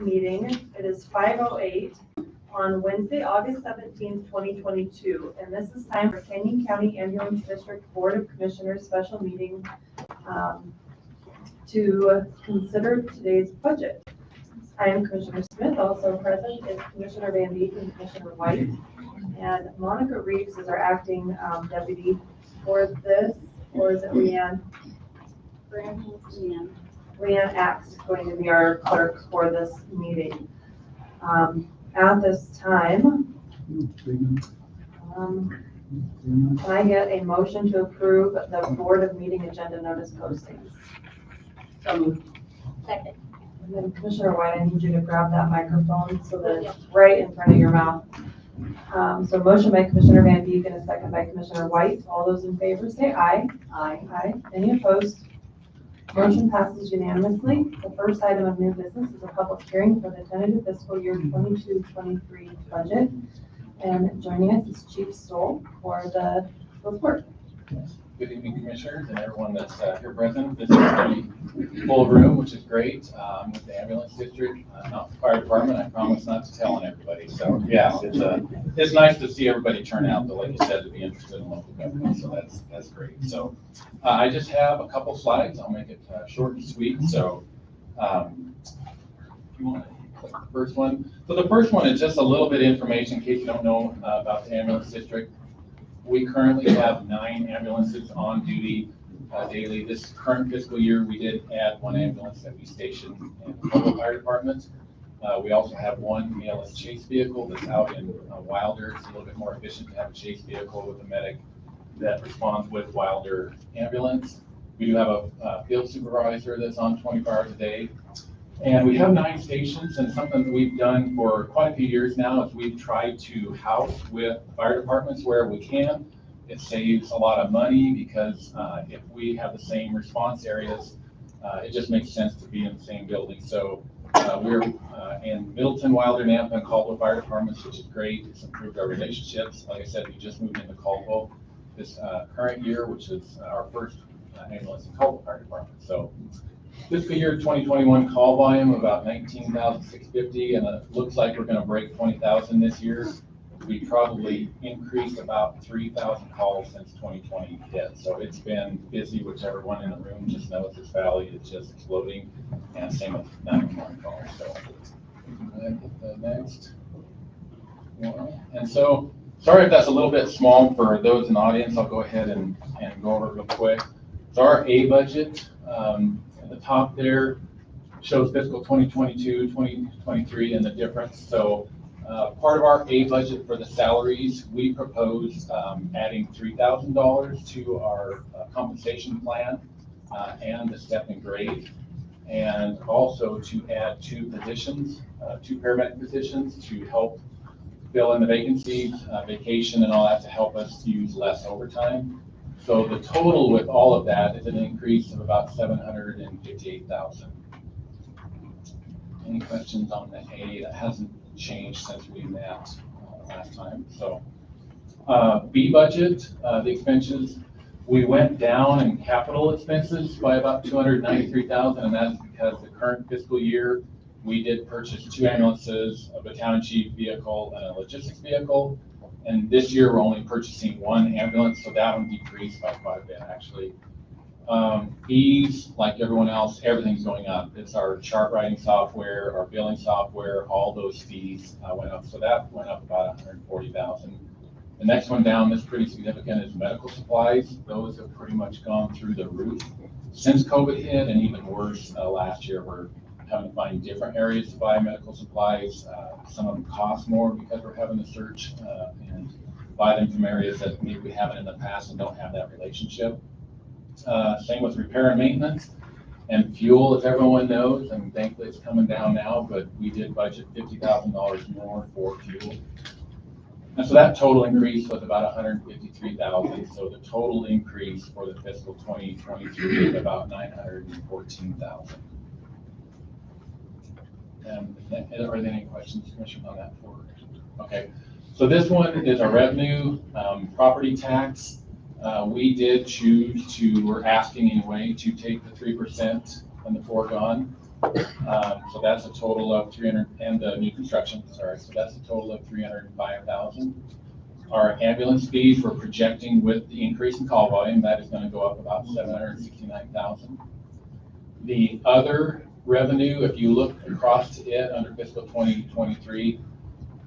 Meeting. It is 5:08 on Wednesday, August 17th, 2022, and this is time for Canyon County Ambulance District Board of Commissioners special meeting to consider today's budget. I am Commissioner Smith. Also present is Commissioner Van Beek and Commissioner White, and Monica Reeves is our acting deputy for this, or is it Leanne? Leanne Axe is going to be our clerk for this meeting. At this time, can I get a motion to approve the Board of Meeting agenda notice postings? So moved. Second. And then Commissioner White, I need you to grab that microphone so that it's right in front of your mouth. So motion by Commissioner Van Beek and a second by Commissioner White. All those in favor say aye. Aye. Aye. Any opposed? Motion passes unanimously. The first item of new business is a public hearing for the tentative fiscal year 22-23 budget. And joining us is Chief Stoll for the report. Good evening, Commissioners, and everyone that's here present. This is a full room, which is great. With the ambulance district, not the fire department. I promise not to tell on everybody. So yeah, it's nice to see everybody turn out, though, like you said, to be interested in local government. So that's great. So I just have a couple slides. I'll make it short and sweet. So if you want to click the first one. So the first one is just a little bit of information in case you don't know about the ambulance district. We currently have 9 ambulances on duty daily. This current fiscal year, we did add 1 ambulance that we stationed in the local fire department. We also have 1 ELS chase vehicle that's out in Wilder. It's a little bit more efficient to have a chase vehicle with a medic that responds with Wilder ambulance. We do have a field supervisor that's on 24 hours a day. And we have 9 stations, and something that we've done for quite a few years now is we've tried to house with fire departments where we can. It saves a lot of money because if we have the same response areas, it just makes sense to be in the same building. So we're in Middleton, Wilder, Nampa, and Caldwell fire departments, which is great. It's improved our relationships. Like I said, we just moved into Caldwell this current year, which is our first ambulance in Caldwell fire department. So fiscal year 2021 call volume about 19,650, and it looks like we're going to break 20,000 this year. We probably increased about 3,000 calls since 2020 hit. So it's been busy, which everyone in the room just knows this valley is just exploding, and same with 911 calls. So go ahead and hit the next one. And so, sorry if that's a little bit small for those in the audience. I'll go ahead and go over it real quick. So our A budget, the top there shows fiscal 2022, 2023 and the difference. So part of our A budget for the salaries, we propose adding $3,000 to our compensation plan and the step and grade, and also to add 2 positions, 2 paramedic positions to help fill in the vacancies, vacation and all that, to help us use less overtime. So the total with all of that is an increase of about $758,000. Any questions on the A? That hasn't changed since we met last time. So B budget, the expenses, we went down in capital expenses by about $293,000, and that's because the current fiscal year we did purchase 2 ambulances, a battalion chief vehicle, and a logistics vehicle. And this year we're only purchasing 1 ambulance, so that one decreased by quite a bit actually. Fees, like everyone else, everything's going up. It's our chart writing software, our billing software, all those fees went up. So that went up about $140,000. The next one down that's pretty significant is medical supplies. Those have pretty much gone through the roof since COVID hit, and even worse last year. We're having to find different areas to buy medical supplies. Some of them cost more because we're having to search and buy them from areas that maybe we haven't in the past and don't have that relationship. Same with repair and maintenance and fuel, as everyone knows, and thankfully it's coming down now, but we did budget $50,000 more for fuel. And so that total increase was about $153,000. So the total increase for the fiscal 2023 is about $914,000. Are there any questions, Commissioner, on that forward? Okay, so this one is a revenue, property tax. We did choose to, we're asking anyway, to take the 3% and the foregone. So that's a total of 300, and the new construction, sorry, so that's a total of 305,000. Our ambulance fees, we're projecting with the increase in call volume, that is going to go up about 769,000. The other revenue, if you look across to it under fiscal 2023,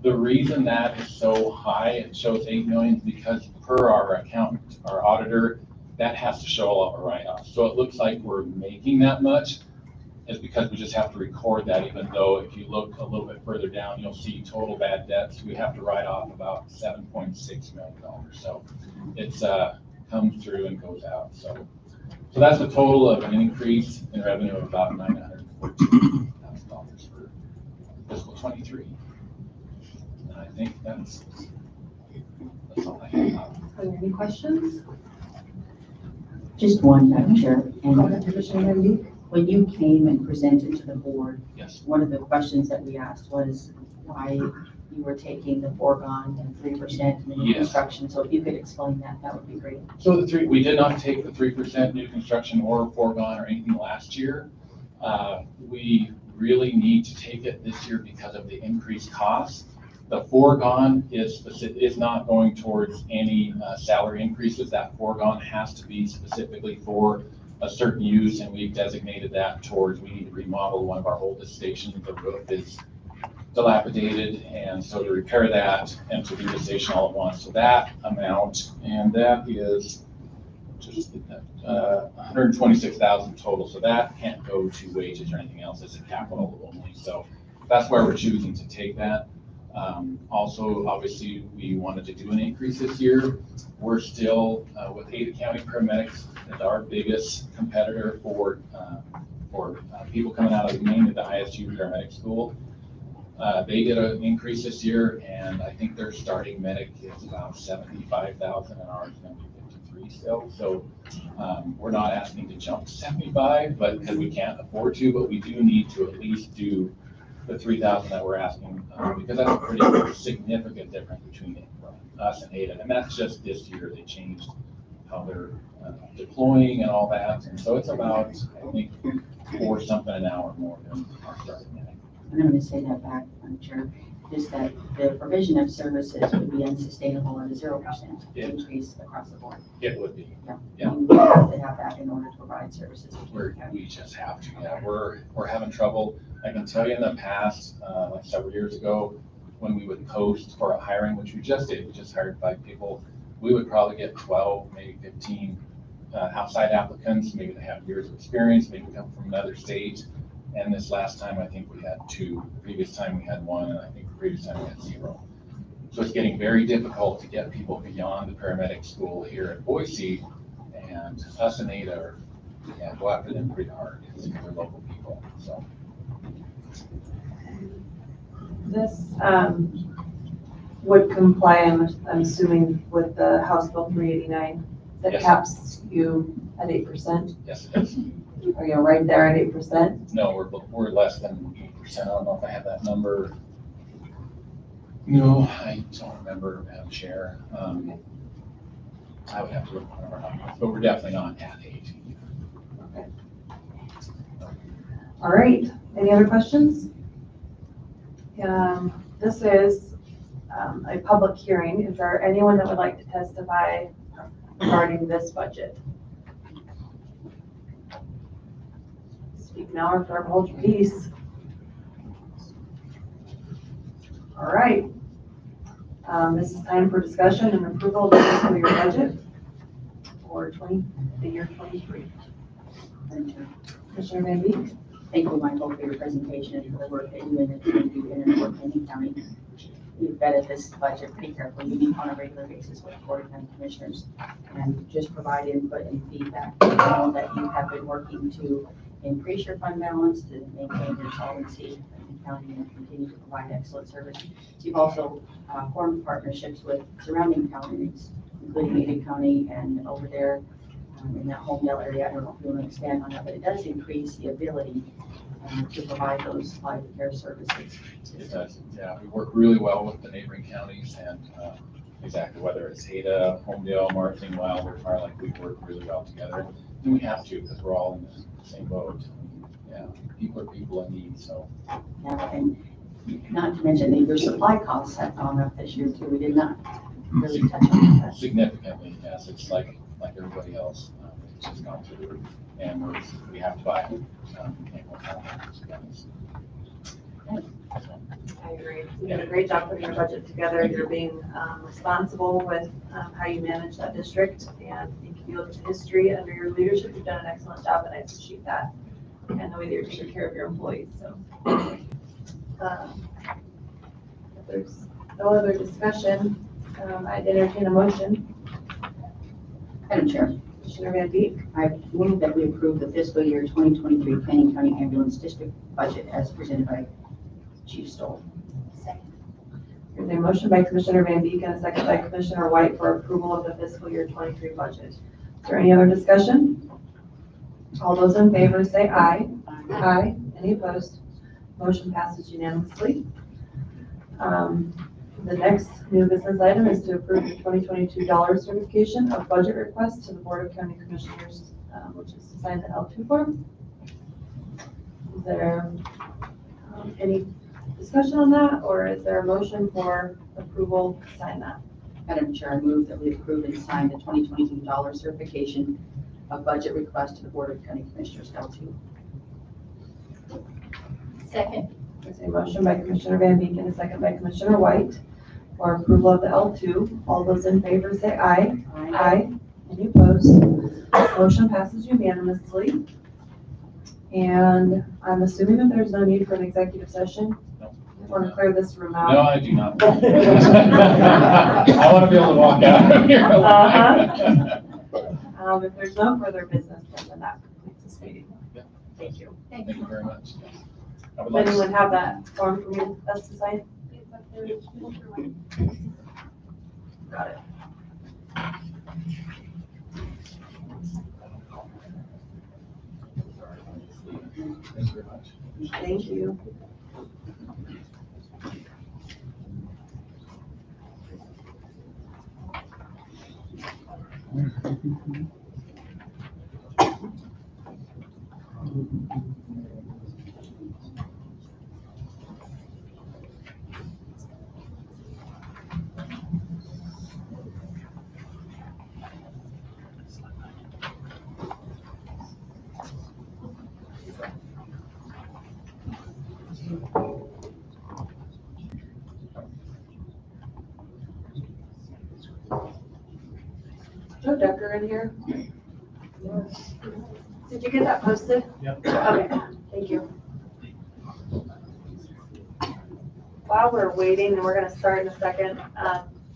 the reason that is so high, it shows 8 million, because per our accountant, our auditor, that has to show all of our write-offs. So it looks like we're making that much, is because we just have to record that, even though if you look a little bit further down, you'll see total bad debts. We have to write off about $7.6 million. So it's comes through and goes out. So that's a total of an increase in revenue of about $914,000 for fiscal 23. And I think that's all I have. Are there any questions? Just one, Madam Chair. And Commissioner Hamby? when you came and presented to the board, Yes. one of the questions that we asked was why you were taking the foregone and 3% in the new Yes. construction. So if you could explain that, that would be great. So we did not take the 3% new construction or foregone or anything last year. We really need to take it this year because of the increased costs. The foregone is not going towards any salary increases. That foregone has to be specifically for a certain use, and we've designated that towards, we need to remodel one of our oldest stations. The roof is dilapidated, and so to repair that and to do the station all at once. So that amount, and that is just 126,000 total. So that can't go to wages or anything else. It's a capital only. So that's why we're choosing to take that. Also, obviously, we wanted to do an increase this year. We're still with Ada County paramedics as our biggest competitor for people coming out of mainly the ISU paramedic school. They did an increase this year, and I think their starting medic is about 75,000, and ours is going to be 53 still. So we're not asking to jump to 75, but because we can't afford to, but we do need to at least do the 3,000 that we're asking, because that's a pretty significant difference between us and Ada. And that's just this year. They changed how they're deploying and all that. And so it's about, I think, 4 something an hour more than our starting medic. I'm going to say that back, Madam Chair, is that the provision of services would be unsustainable at a 0% increase across the board. It would be. Yeah. You have to have that in order to provide services. to the county. We just have to. Yeah, we're having trouble. I can tell you in the past, like several years ago, when we would post for a hiring, which we just did, we just hired 5 people, we would probably get 12, maybe 15 outside applicants. Maybe they have years of experience, maybe come from another state. And this last time, I think we had 2. The previous time we had 1, and I think the previous time we had 0. So it's getting very difficult to get people beyond the paramedic school here at Boise, and us and Ada go after them pretty hard because they're local people. So. This would comply, I'm assuming, with the House Bill 389 that Yes. caps you at 8%. Yes, it is. Are you right there at 8%? No, we're less than 8%. I don't know if I have that number. No, I don't remember, Madam Chair. I would have to look one of our numbers, but we're definitely not at 8. Okay. All right. Any other questions? This is a public hearing. Is there anyone that would like to testify regarding this budget? Speak now or forever hold your peace. All right. This is time for discussion and approval of the fiscal year budget for the year 23. Madam Chair. Commissioner Van Beek? Thank you, Michael, for your presentation and for the work that you and the team do in Fort Benning County. We've vetted this budget pretty carefully. We meet on a regular basis with Board and commissioners and just provide input and feedback. I know that you have been working to increase your fund balance, to maintain your solvency in the county, and continue to provide excellent service. So you've also formed partnerships with surrounding counties, including Ada County and over there in that Homedale area. I don't know if you want to expand on that, but it does increase the ability to provide those life care services. It does. Yeah, we work really well with the neighboring counties, and exactly whether it's Ada, Homedale, Martin, Wilder, Fire, like we work really well together. And we have to, because we're all in the same boat. Yeah, people are people in need, so. Yeah, and not to mention that your supply costs have gone up this year too. We did not really touch on that. Significantly, yes, it's like everybody else, it's just gone through the roof, and we have to buy it. Can't go without it, to be honest. I agree. You did a great job putting your budget together. You're being responsible with how you manage that district. And I think if you look at the history under your leadership, you've done an excellent job, and I appreciate that. And the way that you're taking care of your employees, so. If there's no other discussion, I'd entertain a motion. Madam Chair, Commissioner Van Beek, I move that we approve the fiscal year 2023 Canyon County Ambulance District budget as presented by Chief Stoll. there's a motion by Commissioner Van Beek and a second by Commissioner White for approval of the fiscal year 23 budget. Is there any other discussion? All those in favor say aye. Aye. Any opposed? Motion passes unanimously. The next new business item is to approve the 2022 dollar certification of budget request to the Board of County Commissioners, which is to sign the L2 form. Is there any discussion on that, or is there a motion for approval to sign that? Madam Chair, I move that we approve and sign the 2022 dollar certification of budget request to the Board of County Commissioners L2. Second. There's a motion by Commissioner Van Beek and a second by Commissioner White for approval of the L2. All those in favor say aye. Aye. Any opposed? Motion passes unanimously. And I'm assuming that there's no need for an executive session. No. Want to clear this room out? No, I do not. I want to be able to walk out of here. If there's no further business, then that completes this meeting. Yeah. Thank you. Thank you very much. I would Does like to- anyone have that form for me, us to sign? Got it. Thank you very much. Thank you. Joe Decker in here? Did you get that posted? Yep. Okay, thank you. While we're waiting, and we're gonna start in a second,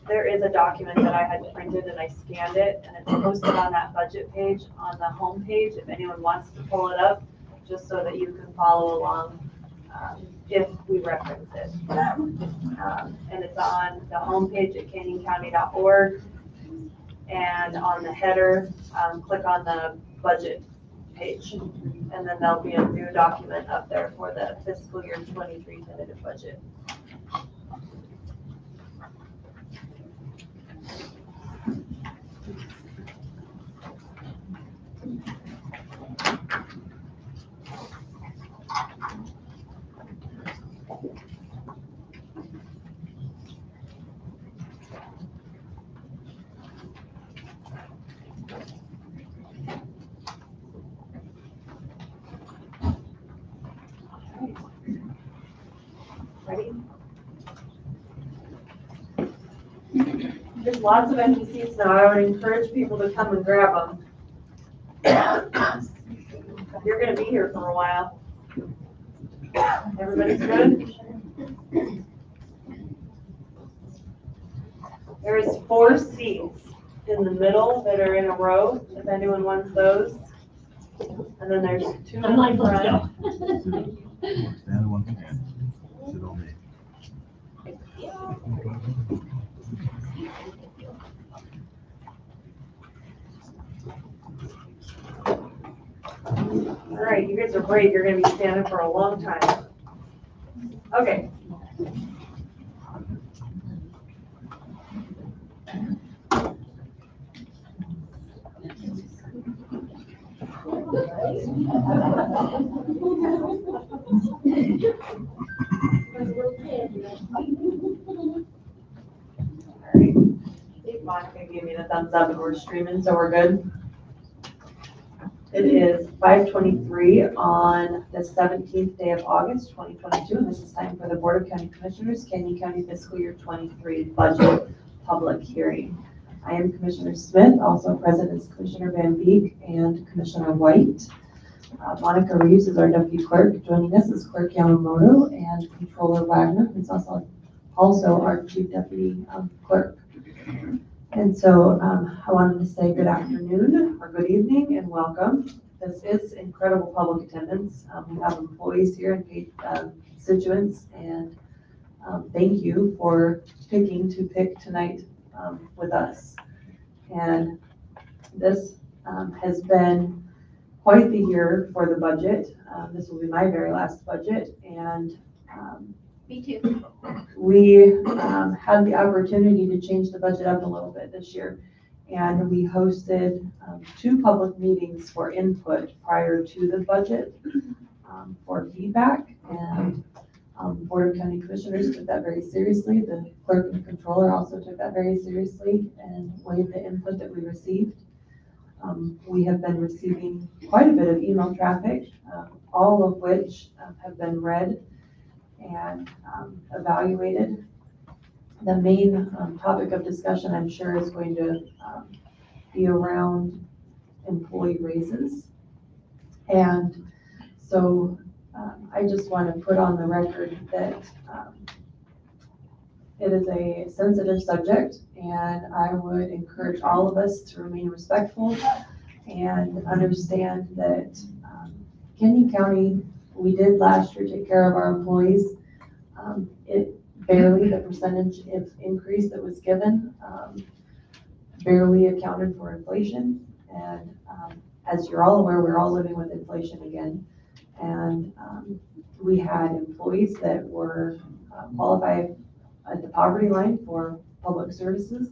there is a document that I had printed and I scanned it, and it's posted on that budget page on the home page, if anyone wants to pull it up, just so that you can follow along, if we reference it. And it's on the homepage at canyoncounty.org. And on the header, click on the budget page. And then there'll be a new document up there for the fiscal year 23 tentative budget. Ready? There's lots of empty seats now. I would encourage people to come and grab them. You're gonna be here for a while. Everybody's good? There is 4 seats in the middle that are in a row, if anyone wants those. And then there's 2 in I'm like, the let's front. go. Stand one hand. Sit on me. All right, you guys are brave. You're gonna be standing for a long time. Okay. Alright. Hey, Monica gave me the thumbs up and we're streaming, so we're good. It is 5:23 on the 17th day of August, 2022, and this is time for the Board of County Commissioners, Canyon County Fiscal Year 23 Budget Public Hearing. I am Commissioner Smith, also present is Commissioner Van Beek and Commissioner White. Monica Reeves is our Deputy Clerk. Joining us is Clerk Yamamoto and Controller Wagner, who's also our Chief Deputy Clerk. And so I wanted to say good afternoon or good evening and welcome. This is incredible public attendance. We have employees here and paid constituents, and thank you for picking to pick tonight with us. And this has been quite the year for the budget. This will be my very last budget, and Me too. we had the opportunity to change the budget up a little bit this year. And we hosted 2 public meetings for input prior to the budget for feedback. And Board of County Commissioners took that very seriously. The clerk and controller also took that very seriously and weighed the input that we received. We have been receiving quite a bit of email traffic, all of which have been read and evaluated. The main topic of discussion, I'm sure, is going to be around employee raises. And so I just want to put on the record that it is a sensitive subject, and I would encourage all of us to remain respectful and understand that Canyon County, we did last year take care of our employees. It barely, the percentage of increase that was given, barely accounted for inflation. And as you're all aware, we're all living with inflation again. And we had employees that were qualified at the poverty line for public services,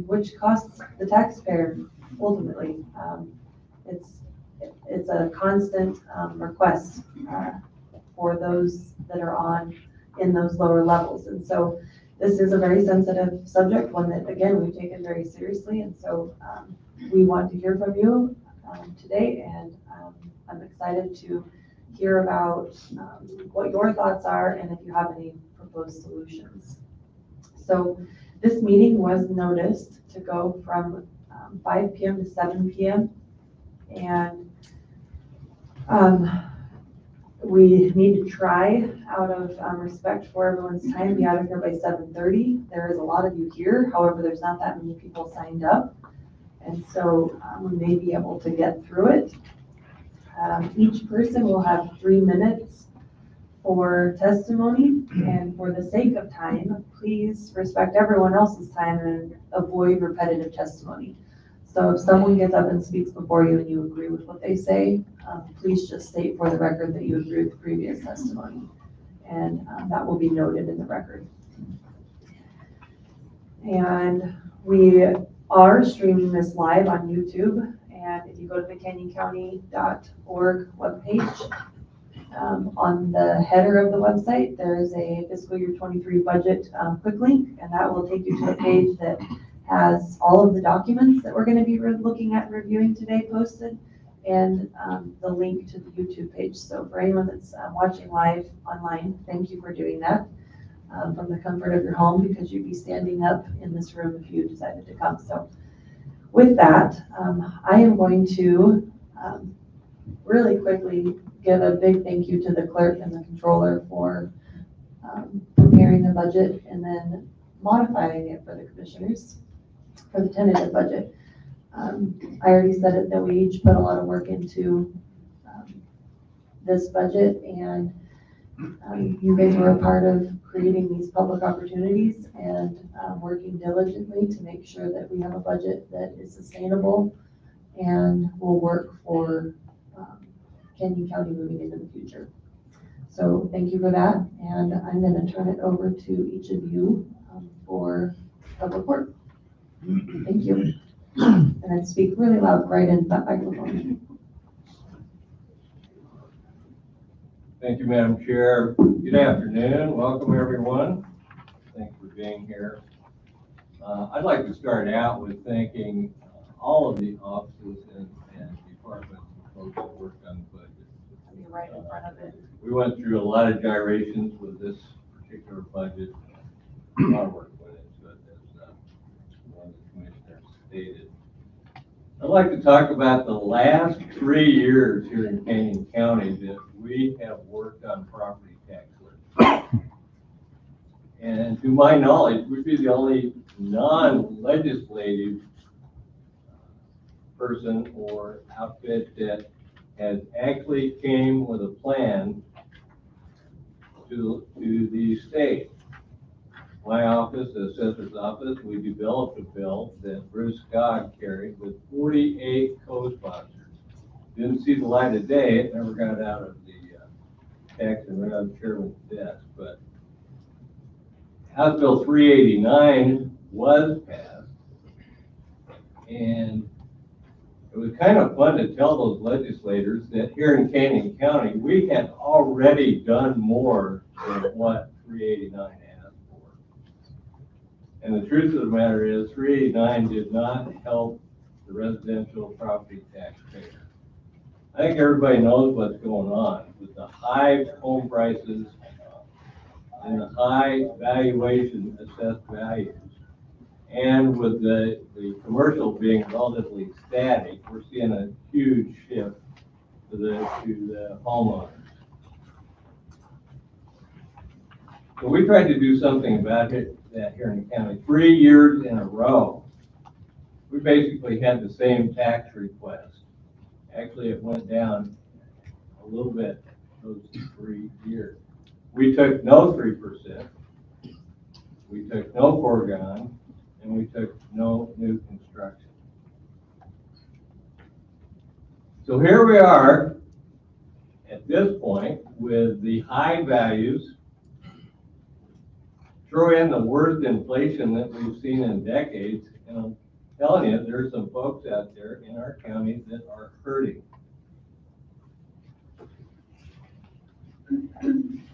which costs the taxpayer ultimately. It's a constant request for those that are in those lower levels. And so this is a very sensitive subject, one that, again, we've taken very seriously. And so we want to hear from you today, and I'm excited to hear about what your thoughts are and if you have any proposed solutions. So this meeting was noticed to go from 5 p.m. to 7 p.m. And we need to try, out of respect for everyone's time, be out of here by 7:30. There is a lot of you here. However, there's not that many people signed up. And so we may be able to get through it. Each person will have 3 minutes for testimony. And for the sake of time, please respect everyone else's time and avoid repetitive testimony. So if someone gets up and speaks before you and you agree with what they say, please just state for the record that you agree with the previous testimony. And that will be noted in the record. And we are streaming this live on YouTube. And if you go to the canyoncounty.org webpage, on the header of the website, there is a fiscal year 23 budget quick link, and that will take you to a page that has all of the documents that we're going to be looking at and reviewing today posted, and the link to the YouTube page. So for anyone that's watching live online, thank you for doing that from the comfort of your home, because you'd be standing up in this room if you decided to come. So with that, I am going to really quickly give a big thank you to the clerk and the controller for preparing the budget and then modifying it for the commissioners for the tentative budget. I already said it that we each put a lot of work into this budget, and you guys were a part of creating these public opportunities and working diligently to make sure that we have a budget that is sustainable and will work for Canyon County moving into the future. So thank you for that, and I'm going to turn it over to each of you for public work. Thank you. And then speak really loud right into that microphone. Thank you, Madam Chair. Good afternoon. Welcome, everyone. Thanks for being here. I'd like to start out with thanking all of the offices and departments and folks that worked on the budget. You're right in front of it. We went through a lot of gyrations with this particular budget. A lot of work went into it, as one of the commissioners stated. I'd like to talk about the last 3 years here in Canyon County that we have worked on property tax lists. And to my knowledge, we'd be the only non-legislative person or outfit that has actually came with a plan to the state. My office, the assessor's office, we developed a bill that Bruce Scott carried with 48 co-sponsors. Didn't see the light of day. It never got out of the tax and revenue chairman's desk. But House Bill 389 was passed, and it was kind of fun to tell those legislators that here in Canyon County, we had already done more than what 389 asked for. And the truth of the matter is 389 did not help the residential property taxpayer. I think everybody knows what's going on with the high home prices and the high valuation assessed values. And with the commercial being relatively static, we're seeing a huge shift to the homeowners. So we tried to do something about that here in the county. 3 years in a row, we basically had the same tax request. Actually, it went down a little bit those 3 years. We took no 3%, we took no foregone, and we took no new construction. So here we are at this point with the high values, throw in the worst inflation that we've seen in decades, and I'm telling you, there's some folks out there in our county that are hurting.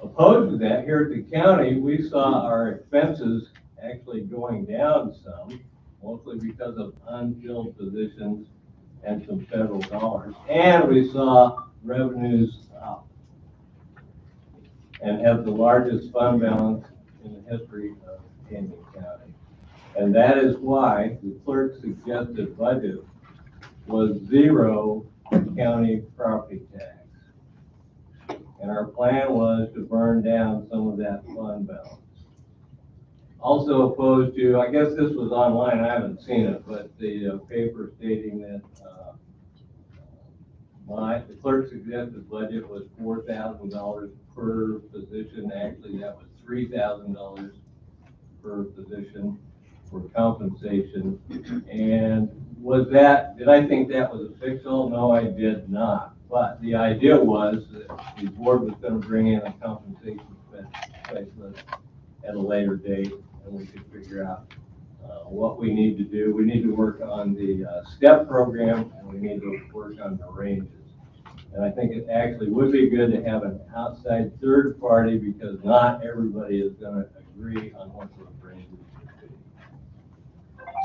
Opposed to that, here at the county, we saw our expenses actually going down some, mostly because of unfilled positions and some federal dollars. And we saw revenues up and have the largest fund balance in the history of Canyon County. And that is why the clerk's suggested budget was zero county property tax. And our plan was to burn down some of that fund balance. Also opposed to, I guess this was online, I haven't seen it, but the paper stating that the clerk's suggested budget was $4,000 per position. Actually, that was $3,000 per position for compensation. And did I think that was a fix-all? No, I did not. But the idea was that the board was going to bring in a compensation specialist at a later date, and we could figure out what we need to do. We need to work on the STEP program, and we need to work on the ranges. And I think it actually would be good to have an outside third party, because not everybody is going to agree on what those ranges should be.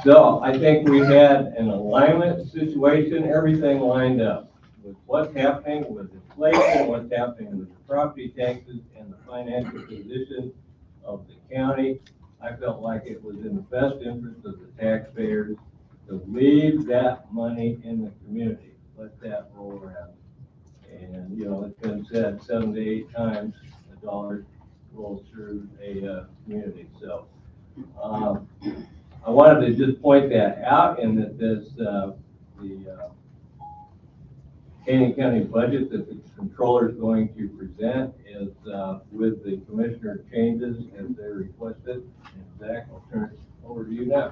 So I think we had an alignment situation, everything lined up with what's happening with inflation, what's happening with the property taxes, and the financial position of the county. I felt like it was in the best interest of the taxpayers to leave that money in the community, let that roll around. And, it's been said 7 to 8 times a dollar rolls through a community. So I wanted to just point that out, and that the Canyon County budget that the controller is going to present is with the commissioner changes as they requested. And Zach, I'll turn it over to you now.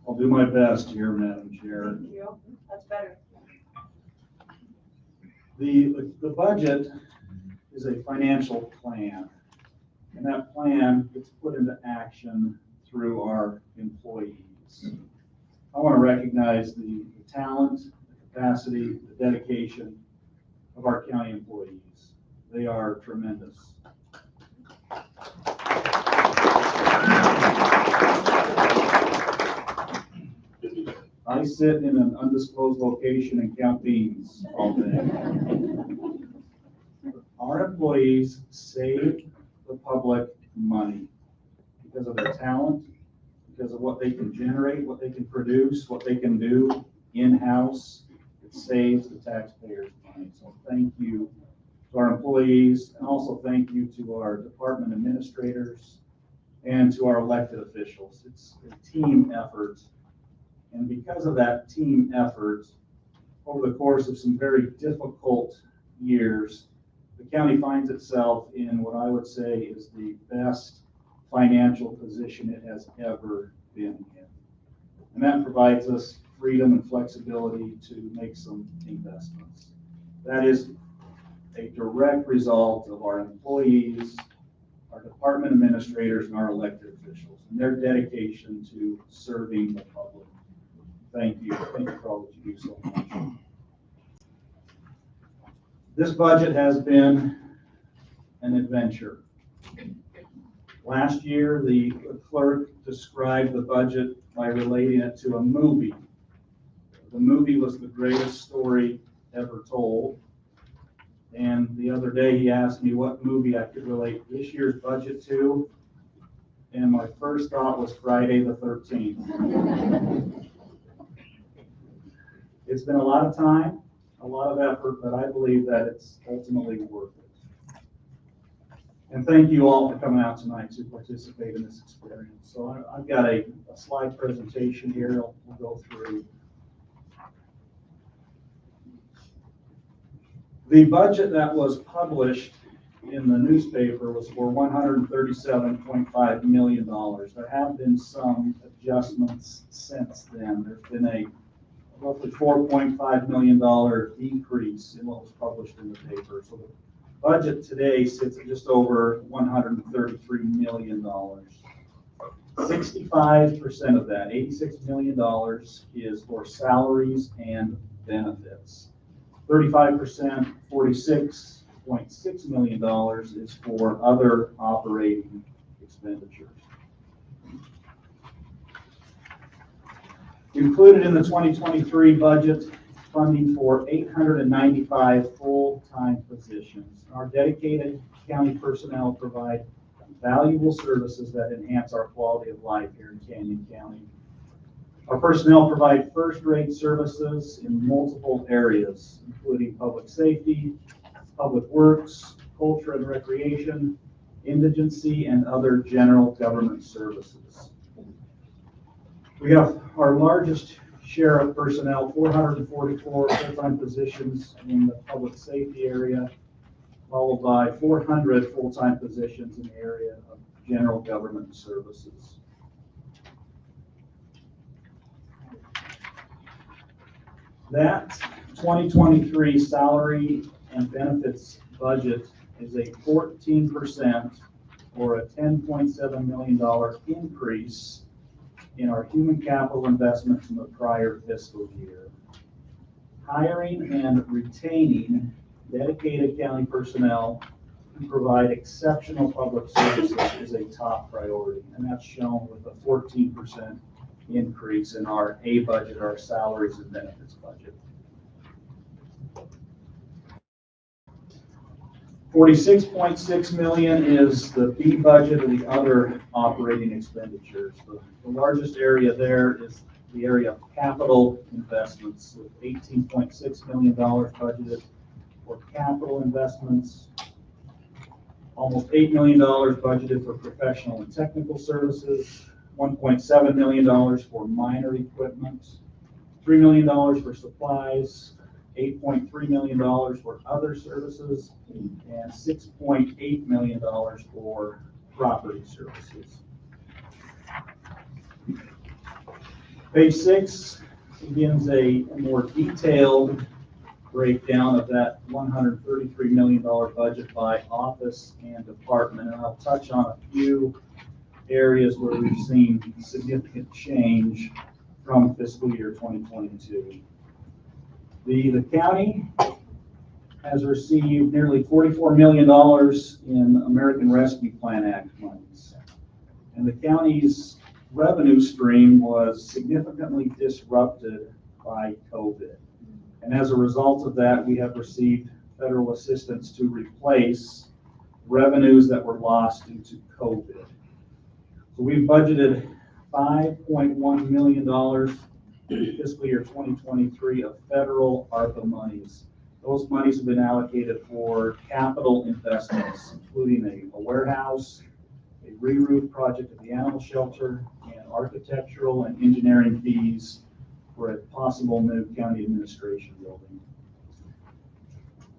I'll do my best here, Madam Chair. Thank you. That's better. The budget is a financial plan, and that plan gets put into action through our employees. I want to recognize the talent, the capacity, the dedication of our county employees. They are tremendous. I sit in an undisclosed location and count beans all day. Our employees save the public money because of their talent, because of what they can generate, what they can produce, what they can do in-house. It saves the taxpayers money. So thank you to our employees, and also thank you to our department administrators and to our elected officials. It's a team effort. And because of that team effort, over the course of some very difficult years, the county finds itself in what I would say is the best financial position it has ever been in. And that provides us freedom and flexibility to make some investments. That is a direct result of our employees, our department administrators, and our elected officials, and their dedication to serving the public. Thank you. Thank you for all that you do so much. This budget has been an adventure. Last year, the clerk described the budget by relating it to a movie. The movie was the greatest story ever told. And the other day he asked me what movie I could relate this year's budget to. And my first thought was Friday the 13th. It's been a lot of time, a lot of effort, but I believe that it's ultimately worth it. And thank you all for coming out tonight to participate in this experience. So I've got a slide presentation here we'll go through. The budget that was published in the newspaper was for $137.5 million. There have been some adjustments since then. There's been a roughly $4.5 million decrease in what was published in the paper. So the budget today sits at just over $133 million. 65% of that, $86 million, is for salaries and benefits. 35%, $46.6 million, is for other operating expenditures. Included in the 2023 budget, funding for 895 full-time positions. Our dedicated county personnel provide valuable services that enhance our quality of life here in Canyon County. Our personnel provide first-rate services in multiple areas, including public safety, public works, culture and recreation, indigency, and other general government services. We have our largest share of personnel, 444 full-time positions in the public safety area, followed by 400 full-time positions in the area of general government services. That 2023 salary and benefits budget is a 14% or a $10.7 million increase in our human capital investment from the prior fiscal year. Hiring and retaining dedicated county personnel who provide exceptional public services is a top priority, and that's shown with a 14% increase in our A budget, our salaries and benefits budget. $46.6 million is the B budget of the other operating expenditures. The largest area there is the area of capital investments, with $18.6 million budgeted for capital investments, almost $8 million budgeted for professional and technical services, $1.7 million for minor equipment, $3 million for supplies, $8.3 million for other services, and $6.8 million for property services. Page 6 begins a more detailed breakdown of that $133 million budget by office and department, and I'll touch on a few areas where we've seen significant change from fiscal year 2022. The county has received nearly $44 million in American Rescue Plan Act monies. And the county's revenue stream was significantly disrupted by COVID. And as a result of that, we have received federal assistance to replace revenues that were lost due to COVID. So we've budgeted $5.1 million in fiscal year 2023 of federal ARPA monies. Those monies have been allocated for capital investments, including a warehouse, a re-roof project at the animal shelter, and architectural and engineering fees for a possible new county administration building.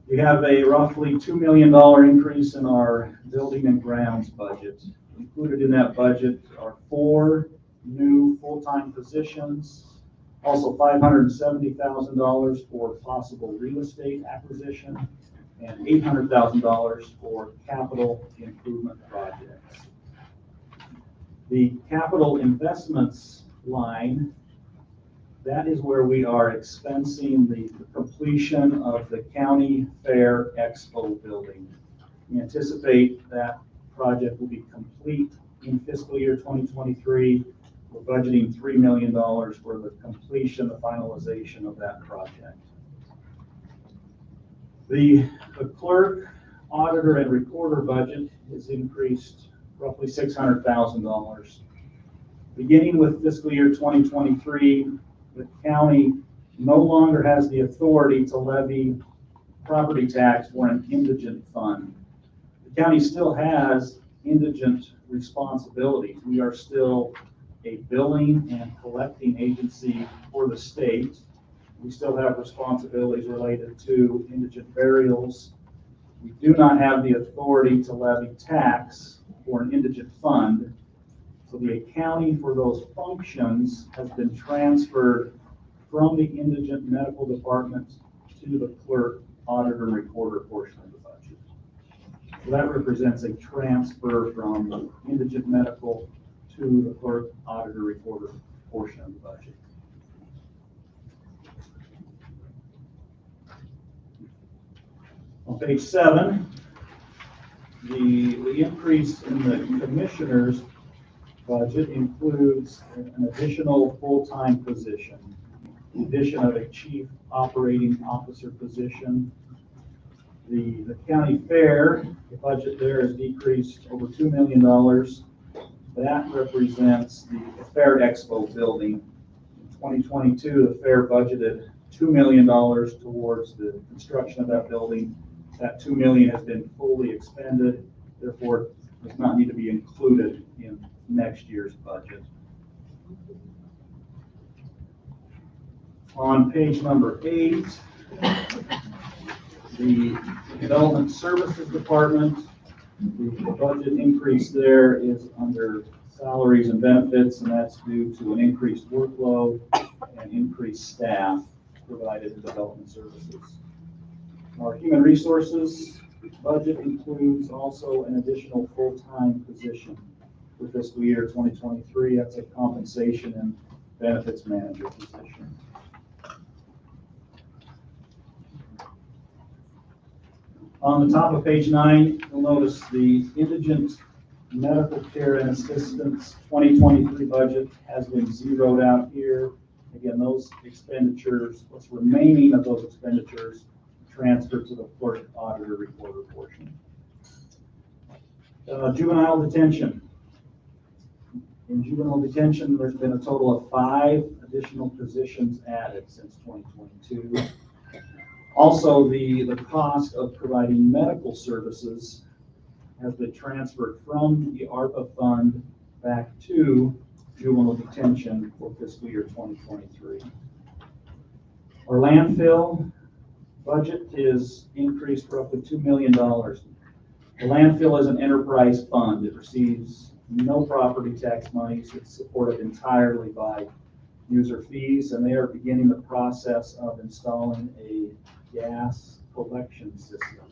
We have a roughly $2 million increase in our building and grounds budget. Included in that budget are 4 new full-time positions, also $570,000 for possible real estate acquisition, and $800,000 for capital improvement projects. The capital investments line, that is where we are expensing the completion of the County Fair Expo building. We anticipate that project will be complete in fiscal year 2023. We're budgeting $3 million for the completion, the finalization of that project. The clerk, auditor, and recorder budget is increased roughly $600,000. Beginning with fiscal year 2023, the county no longer has the authority to levy property tax for an indigent fund. The county still has indigent responsibilities. We are still a billing and collecting agency for the state. We still have responsibilities related to indigent burials. We do not have the authority to levy tax for an indigent fund. So the accounting for those functions has been transferred from the indigent medical department to the clerk, auditor, and recorder portion of the budget. So that represents a transfer from indigent medical to the clerk, auditor, recorder portion of the budget. On page 7, the increase in the commissioner's budget includes an additional full-time position, the addition of a chief operating officer position. The county fair, the budget there is decreased over $2 million. That represents the Fair Expo building. In 2022, the fair budgeted $2 million towards the construction of that building. That $2 million has been fully expended, therefore does not need to be included in next year's budget. On page number 8, the Development Services Department, the budget increase there is under salaries and benefits, and that's due to an increased workload and increased staff provided in development services. Our human resources budget includes also an additional full-time position for fiscal year 2023. That's a compensation and benefits manager position. On the top of page 9, you'll notice the indigent medical care and assistance 2023 budget has been zeroed out here. Again, those expenditures, what's remaining of those expenditures, transfer to the clerk, auditor, recorder portion. Juvenile detention. In juvenile detention, there's been a total of 5 additional positions added since 2022. Also, the cost of providing medical services has been transferred from the ARPA fund back to juvenile detention for fiscal year 2023. Our landfill budget is increased roughly $2 million. The landfill is an enterprise fund. It receives no property tax monies. It's supported entirely by user fees, and they are beginning the process of installing a gas collection system.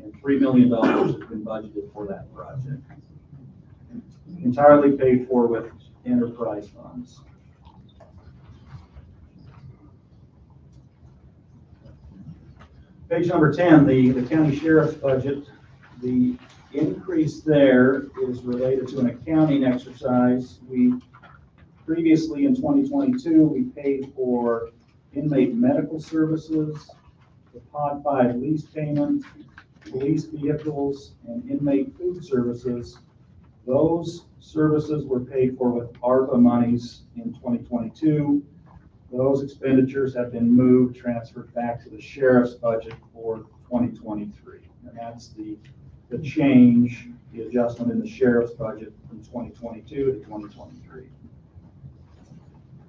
And $3 million has been budgeted for that project. Entirely paid for with enterprise funds. Page number 10, the county sheriff's budget. The increase there is related to an accounting exercise. We previously in 2022, we paid for inmate medical services, the Pod 5 lease payment, police vehicles, and inmate food services. Those services were paid for with ARPA monies in 2022. Those expenditures have been moved, transferred back to the sheriff's budget for 2023. And that's the change, the adjustment in the sheriff's budget from 2022 to 2023.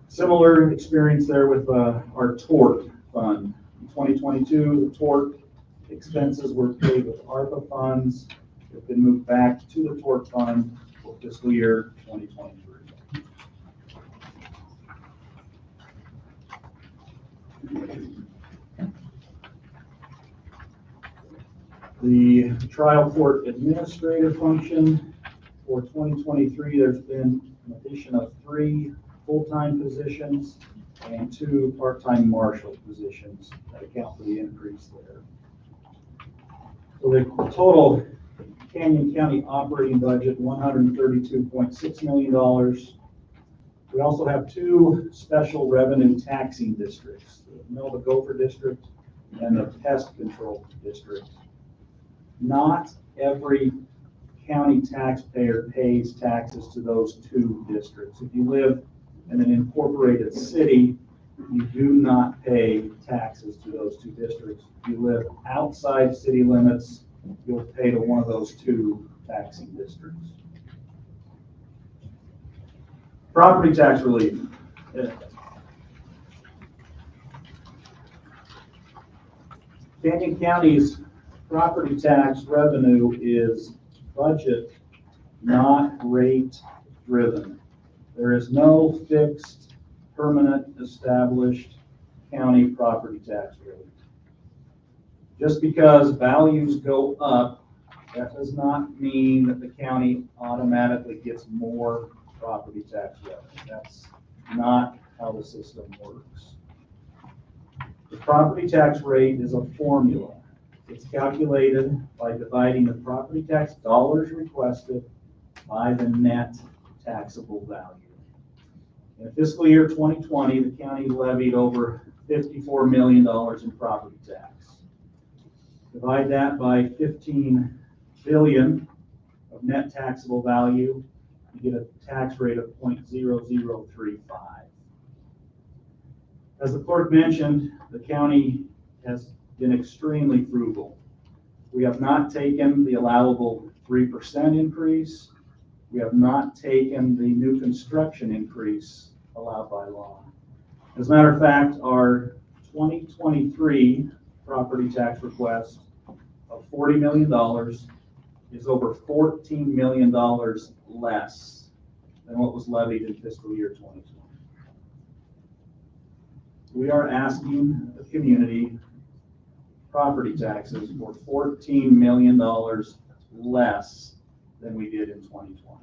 Similar experience there with our tort fund. In 2022, the tort expenses were paid with ARPA funds. They've been moved back to the tort fund for fiscal year 2023. The trial court administrative function for 2023, there's been an addition of 3 full-time positions and 2 part-time marshal positions that account for the increase there. So the total Canyon County operating budget, $132.6 million. We also have 2 special revenue taxing districts, the Melba Gopher District and the Pest Control District. Not every county taxpayer pays taxes to those 2 districts. If you live in an incorporated city, you do not pay taxes to those 2 districts. If you live outside city limits, you'll pay to one of those 2 taxing districts. Property tax relief. Canyon County's property tax revenue is budget, not rate driven. There is no fixed, permanent, established county property tax rate. Just because values go up, that does not mean that the county automatically gets more property tax revenue. That's not how the system works. The property tax rate is a formula. It's calculated by dividing the property tax dollars requested by the net taxable value. In fiscal year 2020, the county levied over $54 million in property tax. Divide that by 15 billion of net taxable value, you get a tax rate of 0.0035. As the clerk mentioned, the county has been extremely frugal. We have not taken the allowable 3% increase. We have not taken the new construction increase allowed by law. As a matter of fact, our 2023 property tax request of $40 million is over $14 million less than what was levied in fiscal year 2020. We are asking the community property taxes for $14 million less than we did in 2020.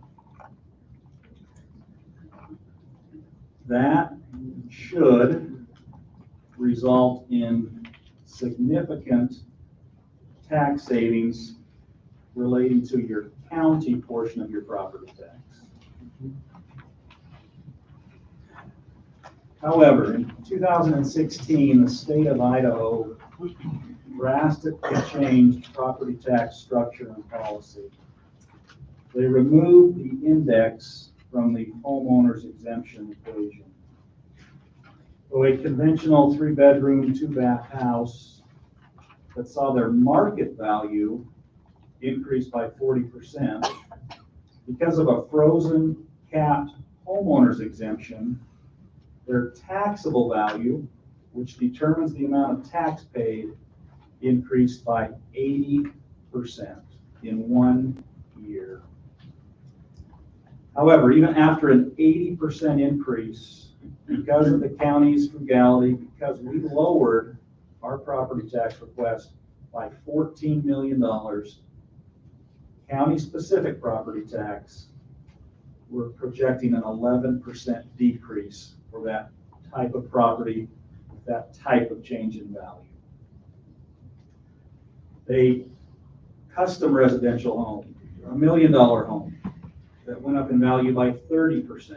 That should result in significant tax savings relating to your county portion of your property tax. However, in 2016, the state of Idaho drastically changed property tax structure and policy. They removed the index from the homeowner's exemption equation. So a conventional 3-bedroom, 2-bath house that saw their market value increase by 40%, because of a frozen capped homeowner's exemption, their taxable value, which determines the amount of tax paid, increased by 80% in 1 year. However, even after an 80% increase, because of the county's frugality, because we lowered our property tax request by $14 million, county-specific property tax, we're projecting an 11% decrease for that type of property, that type of change in value. A custom residential home, $1 million home that went up in value by 30%.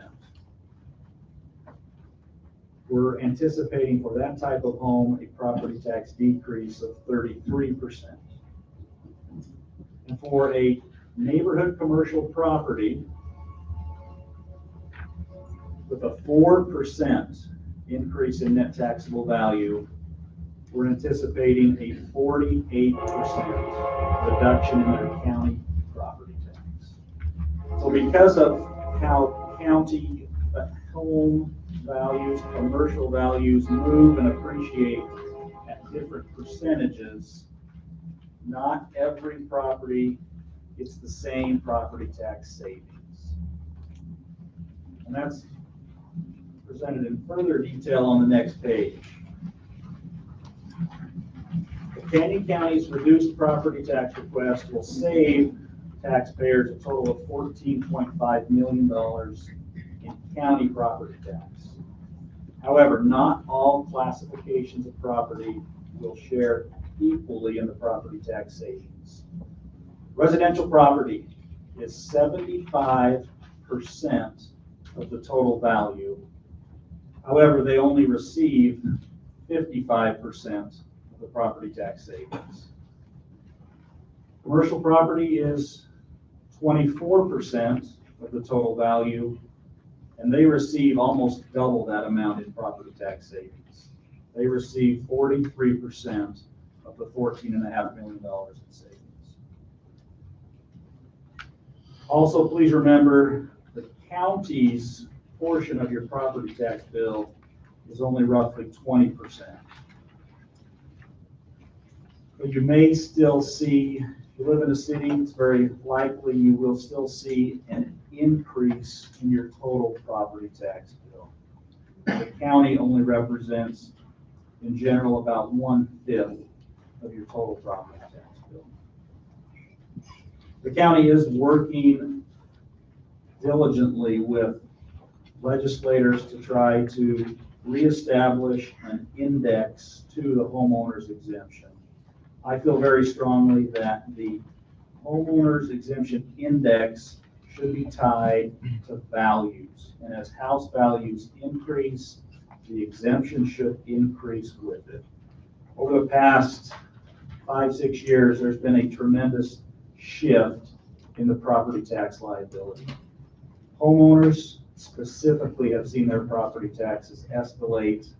We're anticipating for that type of home a property tax decrease of 33%. And for a neighborhood commercial property with a 4% increase in net taxable value, we're anticipating a 48% reduction in their county property tax. So because of how county home values, commercial values move and appreciate at different percentages, not every property gets the same property tax savings. And that's presented in further detail on the next page. The Canyon County's reduced property tax request will save taxpayers a total of $14.5 million in county property tax. However, not all classifications of property will share equally in the property tax savings. Residential property is 75% of the total value. However, they only receive 55% of the property tax savings. Commercial property is 24% of the total value, and they receive almost double that amount in property tax savings. They receive 43% of the $14.5 million in savings. Also, please remember the county's portion of your property tax bill is only roughly 20%. But you may still see, if you live in a city, it's very likely you will still see an increase in your total property tax bill. The county only represents, in general, about 1/5 of your total property tax bill. The county is working diligently with legislators to try to reestablish an index to the homeowner's exemption. I feel very strongly that the homeowner's exemption index should be tied to values. And as house values increase, the exemption should increase with it. Over the past 5-6 years, there's been a tremendous shift in the property tax liability. Homeowners specifically have seen their property taxes escalate.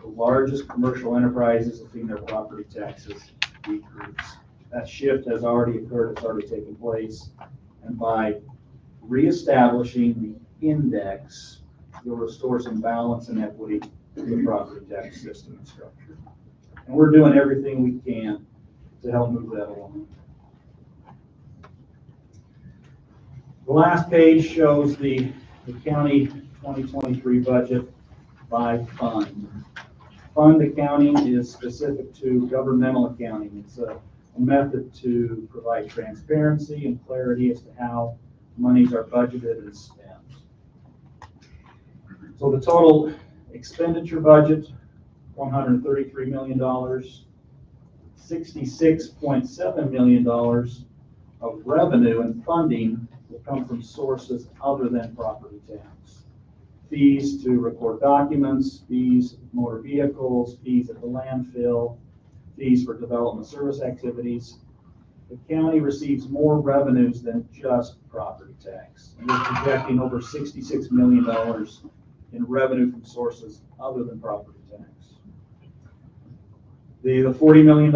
The largest commercial enterprises have seen their property taxes decrease. That shift has already occurred, it's already taken place. And by reestablishing the index, you'll restore some balance and equity to the property tax system and structure. And we're doing everything we can to help move that along. The last page shows the county 2023 budget by fund. Fund accounting is specific to governmental accounting. It's a method to provide transparency and clarity as to how monies are budgeted and spent. So the total expenditure budget, $133 million, $66.7 million of revenue and funding will come from sources other than property tax. Fees to record documents, fees of motor vehicles, fees at the landfill, fees for development service activities. The county receives more revenues than just property tax. And we're projecting over $66 million in revenue from sources other than property tax. The $40 million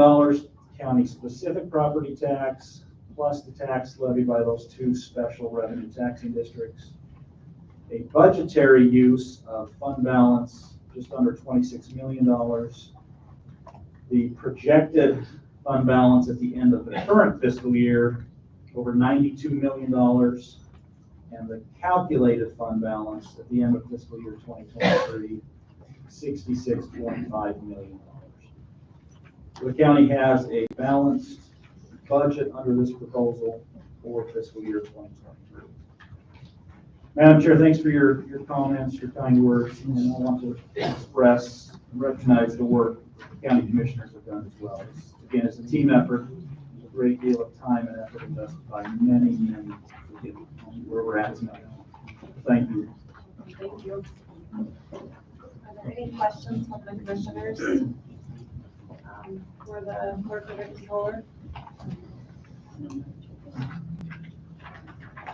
county-specific property tax, plus the tax levied by those 2 special revenue taxing districts. A budgetary use of fund balance, just under $26 million. The projected fund balance at the end of the current fiscal year, over $92 million. And the calculated fund balance at the end of fiscal year 2023, $66.5 million. So the county has a balanced budget under this proposal for fiscal year 2023. Madam Chair, thanks for your comments, your kind words, and I want to express and recognize the work the county commissioners have done as well. Again, it's a team effort. great deal of time and effort invested by many to get where we're at tonight. Thank you. Thank you. Are there any questions from the commissioners? For the clerk or the controller?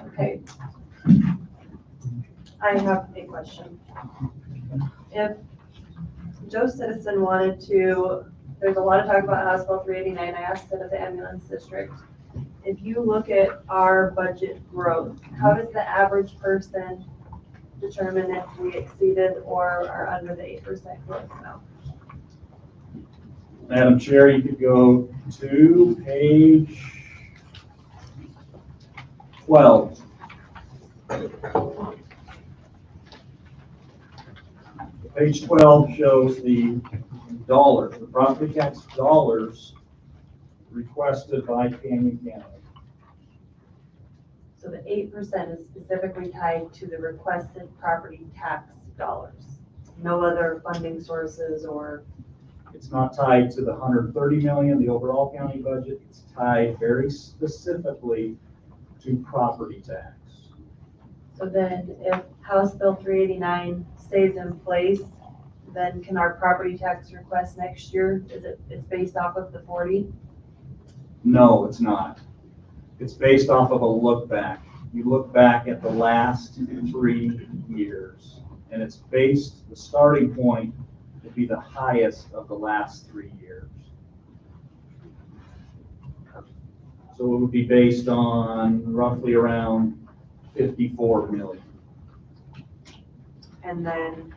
Okay. I have a question. If Joe Citizen wanted to, there's a lot of talk about House Bill 389, I asked it of the ambulance district. If you look at our budget growth, how does the average person determine if we exceeded or are under the 8% growth now? Madam Chair, you could go to page 12. Page 12 shows the dollars, the property tax dollars requested by Canyon County. So the 8% is specifically tied to the requested property tax dollars. No other funding sources or, It's not tied to the 130 million, the overall county budget. It's tied very specifically to property tax. so then if House Bill 389 stays in place, then can our property tax request next year, it's based off of the 40? No, it's not. It's based off of a look back. You look back at the last 3 years, and it's based, the starting point would be the highest of the last 3 years. So it would be based on roughly around 54 million. And then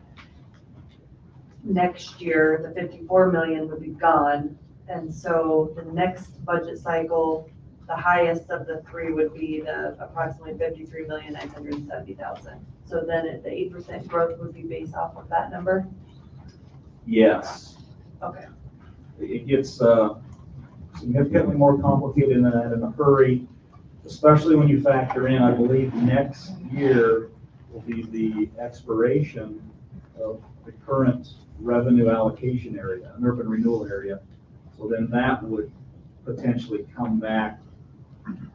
next year, the 54 million would be gone. And so the next budget cycle, the highest of the three would be the approximately 53,970,000. So then the 8% growth would be based off of that number? Yes. Okay. It gets significantly more complicated than that in a hurry, especially when you factor in, I believe next year will be the expiration of the current revenue allocation area, an urban renewal area. So then that would potentially come back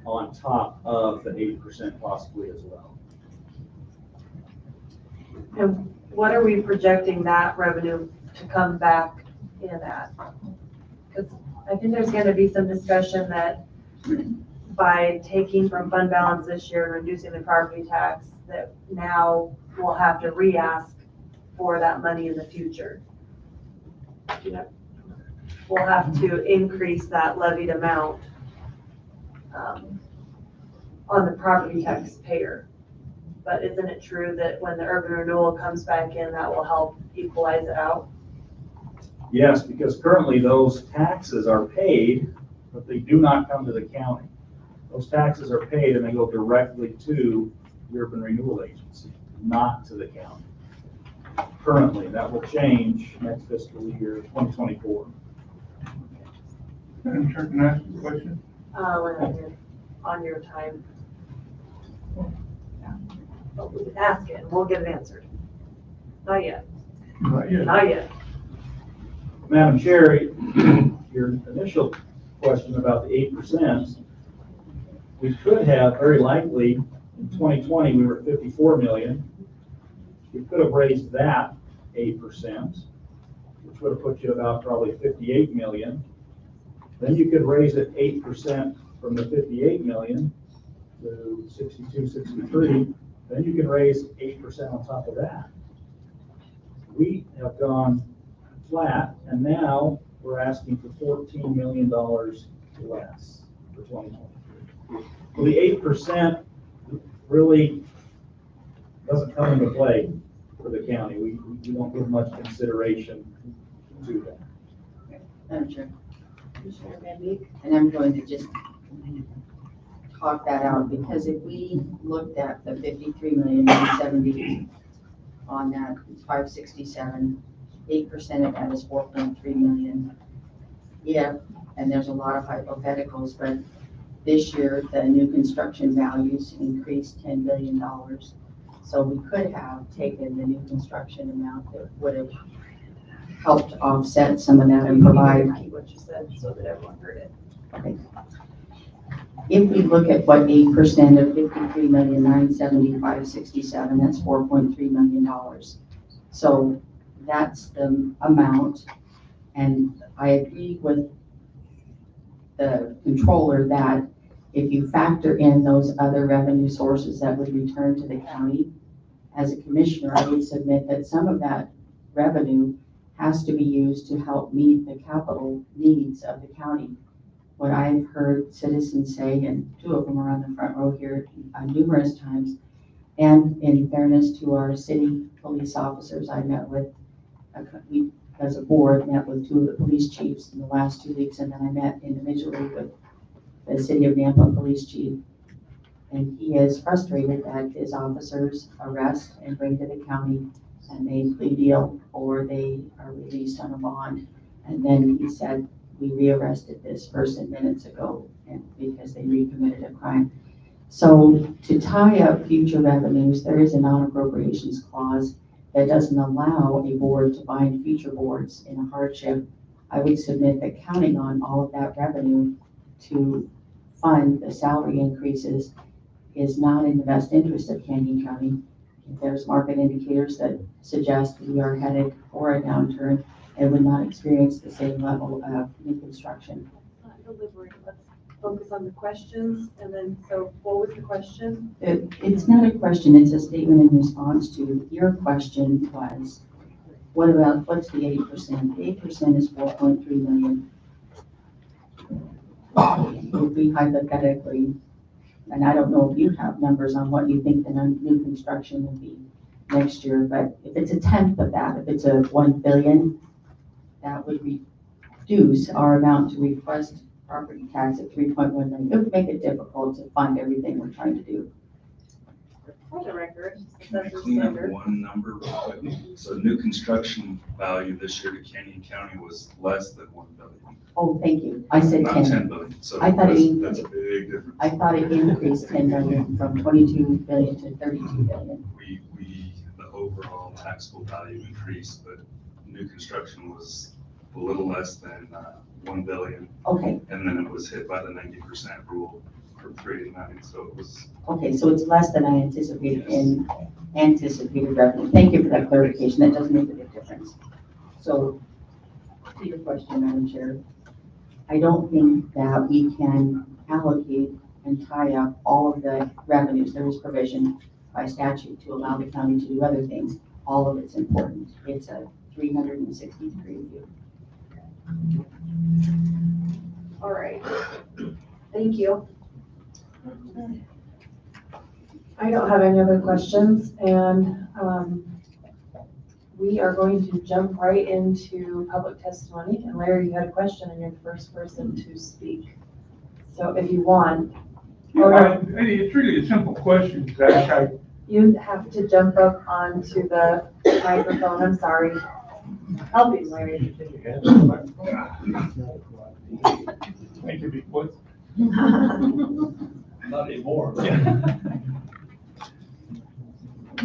on top of the 8% possibly as well. And what are we projecting that revenue to come back in at? Because I think there's going to be some discussion that by taking from fund balance this year and reducing the property tax, that now we'll have to re-ask for that money in the future. You know, we'll have to increase that levied amount on the property tax payer. But isn't it true that when the urban renewal comes back in, that will help equalize it out? Yes, because currently those taxes are paid, but they do not come to the county. Those taxes are paid and they go directly to the urban renewal agency, not to the county. Currently, that will change next fiscal year, 2024. Madam Chair, can I ask a question? On your time. Yeah. But we can ask it and we'll get it answered. Not yet. Not yet. Not yet. Madam Chair, your initial question about the 8%, we could have very likely, in 2020, we were at 54 million. We could have raised that 8%, which would have put you about probably 58 million. Then you could raise it 8% from the 58 million to 62, 63. Then you can raise 8% on top of that. We have gone flat, and now we're asking for $14 million less for 2023. So the 8% really doesn't come into play for the county. We don't give much consideration to that. Madam Chair. Commissioner Van Beek? And I'm going to just talk that out, because if we looked at the 53,970 on that 567, 8% of that is 4.3 million. Yeah, and there's a lot of hypotheticals, but this year the new construction values increased $10 billion. So we could have taken the new construction amount that would have helped offset some of that and provide. Repeat what you said so that everyone heard it. Okay. if we look at what 8% of 53,975,67, that's $4.3 million. So that's the amount. And I agree with the controller that if you factor in those other revenue sources that would return to the county, as a commissioner, I would submit that some of that revenue has to be used to help meet the capital needs of the county. What I've heard citizens say, and two of them are on the front row here numerous times, and in fairness to our city police officers, I met with, we as a board met with two of the police chiefs in the last 2 weeks, and then I met individually with the city of Nampa police chief. And he is frustrated that his officers arrest and bring to the county and they plea deal or they are released on a bond. And then he said, we rearrested this person minutes ago and because they recommitted a crime. So to tie up future revenues, there is a non-appropriations clause that doesn't allow a board to bind future boards in a hardship. I would submit that counting on all of that revenue to fund the salary increases is not in the best interest of Canyon County. There's market indicators that suggest we are headed for a downturn and would not experience the same level of new construction. Let's not deliberate. Let's focus on the questions. And then, so what was the question? It's not a question, it's a statement in response to your question was, what's the 8%? The 8% is 4.3 million. If we hypothetically, and I don't know if you have numbers on what you think the new construction will be next year, but if it's a tenth of that, if it's a 1 billion, that would reduce our amount to request property tax at 3.1 million. It would make it difficult to fund everything we're trying to do. For the record, Can I that's the clean up standard. one number real quick? So new construction value this year to Canyon County was less than 1 billion. Oh, thank you. I said Not 10. 10 billion. So I thought that's a big difference. I thought it increased 10 million from 22 billion to 32 billion. The overall taxable value increased, but new construction was a little less than 1 billion. Okay, And then it was hit by the 90% rule from 3 to 9. So it was, okay, so it's less than I anticipated in anticipated revenue. Thank you for that clarification. That does make a big difference. So to your question, Madam Chair, I don't think that we can allocate and tie up all of the revenues. There is provision by statute to allow the county to do other things. All of it's important. It's a 360-degree view. All right. Thank you. I don't have any other questions, and we are going to jump right into public testimony. And Larry, you had a question, and you're the first person to speak. So if you want, It's really a simple question, Zach. you have to jump up onto the microphone. I'm sorry. Help you, Larry. Make it be quick. Not anymore.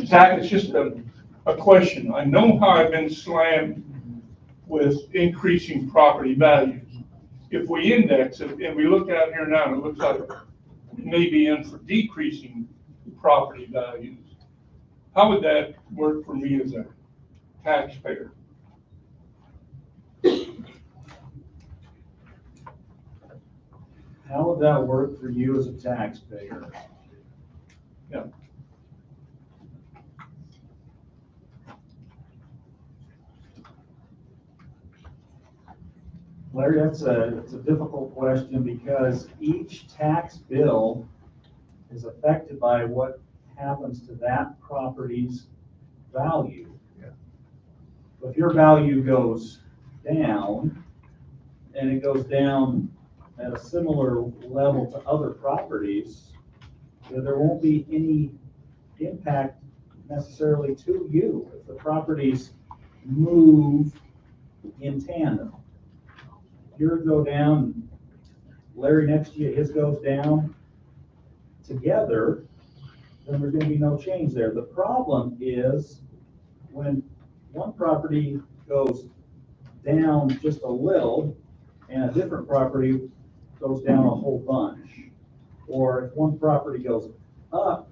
Zach, it's just a question. I know how I've been slammed with increasing property values. If we index it and we look out here now, and it looks like we may be in for decreasing property values. How would that work for me as a taxpayer? How would that work for you as a taxpayer? Yeah. Larry, that's a difficult question because each tax bill is affected by what happens to that property's value. Yeah. If your value goes down and it goes down at a similar level to other properties, then there won't be any impact necessarily to you if the properties move in tandem. Yours go down, Larry next to you, his goes down together, then there's going to be no change there. The problem is when one property goes down just a little and a different property goes down a whole bunch. Or if one property goes up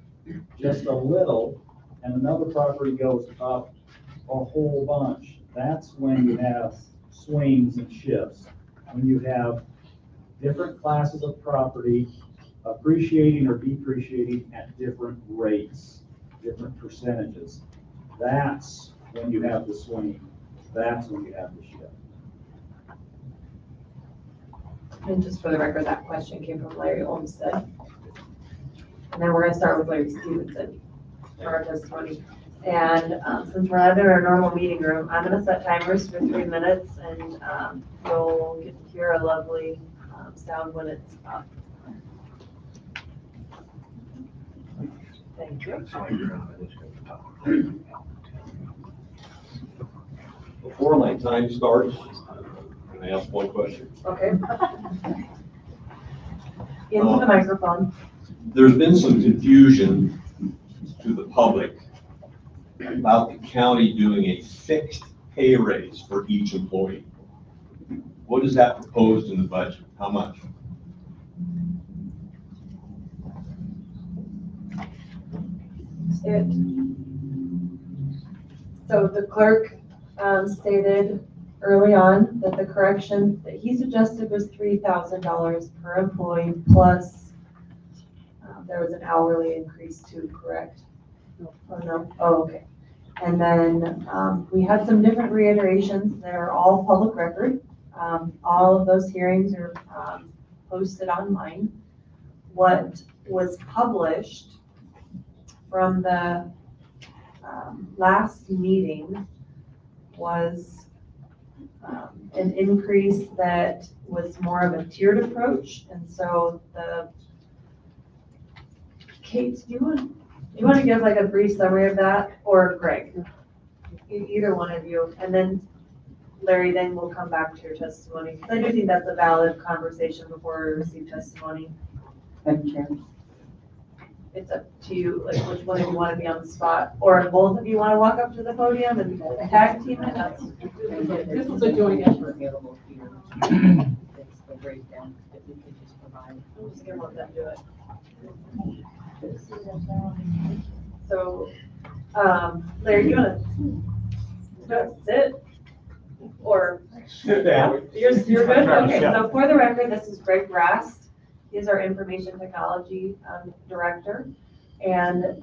just a little and another property goes up a whole bunch, that's when you have swings and shifts. When you have different classes of property appreciating or depreciating at different rates, different percentages. That's when you have the swing. That's when you have the shift. And just for the record, that question came from Larry Olmsted. And then we're gonna start with Larry Stevenson for our testimony. And since we're not in our normal meeting room, I'm gonna set timers for 3 minutes and you'll get to hear a lovely sound when it's up. Thank you. Before my time starts, can I ask one question? Okay. Into the microphone. There's been some confusion to the public about the county doing a fixed pay raise for each employee. What is that proposed in the budget? How much? So the clerk stated early on that the correction that he suggested was $3,000 per employee plus there was an hourly increase too, correct? Oh, no? Oh, okay. And then we had some different reiterations that are all public record. All of those hearings are posted online. What was published from the last meeting was an increase that was more of a tiered approach. And so Kate, do you want to give like a brief summary of that, or Greg? Either one of you, and then Larry, then we'll come back to your testimony. I do think that's a valid conversation before we receive testimony. Madam Chair. It's up to you, like which one of you want to be on the spot, or if both of you want to walk up to the podium and tag team it. This was a joint effort available here. It's the breakdown that we could just provide. I'm just gonna let them do it. So, Larry, you wanna sit? Or, Sit down. you're good? Okay, so for the record, this is Greg Rast. He is our Information Technology Director. And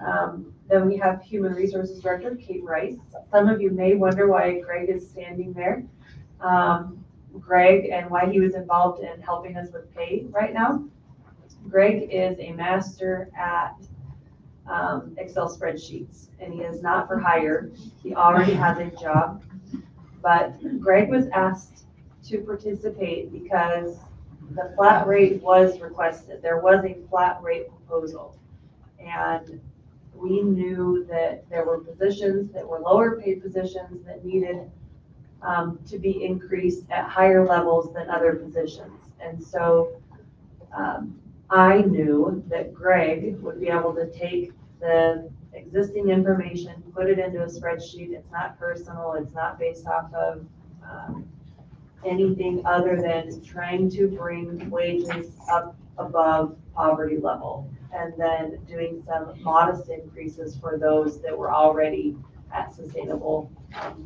then we have Human Resources Director, Kate Rice. Some of you may wonder why Greg is standing there. Greg and why he was involved in helping us with pay right now. Greg is a master at Excel spreadsheets, and he is not for hire. He already has a job, but Greg was asked to participate because the flat rate was requested. There was a flat rate proposal, and we knew that there were positions that were lower paid positions that needed to be increased at higher levels than other positions. And so I knew that Greg would be able to take the existing information, put it into a spreadsheet. It's not personal. It's not based off of anything other than trying to bring wages up above poverty level, and then doing some modest increases for those that were already at sustainable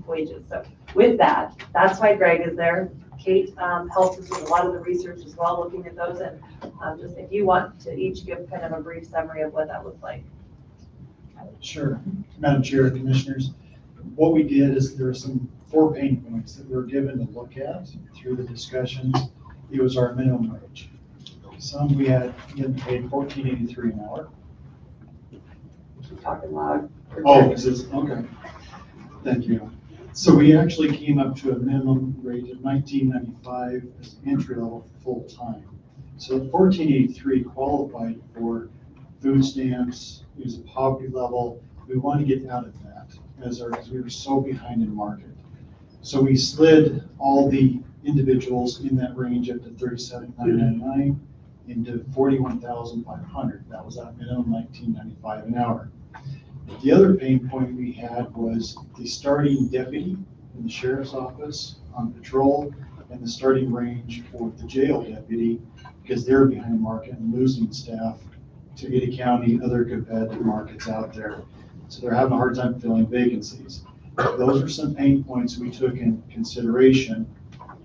wages. So with that, that's why Greg is there. Kate helped us with a lot of the research as well, looking at those. And just if you want to each give kind of a brief summary of what that looked like. Sure. Madam Chair, Commissioners, what we did is there were some 4 pain points that we were given to look at through the discussions. It was our minimum wage. Some we had getting paid $14.83 an hour. Keep talking loud. Oh, is this, okay. Thank you. So we actually came up to a minimum rate of $19.95 as entry level full time. So $14.83 qualified for food stamps, it was a poverty level. We want to get out of that as we were so behind in market. So we slid all the individuals in that range up to $37,999 into $41,500. That was that minimum $19.95 an hour. The other pain point we had was the starting deputy in the sheriff's office on patrol and the starting range for the jail deputy because they're behind market and losing staff to Ada County, other competitive markets out there. So they're having a hard time filling vacancies. Those are some pain points we took in consideration.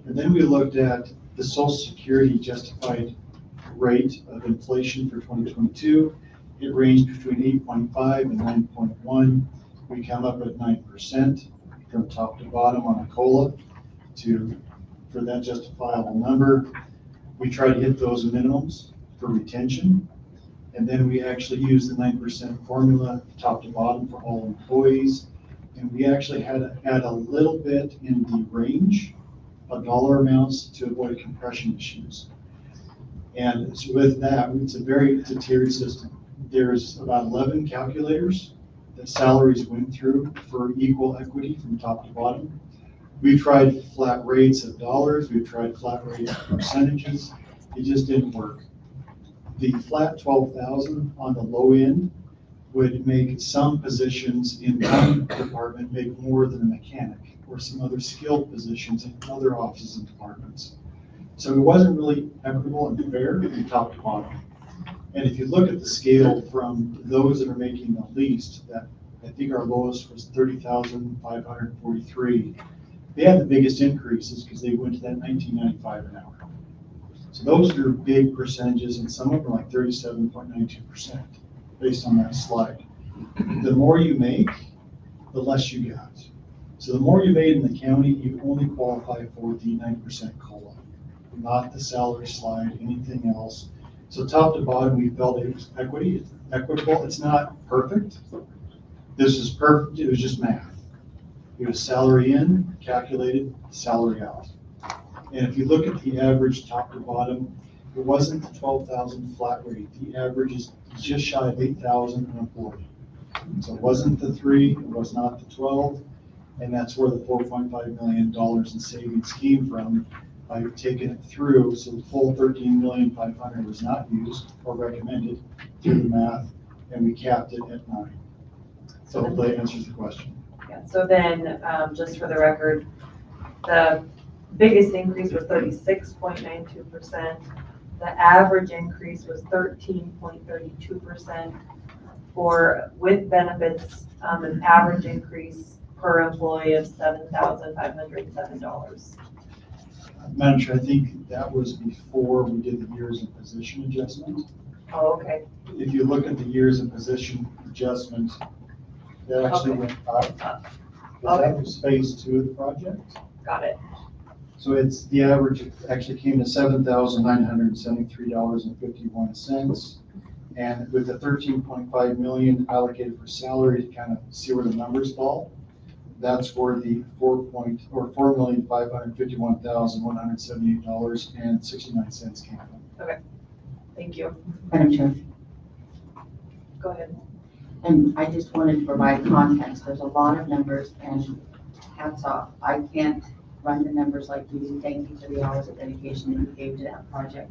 And then we looked at the Social Security justified rate of inflation for 2022. It ranged between 8.5 and 9.1. We come up at 9% from top to bottom on a COLA for that justifiable number. We try to hit those minimums for retention. And then we actually use the 9% formula top to bottom for all employees. And we actually had to add a little bit in the range of dollar amounts to avoid compression issues. And so with that, it's a tiered system. There's about 11 calculators that salaries went through for equal equity from top to bottom. We tried flat rates of dollars. We tried flat rates of percentages. It just didn't work. The flat 12,000 on the low end would make some positions in one department make more than a mechanic, or some other skilled positions in other offices and departments. So it wasn't really equitable and fair from top to bottom. And if you look at the scale from those that are making the least, that I think our lowest was 30,543. They had the biggest increases because they went to that 19.95 an hour. So those are big percentages, and some of them are like 37.92% based on that slide. The more you make, the less you got. So the more you made in the county, you only qualify for the 9% COLA, not the salary slide, anything else. So top to bottom, we felt it was equitable. It's not perfect. This is perfect. It was just math. It was salary in, calculated, salary out. And if you look at the average top to bottom, it wasn't the 12,000 flat rate. The average is just shy of 8,000 an employee. So it wasn't the 3, it was not the 12, and that's where the $4.5 million in savings came from by taking it through. So the full $13,500,000 was not used or recommended through the math, and we capped it at 9. So hopefully that answers the question. Yeah, so then, just for the record, the biggest increase was 36.92%. The average increase was 13.32%. For with benefits, an average increase per employee of $7,507. Madam Chair, I think that was before we did the years in position adjustment. Oh, okay. If you look at the years in position adjustment, that actually Okay. went up. Okay. That was phase 2 of the project. Got it. So it's, the average actually came to $7,973.51. And with the 13.5 million allocated for salary, to kind of see where the numbers fall, that's where the $4,551,178.69 came from. Okay. Thank you. Madam Chair, Go ahead. and I just wanted to provide context. There's a lot of numbers, and hats off. I can't run the numbers like you do. Thank you for the hours of dedication that you gave to that project.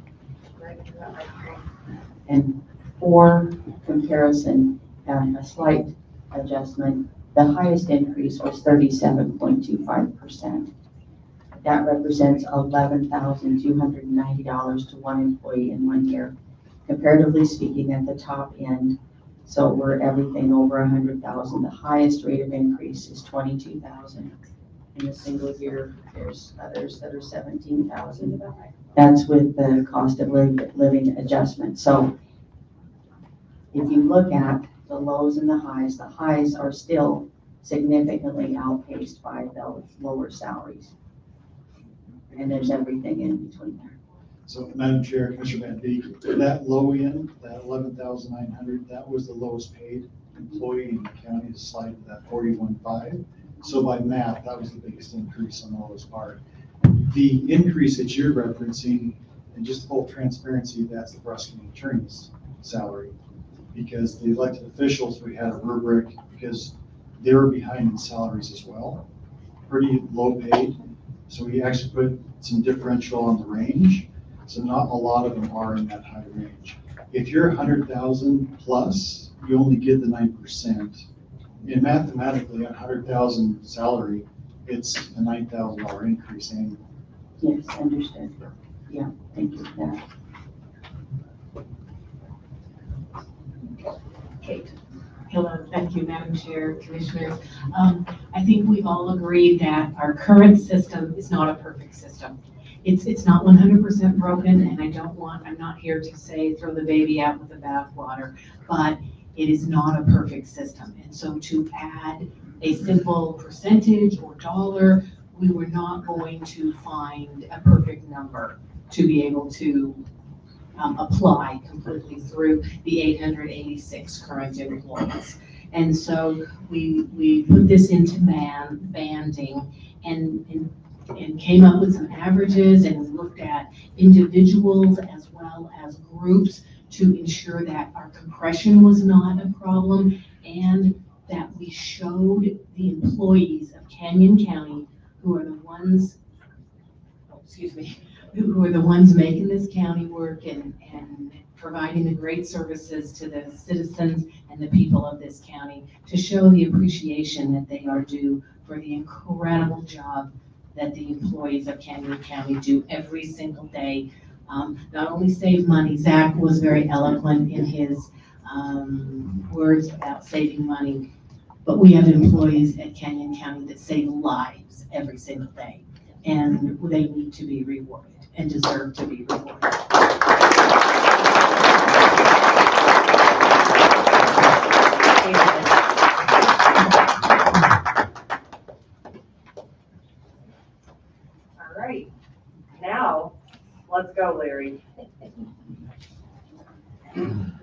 And for comparison, a slight adjustment, the highest increase was 37.25%. That represents $11,290 to one employee in 1 year. Comparatively speaking, at the top end, so we're everything over 100,000. The highest rate of increase is 22,000. In a single year, there's others that are 17,000. That's with the cost of living adjustment. So if you look at the lows and the highs are still significantly outpaced by the lower salaries. And there's everything in between there. So Madam Chair, Commissioner Van Beek, that low end, that 11,900, that was the lowest paid employee in the county to slide to that 41.5. So by math, that was the biggest increase on the lowest part. The increase that you're referencing, and just full transparency, that's the prosecuting attorney's salary. Because the elected officials, we had a rubric because they were behind in salaries as well, pretty low paid. So we actually put some differential on the range. So not a lot of them are in that high range. If you're 100,000 plus, you only get the 9%. And mathematically, a 100,000 salary, it's a $9,000 increase annually. Yes, understood. Yeah, thank you for that. Hello, thank you, Madam Chair, Commissioners. I think we've all agreed that our current system is not a perfect system. It's not 100% broken, and I'm not here to say throw the baby out with the bathwater, but it is not a perfect system. And so to add a simple percentage or dollar, we were not going to find a perfect number to be able to apply completely through the 886 current employees. And so we put this into banding and came up with some averages, and we looked at individuals as well as groups to ensure that our compression was not a problem, and that we showed the employees of Canyon County who are the ones, who are the ones making this county work and providing the great services to the citizens and the people of this county, to show the appreciation that they are due for the incredible job that the employees of Canyon County do every single day. Not only save money, Zach was very eloquent in his words about saving money, but we have employees at Canyon County that save lives every single day, and they need to be rewarded and deserve to be rewarded. All right, now, let's go, Larry. And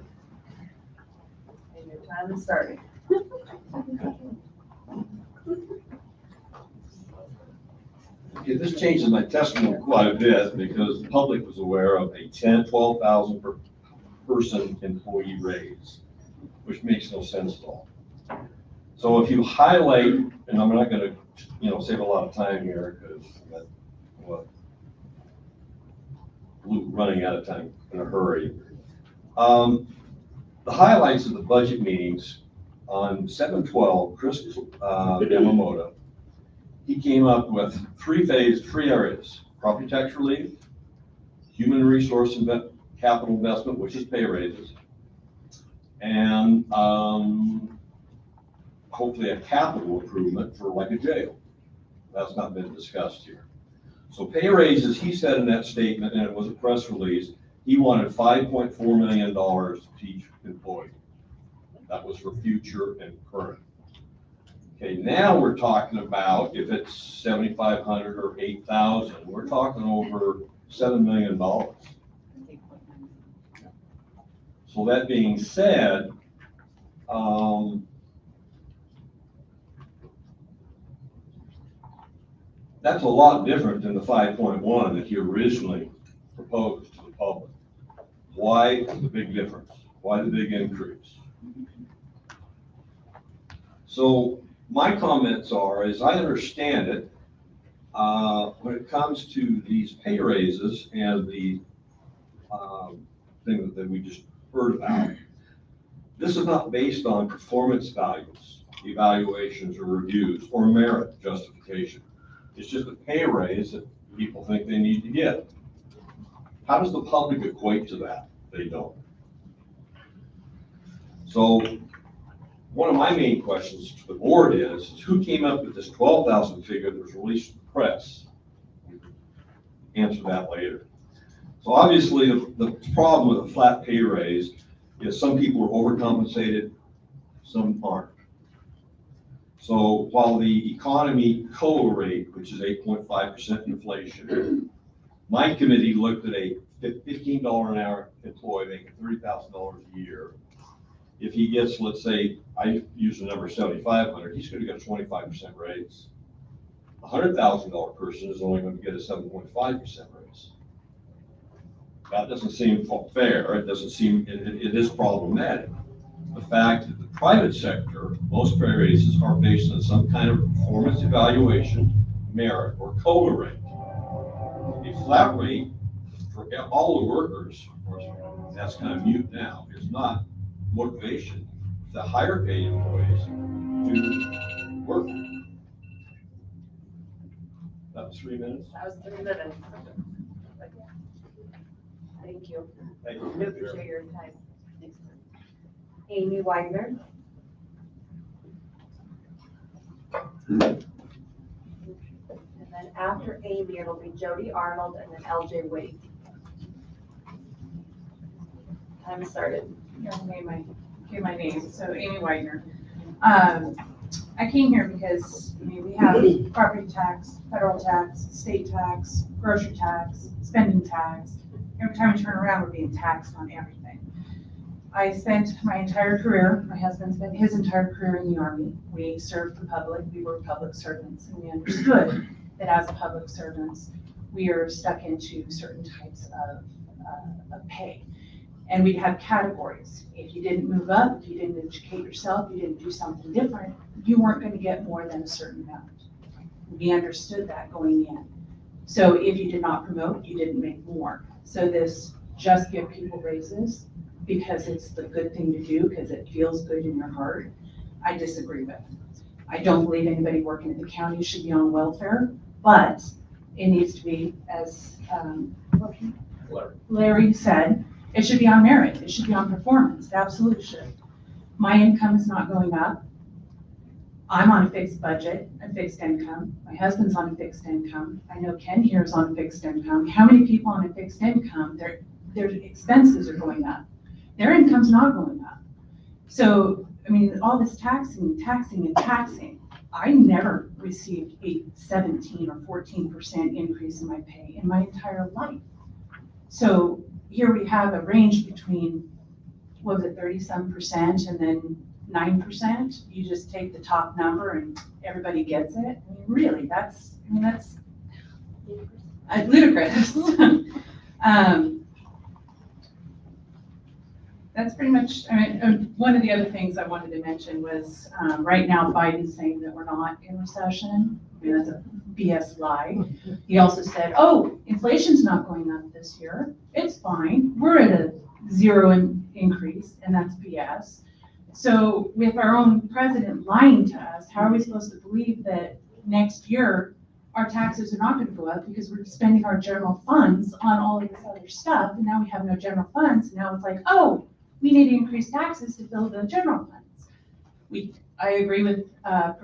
your time is starting. Okay, this changes my testimony quite a bit because the public was aware of a 12,000 per person employee raise, which makes no sense at all. So if you highlight, and I'm not gonna, save a lot of time here because I'm running out of time in a hurry. The highlights of the budget meetings on 7/12, Chris Yamamoto, he came up with three areas: property tax relief, human resource capital investment, which is pay raises, and hopefully a capital improvement for like a jail. That's not been discussed here. So pay raises, he said in that statement, and it was a press release, he wanted $5.4 million to each employee. That was for future and current. Okay, now we're talking about if it's 7,500 or 8,000, we're talking over $7 million. So that being said, that's a lot different than the 5.1 that you originally proposed to the public. Why the big difference? Why the big increase? So my comments are, as I understand it, when it comes to these pay raises and the thing that we just heard about, this is not based on performance values, evaluations or reviews, or merit justification. It's just a pay raise that people think they need to get. How does the public equate to that? They don't. So one of my main questions to the board is who came up with this 12,000 figure that was released to the press? Answer that later. So obviously the problem with a flat pay raise is some people are overcompensated, some aren't. So while the economy COLA rate, which is 8.5% inflation, my committee looked at a $15 an hour employee making $30,000 a year. If he gets, let's say, I use the number 7,500, he's going to get a 25% raise. A $100,000 person is only going to get a 7.5% raise. That doesn't seem fair. It doesn't seem, it is problematic. The fact that the private sector, most pay raises are based on some kind of performance evaluation, merit, or COLA rate. A flat rate for all the workers, of course, that's kind of mute now, is not motivation for the higher paid employees to work. That was 3 minutes? That was 3 minutes. Thank you. Thank you. I appreciate your time. Amy Wagner. And then after Amy, it'll be Jody Arnold and then LJ Wade. Time started. Hear my name, so Amy Widener. I came here because, I mean, we have property tax, federal tax, state tax, grocery tax, spending tax. Every time we turn around, we're being taxed on everything. I spent my entire career, my husband spent his entire career in the Army. We served the public, we were public servants, and we understood that as public servants, we are stuck into certain types of pay. And we'd have categories. If you didn't move up, if you didn't educate yourself, you didn't do something different, you weren't going to get more than a certain amount. We understood that going in. So if you did not promote, you didn't make more. So this just give people raises because it's the good thing to do, because it feels good in your heart, I disagree with. I don't believe anybody working at the county should be on welfare, but it needs to be, as Larry said, it should be on merit. It should be on performance. It absolutely should. My income is not going up. I'm on a fixed budget, a fixed income. My husband's on a fixed income. I know Ken here is on a fixed income. How many people on a fixed income, their expenses are going up? Their income's not going up. So, I mean, all this taxing. I never received a 17 or 14% increase in my pay in my entire life. So here we have a range between, what was it, 30-some% and then 9%. You just take the top number and everybody gets it. I mean, really, that's ludicrous. That's pretty much, I mean, one of the other things I wanted to mention was, right now Biden's saying that we're not in recession. I mean, that's a BS lie. He also said, oh, inflation's not going up this year. It's fine. We're at a zero increase, and that's BS. So with our own president lying to us, how are we supposed to believe that next year our taxes are not going to go up because we're spending our general funds on all of this other stuff, and now we have no general funds. And now it's like, oh, we need to increase taxes to fill the general funds. I agree with that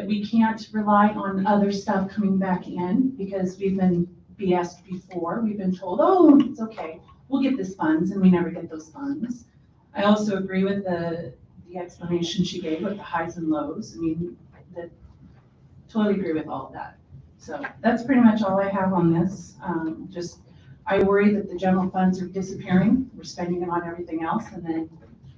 we can't rely on other stuff coming back in because we've been BS'd before. We've been told, oh, it's okay, we'll get this funds, and we never get those funds. I also agree with the explanation she gave with the highs and lows. I mean, totally agree with all of that. So that's pretty much all I have on this. I worry that the general funds are disappearing. We're spending them on everything else, and then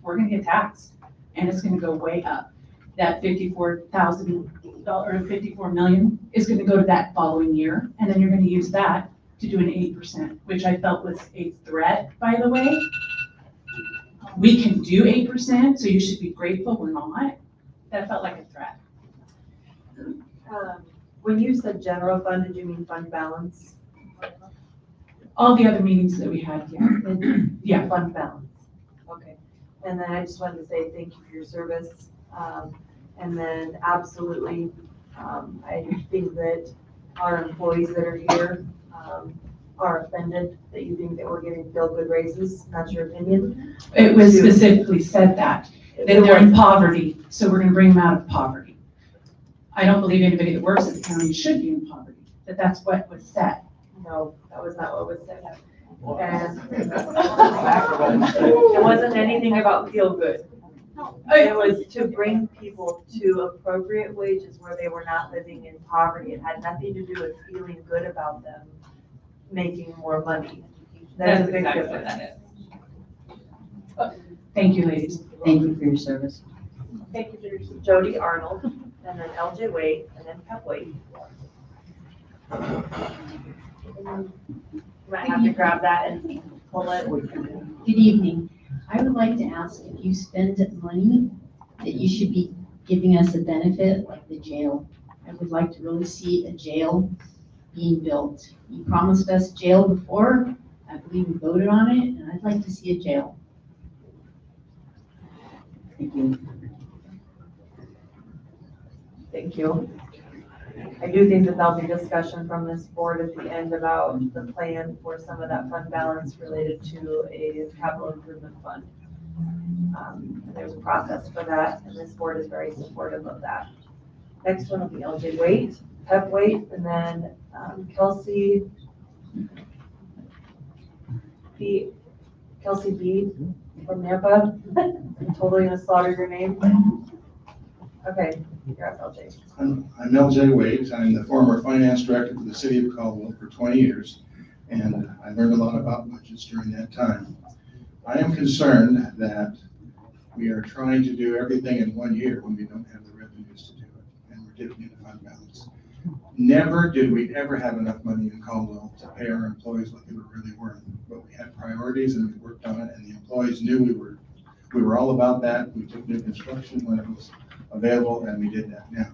we're gonna get taxed, and it's gonna go way up. That $54,000 or $54 million is gonna go to that following year, and then you're gonna use that to do an 8%, which I felt was a threat, by the way. We can do 8%, so you should be grateful we're not. That felt like a threat. When you said general fund, did you mean fund balance? All the other meetings that we had, yeah, Fund balance. Okay. And then I just wanted to say thank you for your service. And then absolutely, I think that our employees that are here are offended that you think that we're getting feel-good raises. That's your opinion? It was specifically said that they're in poverty, so we're gonna bring them out of poverty. I don't believe anybody that works at the county should be in poverty, but that's what was said. No, that was not what was said. And it wasn't anything about feel good. It was to bring people to appropriate wages where they were not living in poverty. It had nothing to do with feeling good about them making more money. That's a big exactly difference. what that is. Thank you, ladies. Thank you for your service. Thank you for your, Jody Arnold, and then LJ Wade, and then Pep Wade. Might have to grab that and pull it. Good evening. I would like to ask if you spend money that you should be giving us a benefit like the jail. I would like to really see a jail being built. You promised us jail before. I believe we voted on it, and I'd like to see a jail. Thank you. Thank you. I do think that there'll be discussion from this board at the end about the plan for some of that fund balance related to a capital improvement fund. There's a process for that, and this board is very supportive of that. Next one will be LJ Waite, Pep Waite, and then Kelsey B. From NERPA. I'm totally gonna slaughter your name. Okay, you're up, LJ. I'm LJ Waite. I'm the former finance director for the city of Caldwell for 20 years, and I learned a lot about budgets during that time. I am concerned that we are trying to do everything in 1 year when we don't have the revenues to do it, and we're dipping into fund balance. Never did we ever have enough money in Caldwell to pay our employees what they were really worth, but we had priorities and we worked on it, and the employees knew we were all about that. We took new construction when it was available, and we did that. Now,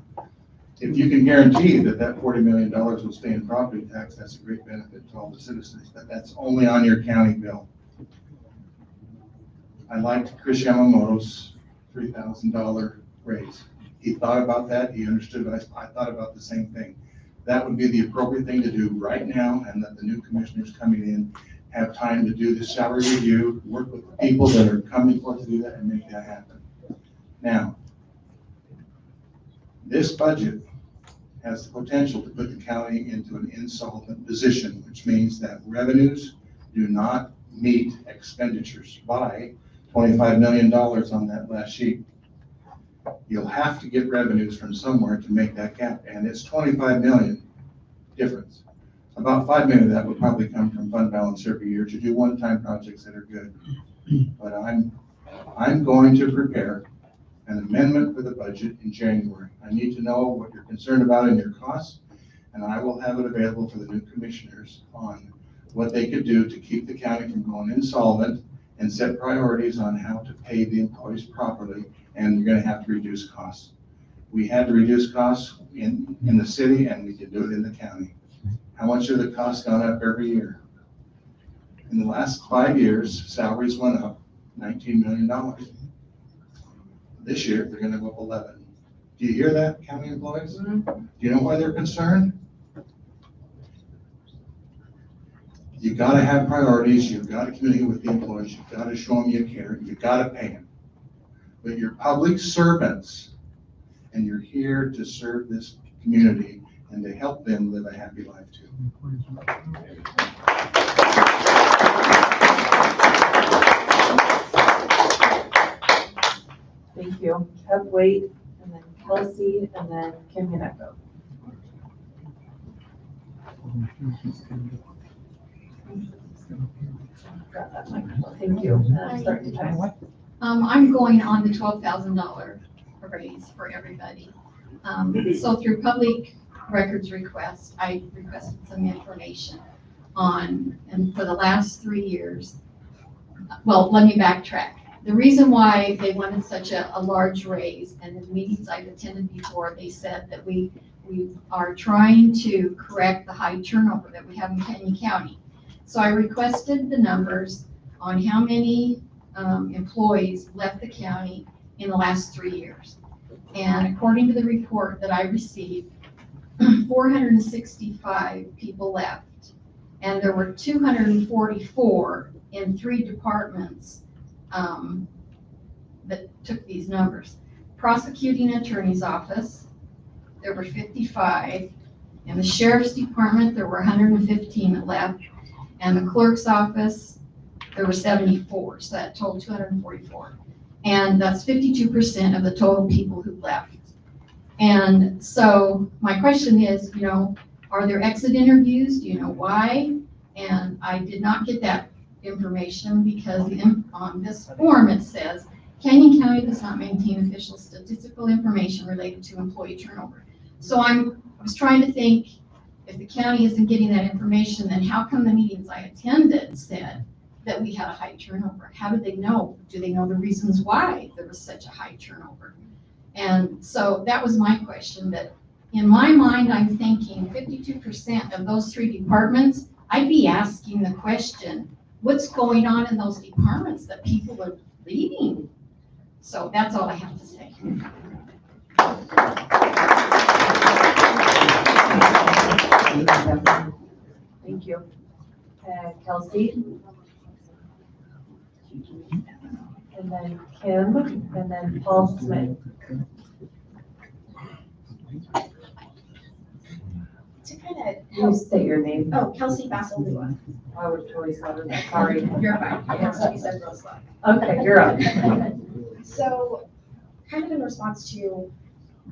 if you can guarantee that that $40 million will stay in property tax, that's a great benefit to all the citizens, but that's only on your county bill. I liked Chris Yamamoto's $3,000 raise. He thought about that, he understood, but I thought about the same thing. That would be the appropriate thing to do right now, and that the new commissioners coming in have time to do the salary review, work with the people that are coming forth to do that and make that happen. Now, this budget has the potential to put the county into an insolvent position, which means that revenues do not meet expenditures by $25 million on that last sheet. You'll have to get revenues from somewhere to make that gap, and it's 25 million difference. About 5 million of that would probably come from fund balance every year to do one-time projects that are good. But I'm going to prepare an amendment for the budget in January. I need to know what you're concerned about in your costs, and I will have it available for the new commissioners on what they could do to keep the county from going insolvent and set priorities on how to pay the employees properly, and you're going to have to reduce costs. We had to reduce costs in the city, and we can do it in the county. How much have the costs gone up every year? In the last 5 years, salaries went up $19 million. This year, they're going to go up 11. Do you hear that, county employees? Mm-hmm. Do you know why they're concerned? You got to have priorities. You've got to communicate with the employees. You've got to show them you care. You've got to pay them. But you're public servants, and you're here to serve this community and to help them live a happy life too. Thank you. Pep Waite, and then Kelsey, and then Kim Yaneko. Grab that microphone. Thank you. And I'm starting to time. I'm going on the $12,000 raise for everybody. So through public records request, I requested some information on, and for the last 3 years, well, let me backtrack. The reason why they wanted such a large raise, and in the meetings I've attended before, they said that we are trying to correct the high turnover that we have in Canyon County. So I requested the numbers on how many employees left the county in the last 3 years. And according to the report that I received, 465 people left, and there were 244 in 3 departments that took these numbers. Prosecuting attorney's office, there were 55. In the sheriff's department, there were 115 that left. And the clerk's office, there were 74, so that totaled 244. And that's 52% of the total people who left. And so my question is, you know, are there exit interviews? Do you know why? And I did not get that information because on this form it says, Canyon County does not maintain official statistical information related to employee turnover. So I was trying to think, if the county isn't getting that information, then how come the meetings I attended said that we had a high turnover? How did they know? Do they know the reasons why there was such a high turnover? And so that was my question, that in my mind, I'm thinking 52% of those 3 departments, I'd be asking the question, what's going on in those departments that people are leaving? So that's all I have to say. Thank you. Kelsey. And then Kim, and then Paul Smith. To kind of You help, state your name. oh, Kelsey Basilua. I would totally slaughter that, sorry. You're fine. It has to be said real slow. Okay, you're up. So, kind of in response to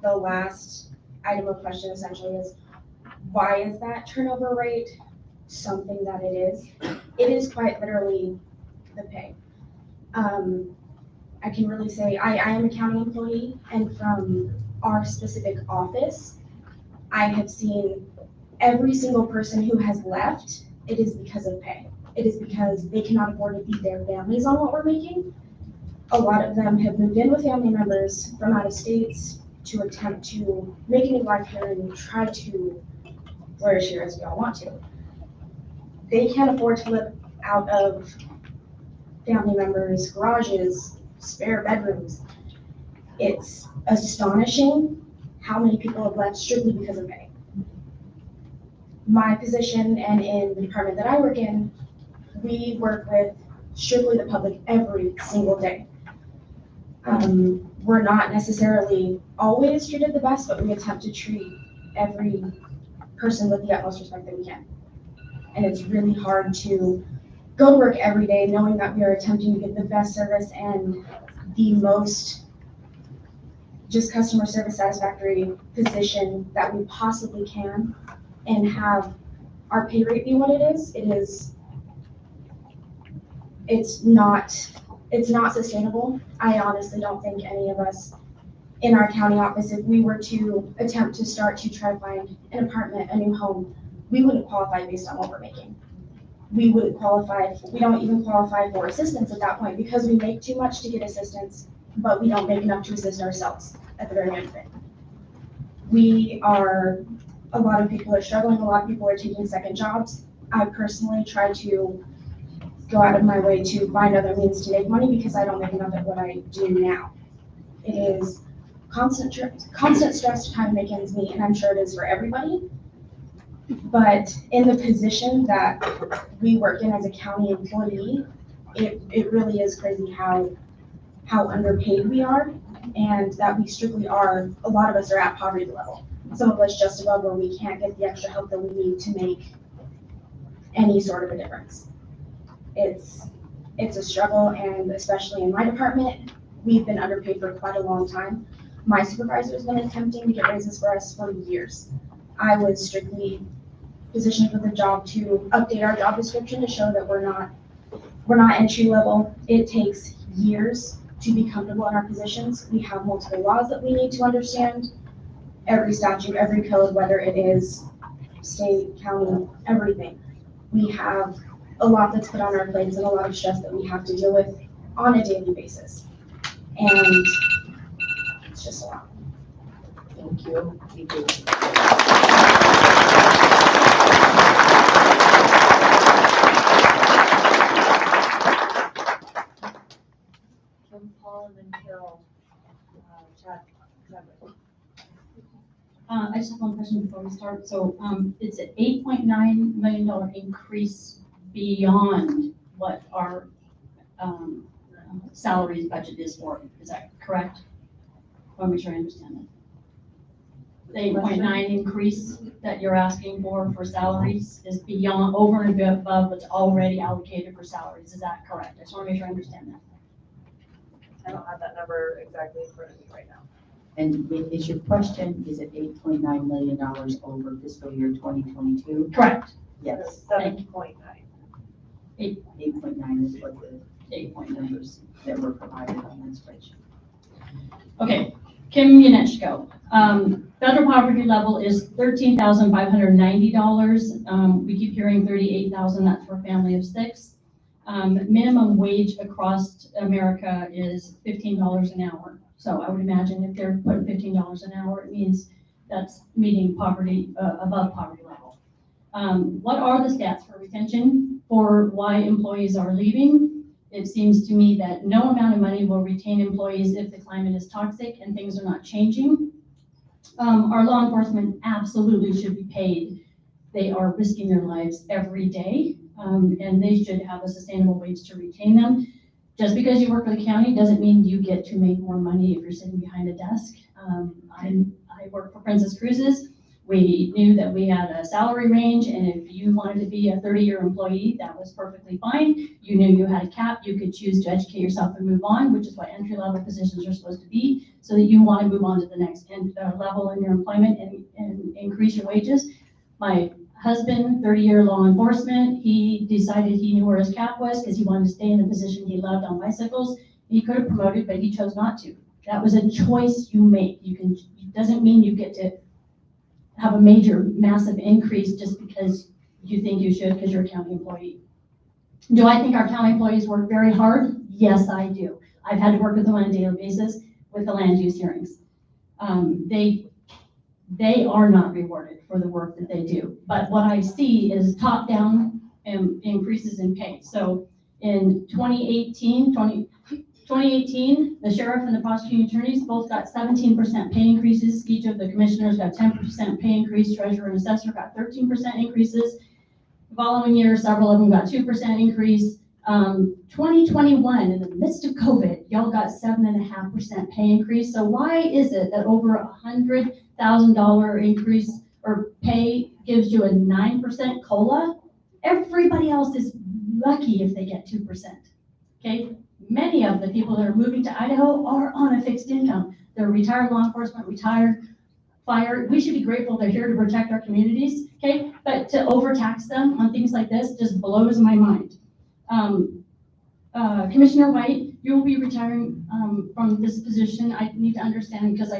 the last item of question essentially is, why is that turnover rate something that it is? It is quite literally the pay. I can really say, I am a county employee, and from our specific office, I have seen every single person who has left, it is because of pay. It is because they cannot afford to feed their families on what we're making. A lot of them have moved in with family members from out of states to attempt to make a new life here and try to flourish here as we all want to. They can't afford to live out of family members' garages, spare bedrooms. It's astonishing how many people have left strictly because of pay. My position and in the department that I work in, we work with strictly the public every single day. We're not necessarily always treated the best, but we attempt to treat every person with the utmost respect that we can. And it's really hard to go to work every day knowing that we are attempting to give the best service and the most just customer service satisfactory position that we possibly can, and have our pay rate be what it is. It's not sustainable. I honestly don't think any of us in our county office, if we were to attempt to start to try to find an apartment, a new home, we wouldn't qualify based on what we're making. We wouldn't qualify, we don't even qualify for assistance at that point because we make too much to get assistance, but we don't make enough to assist ourselves at the very end of it. A lot of people are struggling, a lot of people are taking second jobs. I personally try to go out of my way to find other means to make money because I don't make enough at what I do now. It is constant stress to try to make ends meet, and I'm sure it is for everybody. But in the position that we work in as a county employee, it really is crazy how underpaid we are, and that we strictly are, a lot of us are at poverty level. Some of us just above where we can't get the extra help that we need to make any sort of a difference. It's a struggle, and especially in my department, we've been underpaid for quite a long time. My supervisor's been attempting to get raises for us for years. I was strictly positioned for the job to update our job description to show that we're not entry level. It takes years to be comfortable in our positions. We have multiple laws that we need to understand. Every statute, every code, whether it is state, county, everything. We have a lot that's put on our plates and a lot of stress that we have to deal with on a daily basis. And it's just a lot. Thank you. Thank you. Kim, Paul, and then Carol. Chad. I just have one question before we start. So it's an $8.9 million increase beyond what our salaries budget is for. Is that correct? I want to make sure I understand that. The 8.9 increase that you're asking for salaries is beyond, over and above what's already allocated for salaries. Is that correct? I just want to make sure I understand that. I don't have that number exactly in front of me right now. And is your question, is it $8.9 million over fiscal year 2022? Correct. Yes. 7.9. 8.9 is what the 8 numbers that were provided on that spreadsheet. Okay, Kim Yanechko. Federal poverty level is $13,590. We keep hearing $38,000, that's for a family of 6. Minimum wage across America is $15 an hour. So I would imagine if they're putting $15 an hour, it means that's meeting poverty, above poverty level. What are the stats for retention for why employees are leaving? It seems to me that no amount of money will retain employees if the climate is toxic and things are not changing. Our law enforcement absolutely should be paid. They are risking their lives every day, and they should have a sustainable wage to retain them. just because you work for the county doesn't mean you get to make more money if you're sitting behind a desk. I work for Princess Cruises. We knew that we had a salary range, and if you wanted to be a 30-year employee, that was perfectly fine. You knew you had a cap. You could choose to educate yourself and move on, which is what entry-level positions are supposed to be, so that you want to move on to the next level in your employment and increase your wages. My husband, 30-year law enforcement, he decided he knew where his cap was because he wanted to stay in the position he loved on bicycles. He could have promoted, but he chose not to. That was a choice you make. It doesn't mean you get to have a major, massive increase just because you think you should because you're a county employee. Do I think our county employees work very hard? Yes, I do. I've had to work with them on a daily basis with the land use hearings. They are not rewarded for the work that they do. But what I see is top-down increases in pay. So in 2018, the sheriff and the prosecuting attorneys both got 17% pay increases. Each of the commissioners got 10% pay increase. Treasurer and assessor got 13% increases. The following year, several of them got 2% increase. 2021, in the midst of COVID, y'all got 7.5% pay increase. So why is it that over $100,000 increase or pay gives you a 9% COLA? Everybody else is lucky if they get 2%. Okay, many of the people that are moving to Idaho are on a fixed income. They're retired law enforcement, retired fire. We should be grateful they're here to protect our communities. Okay, but to overtax them on things like this just blows my mind. Commissioner White, you will be retiring from this position. I need to understand because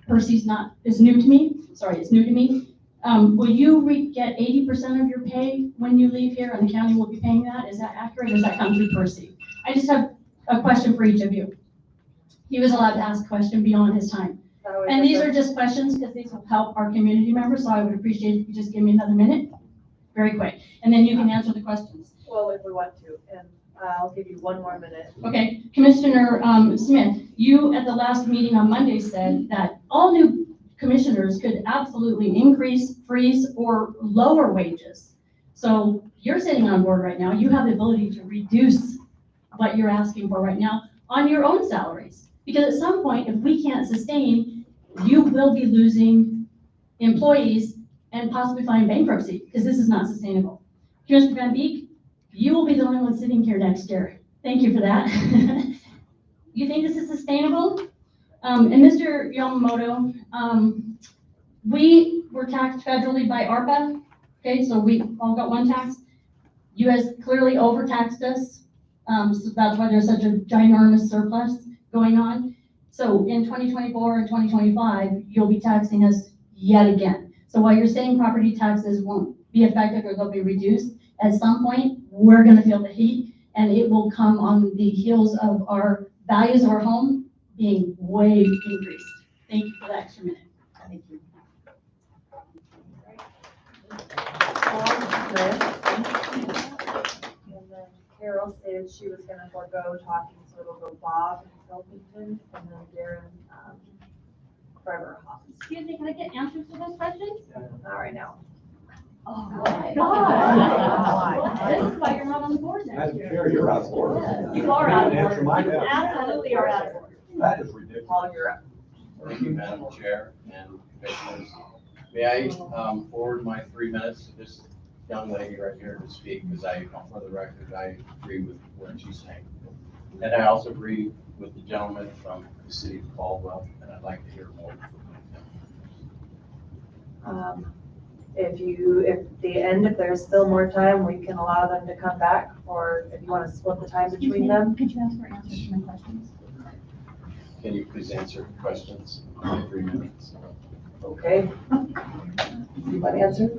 Percy's is new to me. Sorry, it's new to me. Will you get 80% of your pay when you leave here, and the county will be paying that? Is that accurate, or does that come through Percy? I just have a question for each of you. He was allowed to ask a question beyond his time. And these are just questions because these will help our community members, so I would appreciate if you just give me another minute, very quick, and then you can answer the questions. Well, if we want to, and I'll give you one more minute. Okay, Commissioner Smith, you at the last meeting on Monday said that all new commissioners could absolutely increase, freeze, or lower wages. So you're sitting on board right now. You have the ability to reduce what you're asking for right now on your own salaries. Because at some point, if we can't sustain, you will be losing employees and possibly filing bankruptcy because this is not sustainable. Commissioner Van Beek, you will be the only one sitting here next year. Thank you for that. You think this is sustainable? And Mr. Yamamoto, we were taxed federally by ARPA. Okay, so we all got one tax. You guys clearly overtaxed us. So that's why there's such a ginormous surplus going on. So in 2024 and 2025, you'll be taxing us yet again. So while you're saying property taxes won't be affected or they'll be reduced, at some point, we're gonna feel the heat, and it will come on the heels of our values of our home being way increased. Thank you for the extra minute. Thank you. And then Carol stated she was gonna forego talking, so it'll go Bob Helpington, and then Darren, Trevor Hoffman. Excuse me, can I get answers to those questions? Not right now. Oh, my God. This is why you're not on the board next year. Madam Chair, you're out of order. You are out of Answer my order. You question. absolutely are out of order. That is ridiculous. Paul, you're up. Thank you, Madam Chair and Commissioners. May I forward my 3 minutes to this young lady right here to speak, because for the record, I agree with what she's saying. And I also agree with the gentleman from the city of Caldwell, and I'd like to hear more from him. If there's still more time, we can allow them to come back, or if you want to split the time between them. Could you ask for answers to my questions? Can you please answer questions in 3 minutes? Okay. Anybody answer?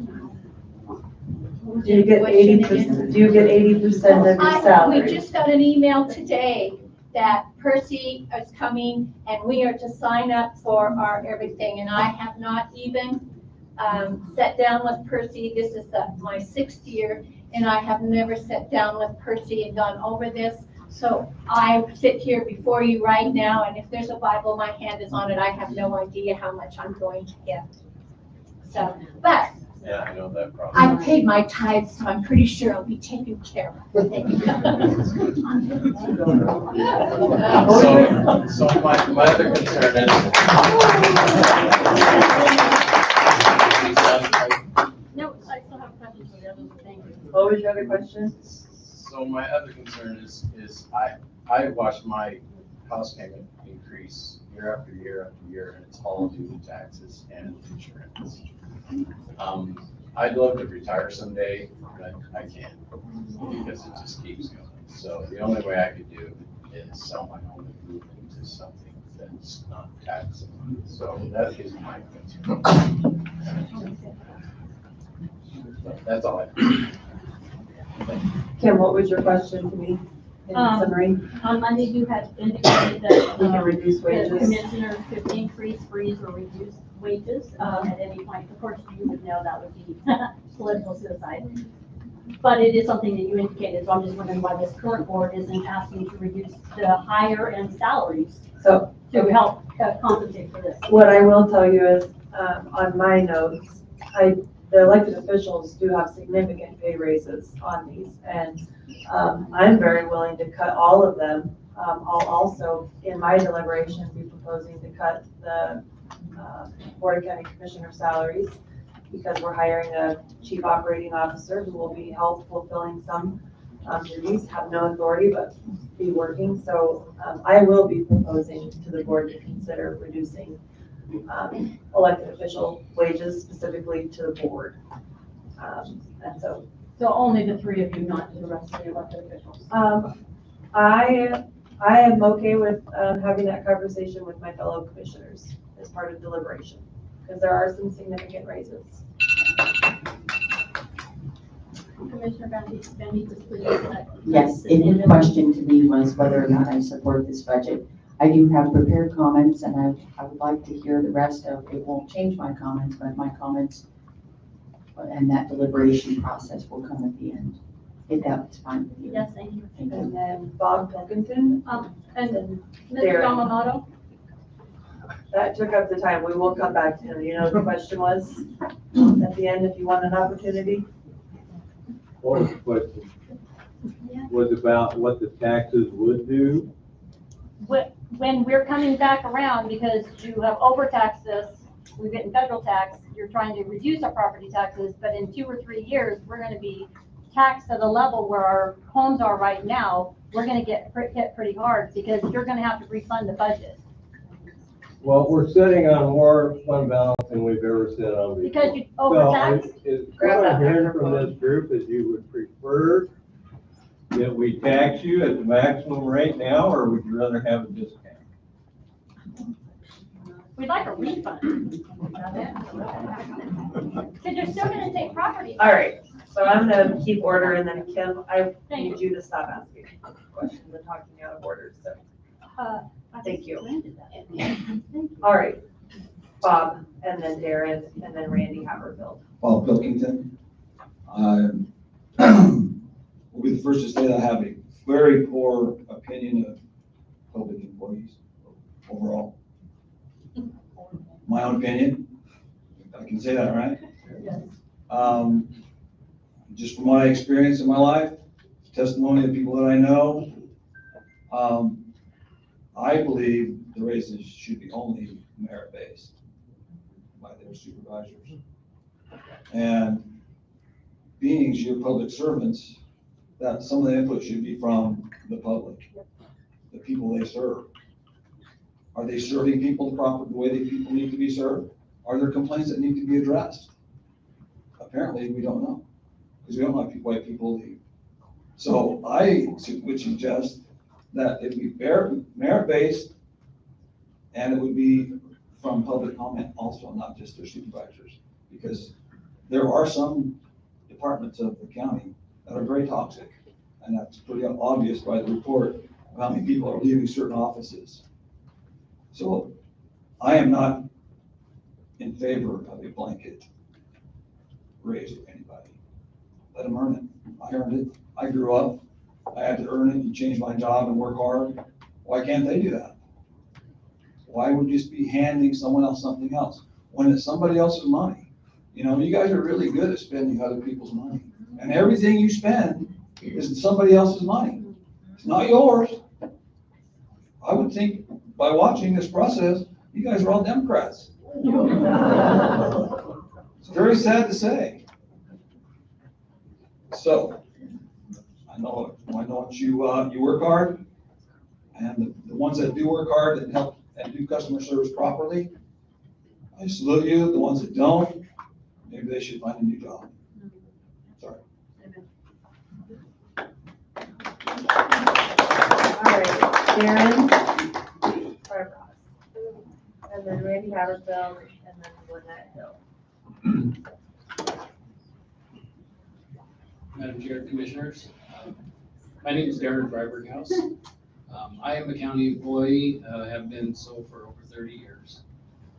Do you get 80%? Do you get 80% of your salary? We just got an email today that Percy is coming and we are to sign up for our everything. And I have not even sat down with Percy. This is my 6th year, and I have never sat down with Percy and gone over this. So I sit here before you right now, and if there's a Bible, my hand is on it. I have no idea how much I'm going to get. So, but Yeah, I know that problem. I paid my tithes, so I'm pretty sure I'll be taken care of. Thank you. So my other concern is. No, I still have questions for the others, thank you. What was your other question? So my other concern is I watched my house payment increase year after year after year, and it's all due to taxes and insurance. I'd love to retire someday, but I can't because it just keeps going. So the only way I could do is sell my home and move into something that's not taxable. So that is my concern. So that's all I have. Kim, what was your question to me in summary? On Monday, you had indicated that We can reduce the wages. commissioners could increase, freeze, or reduce wages at any point. Of course, you would know that would be political suicide. But it is something that you indicated, so I'm just wondering why this current board isn't asking to reduce the higher end salaries So to help compensate for this. what I will tell you is, on my notes, the elected officials do have significant pay raises on these, and I'm very willing to cut all of them. I'll also, in my deliberations, be proposing to cut the Board of County Commissioner salaries, because we're hiring a chief operating officer who will be fulfilling some duties, have no authority, but be working. So I will be proposing to the board to consider reducing elected official wages specifically to the board. And so. So only the three of you, not the rest of the elected officials? I am okay with having that conversation with my fellow commissioners as part of deliberation, because there are some significant raises. Commissioner Bandy, just please. Yes, any question to me was whether or not I support this budget. I do have prepared comments, and I would like to hear the rest of, it won't change my comments, but my comments and that deliberation process will come at the end, if that's fine with you. Yes, thank you. Thank you. And then Bob Pilkington, And then Mr. Darren. Yamamoto? That took up the time. We will come back to him. You know what the question was at the end, if you want an opportunity? What was the question? Yeah. Was about what the taxes would do? When we're coming back around, because you have overtaxed us, we're getting federal tax, you're trying to reduce our property taxes, but in 2 or 3 years, we're gonna be taxed at a level where our homes are right now, we're gonna get hit pretty hard, because you're gonna have to refund the budget. Well, we're sitting on more fund balance than we've ever sit on before. Because you overtaxed? What I'm hearing from this group is you would prefer that we tax you at the maximum rate now, or would you rather have a discount? We'd like a refund. Because you're still gonna take property. All right, so I'm gonna keep order, and then Kim, I Thank need you to stop asking questions and talking out of order, so. Thank you. All right, Bob, and then Darren, and then Randy Haverfield. Bob Pilkington. Will be the first to say that I have a very poor opinion of public employees overall. My own opinion, I can say that, right? Just from my experience in my life, testimony of people that I know, I believe the raises should be only merit-based by their supervisors. And being your public servants, that some of the input should be from the public, the people they serve. Are they serving people the proper way that people need to be served? Are there complaints that need to be addressed? Apparently, we don't know, because we don't know why people leave. So I would suggest that it be merit-based, and it would be from public comment also, not just their supervisors, because there are some departments of the county that are very toxic, and that's pretty obvious by the report of how many people are leaving certain offices. So I am not in favor of a blanket raise for anybody. Let them earn it. I earned it. I grew up. I had to earn it and change my job and work hard. Why can't they do that? Why would you just be handing someone else something else when it's somebody else's money? You know, you guys are really good at spending other people's money. And everything you spend is somebody else's money. It's not yours. I would think by watching this process, you guys are all Democrats. It's very sad to say. So, I know you work hard, and the ones that do work hard and help and do customer service properly, I salute you. The ones that don't, maybe they should find a new job. Sorry. All right, Darren, Firehouse, and then Randy Haverfield, and then Lynette Hill. Madam Chair, Commissioners, my name is Darren Freiberghaus. I am a county employee, have been so for over 30 years.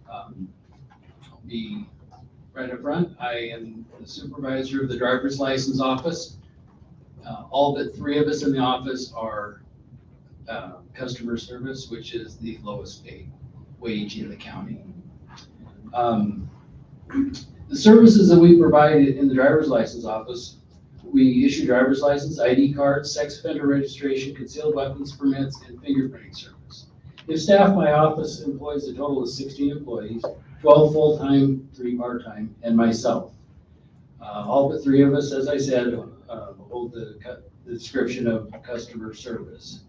I'll be right up front. I am the supervisor of the driver's license office. All but 3 of us in the office are customer service, which is the lowest paid wage in the county. The services that we provide in the driver's license office, we issue driver's license, ID cards, sex offender registration, concealed weapons permits, and fingerprinting service. If staff, my office employs a total of 16 employees, 12 full-time, 3 part-time, and myself. All but 3 of us, as I said, hold the description of customer service.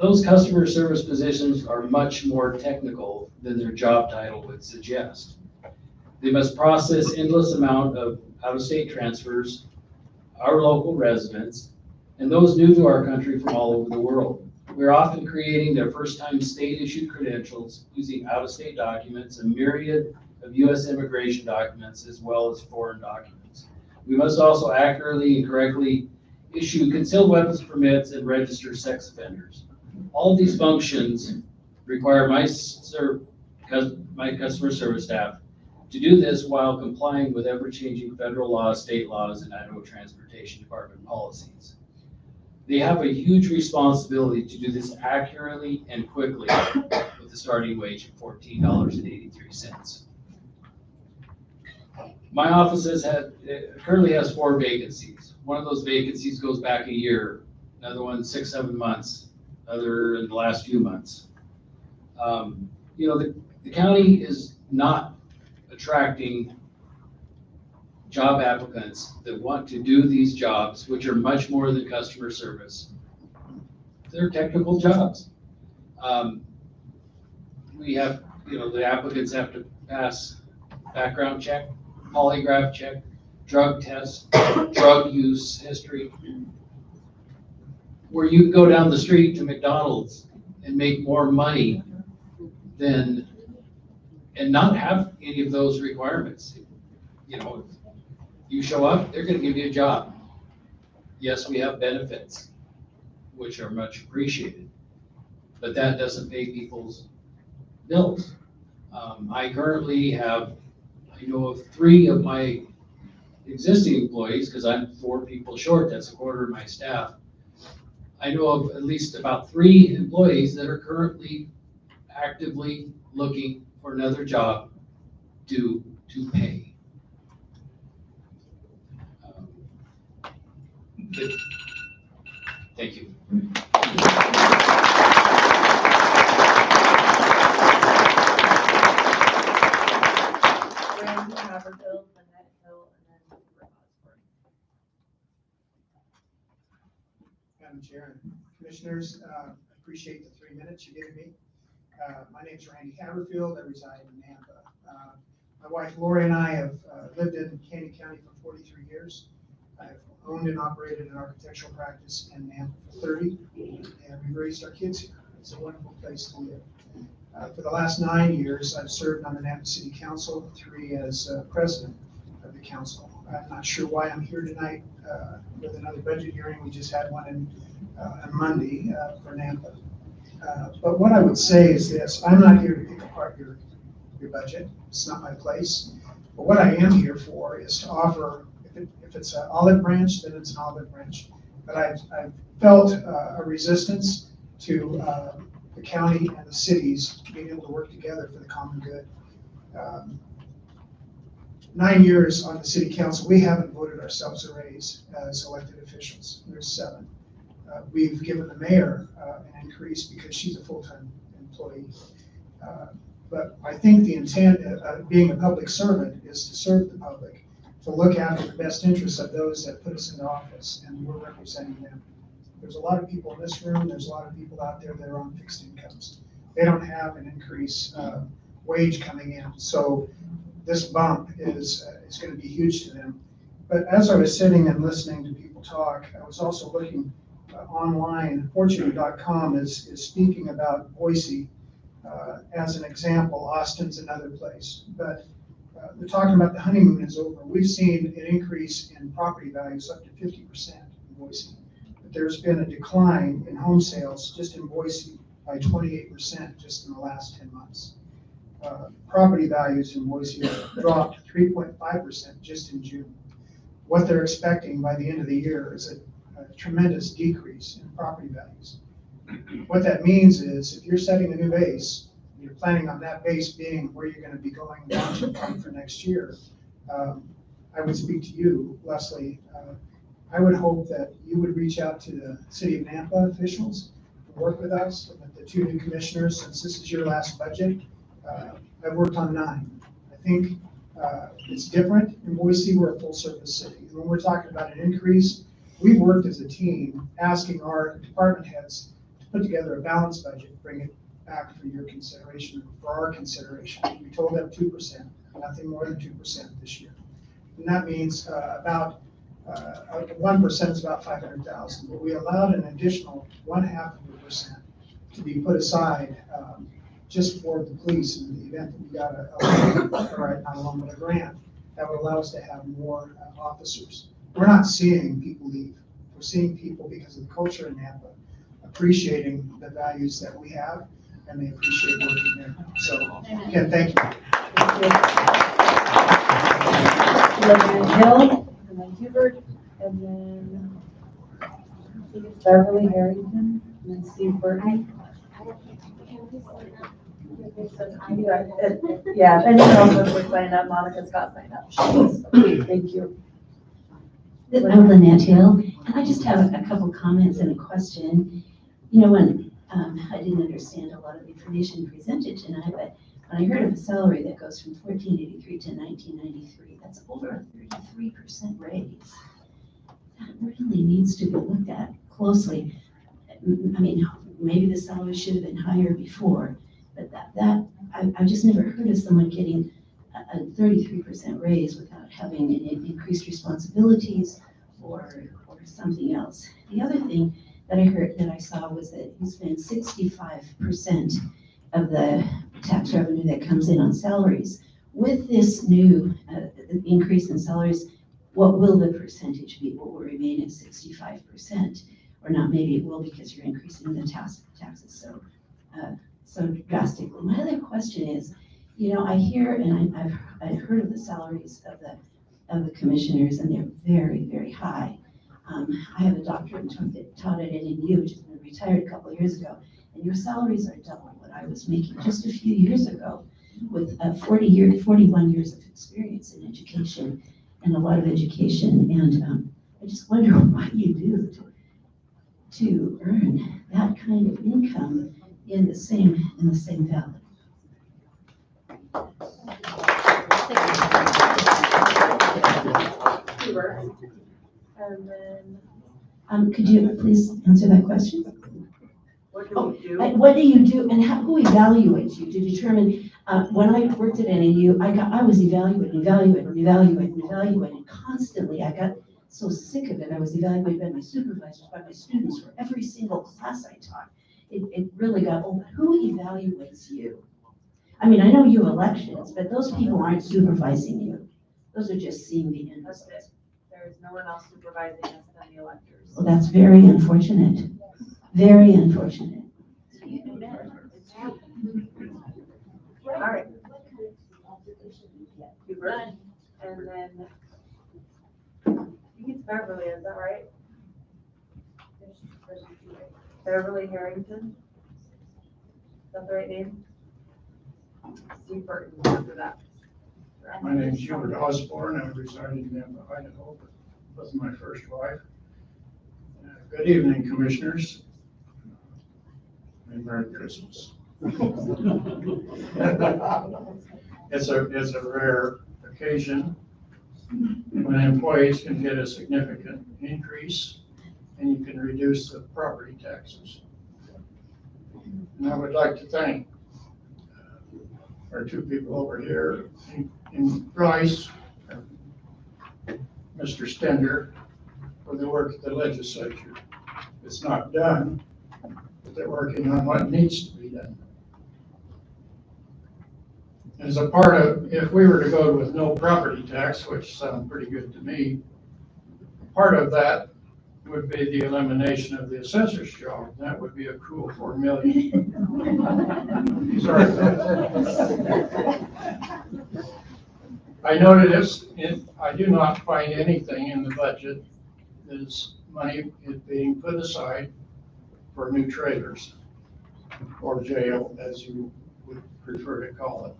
Those customer service positions are much more technical than their job title would suggest. They must process endless amount of out-of-state transfers, our local residents, and those new to our country from all over the world. We're often creating their first-time state-issued credentials using out-of-state documents, a myriad of U.S. immigration documents, as well as foreign documents. We must also accurately and correctly issue concealed weapons permits and register sex offenders. All of these functions require my customer service staff to do this while complying with ever-changing federal laws, state laws, and Idaho Transportation Department policies. They have a huge responsibility to do this accurately and quickly with a starting wage of $14.83. My office currently has 4 vacancies. One of those vacancies goes back a year, another one 6-7 months, other in the last few months. You know, the county is not attracting job applicants that want to do these jobs, which are much more than customer service. They're technical jobs. We have, you know, the applicants have to pass background check, polygraph check, drug test, drug use history. Where you can go down the street to McDonald's and make more money than, and not have any of those requirements. You know, you show up, they're gonna give you a job. Yes, we have benefits, which are much appreciated, but that doesn't pay people's bills. I currently have, I know of 3 of my existing employees, because I'm 4 people short, that's a quarter of my staff. I know of at least about 3 employees that are currently actively looking for another job due to pay. Thank you. Randy Haverfield, Lynette Hill, and then Osborne. Madam Chair and Commissioners, I appreciate the 3 minutes you gave me. My name is Randy Haverfield. I reside in Nampa. My wife Lori and I have lived in Canyon County for 43 years. I've owned and operated an architectural practice in Nampa for 30, and we've raised our kids here. It's a wonderful place to live. For the last 9 years, I've served on the Nampa City Council, 3 as president of the council. I'm not sure why I'm here tonight with another budget hearing. We just had one on Monday for Nampa. But what I would say is this: I'm not here to pick apart your budget. It's not my place. But what I am here for is to offer, if it's an olive branch, then it's an olive branch. But I've felt a resistance to the county and the cities being able to work together for the common good. 9 years on the city council, we haven't voted ourselves a raise as elected officials. There's 7. We've given the mayor an increase because she's a full-time employee. But I think the intent of being a public servant is to serve the public, to look after the best interests of those that put us into office, and we're representing them. There's a lot of people in this room, there's a lot of people out there that are on fixed incomes. They don't have an increase wage coming in, so this bump is going to be huge to them. But as I was sitting and listening to people talk, I was also looking online. Fortune.com is speaking about Boise as an example. Austin's another place, but they're talking about the honeymoon is over. We've seen an increase in property values up to 50% in Boise. But there's been a decline in home sales just in Boise by 28% just in the last 10 months. Property values in Boise have dropped 3.5% just in June. What they're expecting by the end of the year is a tremendous decrease in property values. What that means is if you're setting a new base, and you're planning on that base being where you're going to be going down to for next year, I would speak to you, Leslie. I would hope that you would reach out to the City of Nampa officials and work with us, and the 2 new commissioners, since this is your last budget. I've worked on 9. I think it's different. In Boise, we're a full-service city. And when we're talking about an increase, we've worked as a team asking our department heads to put together a balanced budget, bring it back for your consideration, for our consideration. We told them 2%, nothing more than 2% this year. And that means about 1% is about 500,000, but we allowed an additional 0.5% to be put aside just for the police in the event that we got a grant that would allow us to have more officers. We're not seeing people leave. We're seeing people, because of the culture in Nampa, appreciating the values that we have, and they appreciate working there. So, again, thank you. Hill, and then Hubert, and then Beverly Harrington, and then Steve Burton. Yeah, anyone else wants to sign up? Monica's got signed up. Thank you. I'm Lynette Hill, and I just have a couple comments and a question. You know, when I didn't understand a lot of the information presented tonight, but when I heard of a salary that goes from 1483 to 1993, that's over a 33% raise. That really needs to be looked at closely. I mean, maybe the salary should have been higher before, but I've just never heard of someone getting a 33% raise without having increased responsibilities or something else. The other thing that I saw was that you spend 65% of the tax revenue that comes in on salaries. With this new increase in salaries, what will the percentage be? Will it remain at 65%? Or not? Maybe it will, because you're increasing the taxes so drastically. My other question is, you know, I hear and I've heard of the salaries of the commissioners, and they're very, very high. I have a doctorate that taught at NNU, which has been retired a couple of years ago, and your salaries are double what I was making just a few years ago, with 41 years of experience in education and a lot of education. And I just wonder what you do to earn that kind of income in the same valley. And then, could you please answer that question? what do we do? What do you do, and who evaluates you to determine? When I worked at NAU, I was evaluated constantly. I got so sick of it. I was evaluated by my supervisors, by my students for every single class I taught. It really got old. Who evaluates you? I mean, I know you have elections, but those people aren't supervising you. Those are just seeing the end result. There is no one else supervising us than the electors. Well, that's very unfortunate. Very unfortunate. All right. Hubert, and then I think it's Beverly, is that right? Beverly Harrington? Is that the right name? Steve Burton after that. My name's Hubert Osborne. I reside in Nampa, Idaho, with my first wife. Good evening, Commissioners. And Merry Christmas. It's a rare occasion when employees can get a significant increase and you can reduce the property taxes. And I would like to thank our two people over here in Bryce, Mr. Stender, for the work of the legislature. It's not done, but they're working on what needs to be done. As a part of, if we were to go with no property tax, which sounds pretty good to me, part of that would be the elimination of the assessor's job. That would be a cool $4 million. Sorry. I noted this, I do not find anything in the budget that's money is being put aside for new trailers or jail, as you would prefer to call it.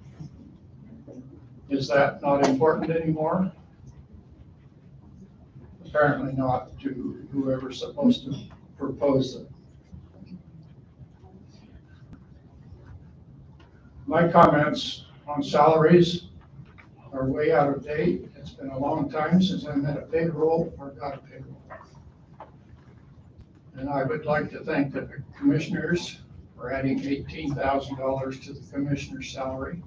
Is that not important anymore? Apparently not to whoever's supposed to propose it. My comments on salaries are way out of date. It's been a long time since I met a payroll or got a payroll. And I would like to thank the commissioners for adding $18,000 to the commissioner's salary.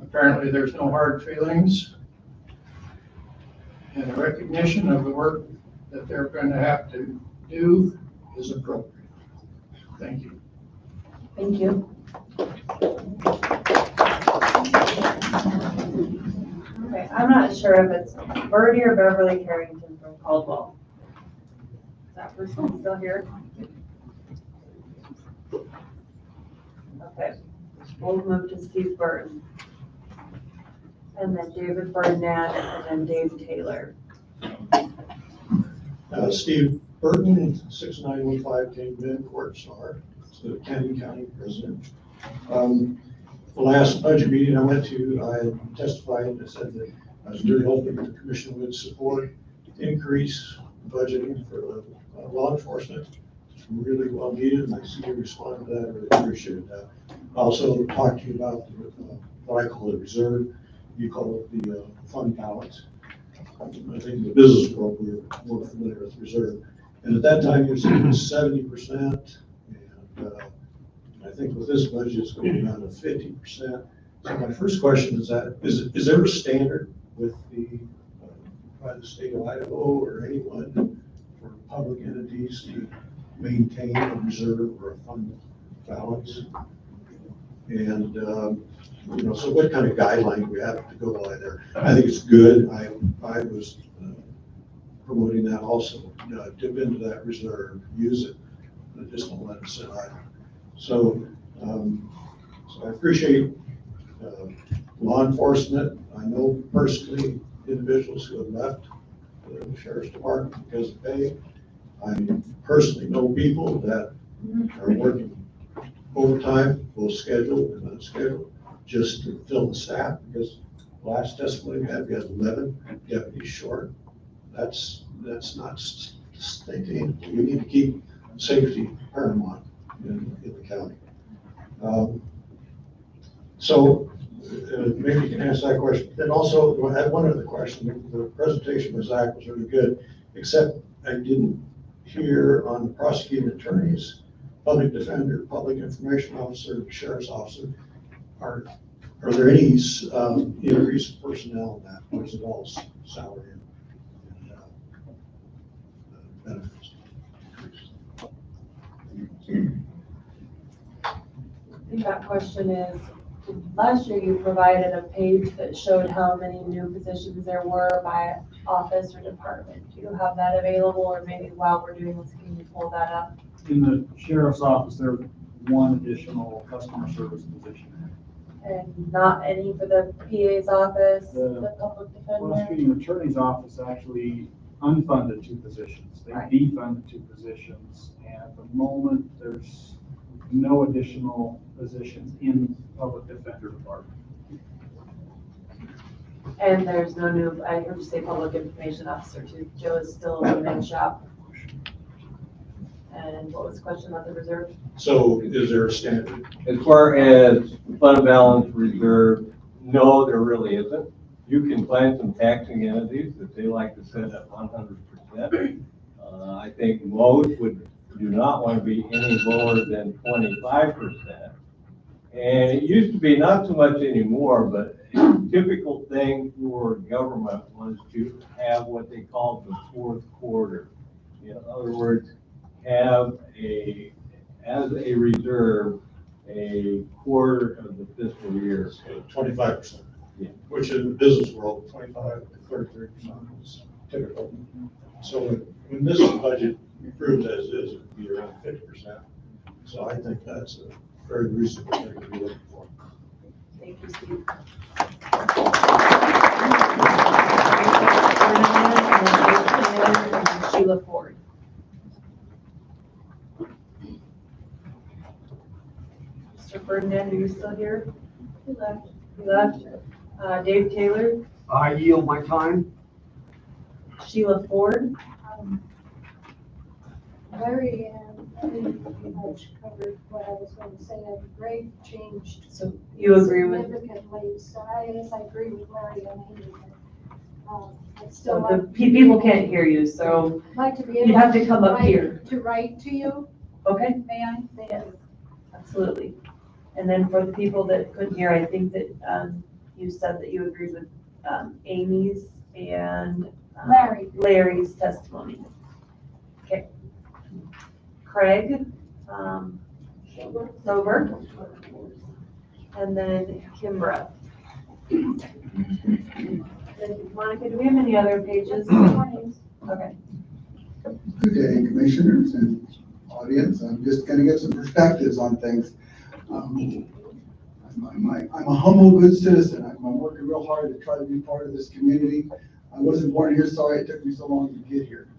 Apparently there's no hard feelings, and the recognition of the work that they're going to have to do is appropriate. Thank you. Thank you. Okay, I'm not sure if it's Birdie or Beverly Carrington from Caldwell. Is that person still here? Okay, we'll move to Steve Burton. And then David Burnett, and then Dave Taylor. Steve Burton, 6915 King Ben, Court Star, the Canyon County President. The last budget meeting I went to, I testified and I said that I was really hoping that the commission would support increase budgeting for law enforcement. It's really well needed, and I see you responded to that. I really appreciate that. I also talked to you about what I call the reserve. You call it the fund balance. I think in the business world we're more familiar with reserve. And at that time you were saying 70%, and I think with this budget it's going down to 50%. So my first question is that is there a standard with by the state of Idaho or anyone for public entities to maintain a reserve or a fund balance? And so what kind of guideline do we have to go by there? I think it's good. I was promoting that also. Dip into that reserve, use it, and just don't let it sit idle. So, so I appreciate law enforcement. I know personally individuals who have left the sheriff's department because of pay. I personally know people that are working overtime, both scheduled and unscheduled, just to fill the staff, because last testimony we had 11 deputies short. That's not thinking. We need to keep safety paramount in the county. So maybe you can answer that question. And also, I had one other question. The presentation by Zach was really good, except I didn't hear on the prosecuting attorneys, public defender, public information officer, sheriff's officer. Are there any increase in personnel in that, or is it all salary and benefits? I think that question is, last year you provided a page that showed how many new positions there were by office or department. Do you have that available, or maybe while we're doing this, can you pull that up? In the sheriff's office, there's one additional customer service position. And not any for the PA's office, the public defender? Prosecuting attorney's office actually unfunded 2 positions. They defunded 2 positions, and at the moment there's no additional positions in public defender department. And there's no new, I heard you say public information officer too. Joe is still in the shop. And what was the question about the reserve? So is there a standard? As far as fund balance reserve, no, there really isn't. You can find some taxing entities that they like to set at 100%. I think most do not want to be any lower than 25%. And it used to be not so much anymore, but a typical thing for government was to have what they called the fourth quarter. In other words, have as a reserve, a quarter of the fiscal year. So 25%. Yeah. Which in the business world, 25 to 33% is typical. So when this budget approved as is, it would be around 50%. So I think that's a very reasonable thing to be looking for. Thank you, Steve. Sheila Ford. Mr. Ferdinand, are you still here? He left. He left. Dave Taylor, I yield my time. Sheila Ford, Larry pretty much covered what I was going to say. A great change. so you agree with, Significantly. So yes, I agree with Larry on anything. I'd so still the like people can't hear you, so like to be you able have to come up write- here. To write to you, Okay? may I? Thank you. Absolutely. And then for the people that couldn't hear, I think that you said that you agreed with Amy's and Larry's testimony. Okay. Craig Sober, and then Kimbra. Monica, do we have any other pages? Okay. Good day, commissioners and audience. I'm just going to give some perspectives on things. I'm a humble, good citizen. I'm working real hard to try to be part of this community. I wasn't born here, sorry it took me so long to get here.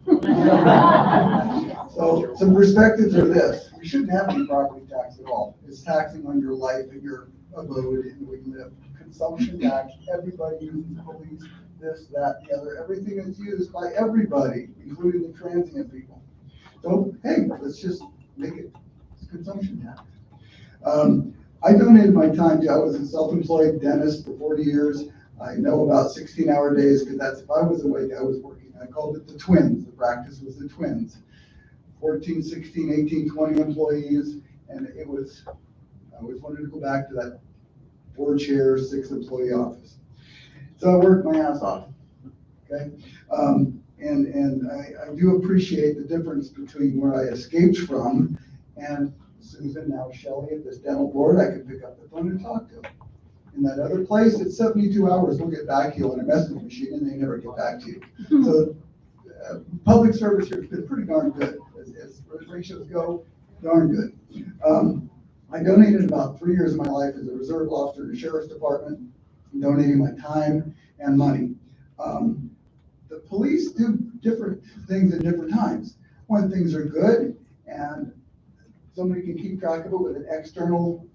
So some perspectives are this. We shouldn't have any property tax at all. It's taxing on your life and your abode and we live. Consumption tax, everybody uses police, this, that, the other. Everything is used by everybody, including the transient people. So, hey, let's just make it consumption tax. I donated my time to, I was a self-employed dentist for 40 years. I know about 16-hour days because that's, if I was awake, I was working. I called it the twins. The practice was the twins. 14, 16, 18, 20 employees. And it was, I always wanted to go back to that 4-chair, 6-employee office. So I worked my ass off, okay? And I do appreciate the difference between where I escaped from and Susan, now Shelley at this dental board, I can pick up the phone and talk to. In that other place, it's 72 hours, we'll get back to you on a message machine and they never get back to you. So public service here has been pretty darn good. As ratios go, darn good. I donated about 3 years of my life as a reserve officer to the sheriff's department, donating my time and money. The police do different things at different times. When things are good and somebody can keep track of it with an external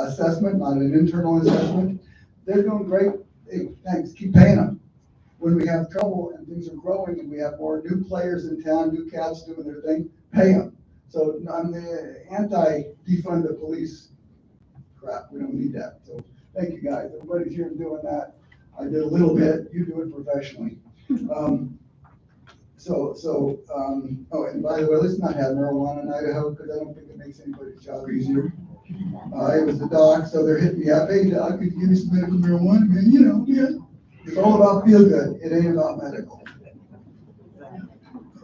assessment, not an internal assessment, they're doing great. Hey, thanks, keep paying them. When we have trouble and things are growing and we have more new players in town, new cats doing their thing, pay them. So I'm the anti-defund the police crap. We don't need that. So thank you guys. Everybody's here doing that. I did a little bit. You do it professionally. Oh, and by the way, let's not have marijuana in Idaho because I don't think it makes anybody's job easier. It was the doc, so they're hitting me up. Hey, doc, could you give me some medical marijuana? Man, you know, yeah. It's all about feel good. It ain't about medical.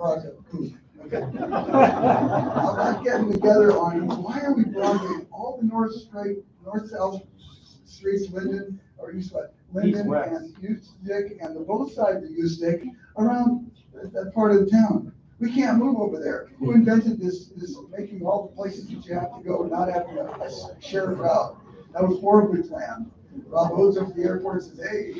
Okay. I'm not getting together on why are we blocking all the north-south streets, Linden, or east what? Linden and U-Stick and the both sides of U-Stick around that part of the town. We can't move over there. Who invented this making all the places that you have to go, not having a sheriff out? That was horribly planned. Rob goes up to the airport and says, hey,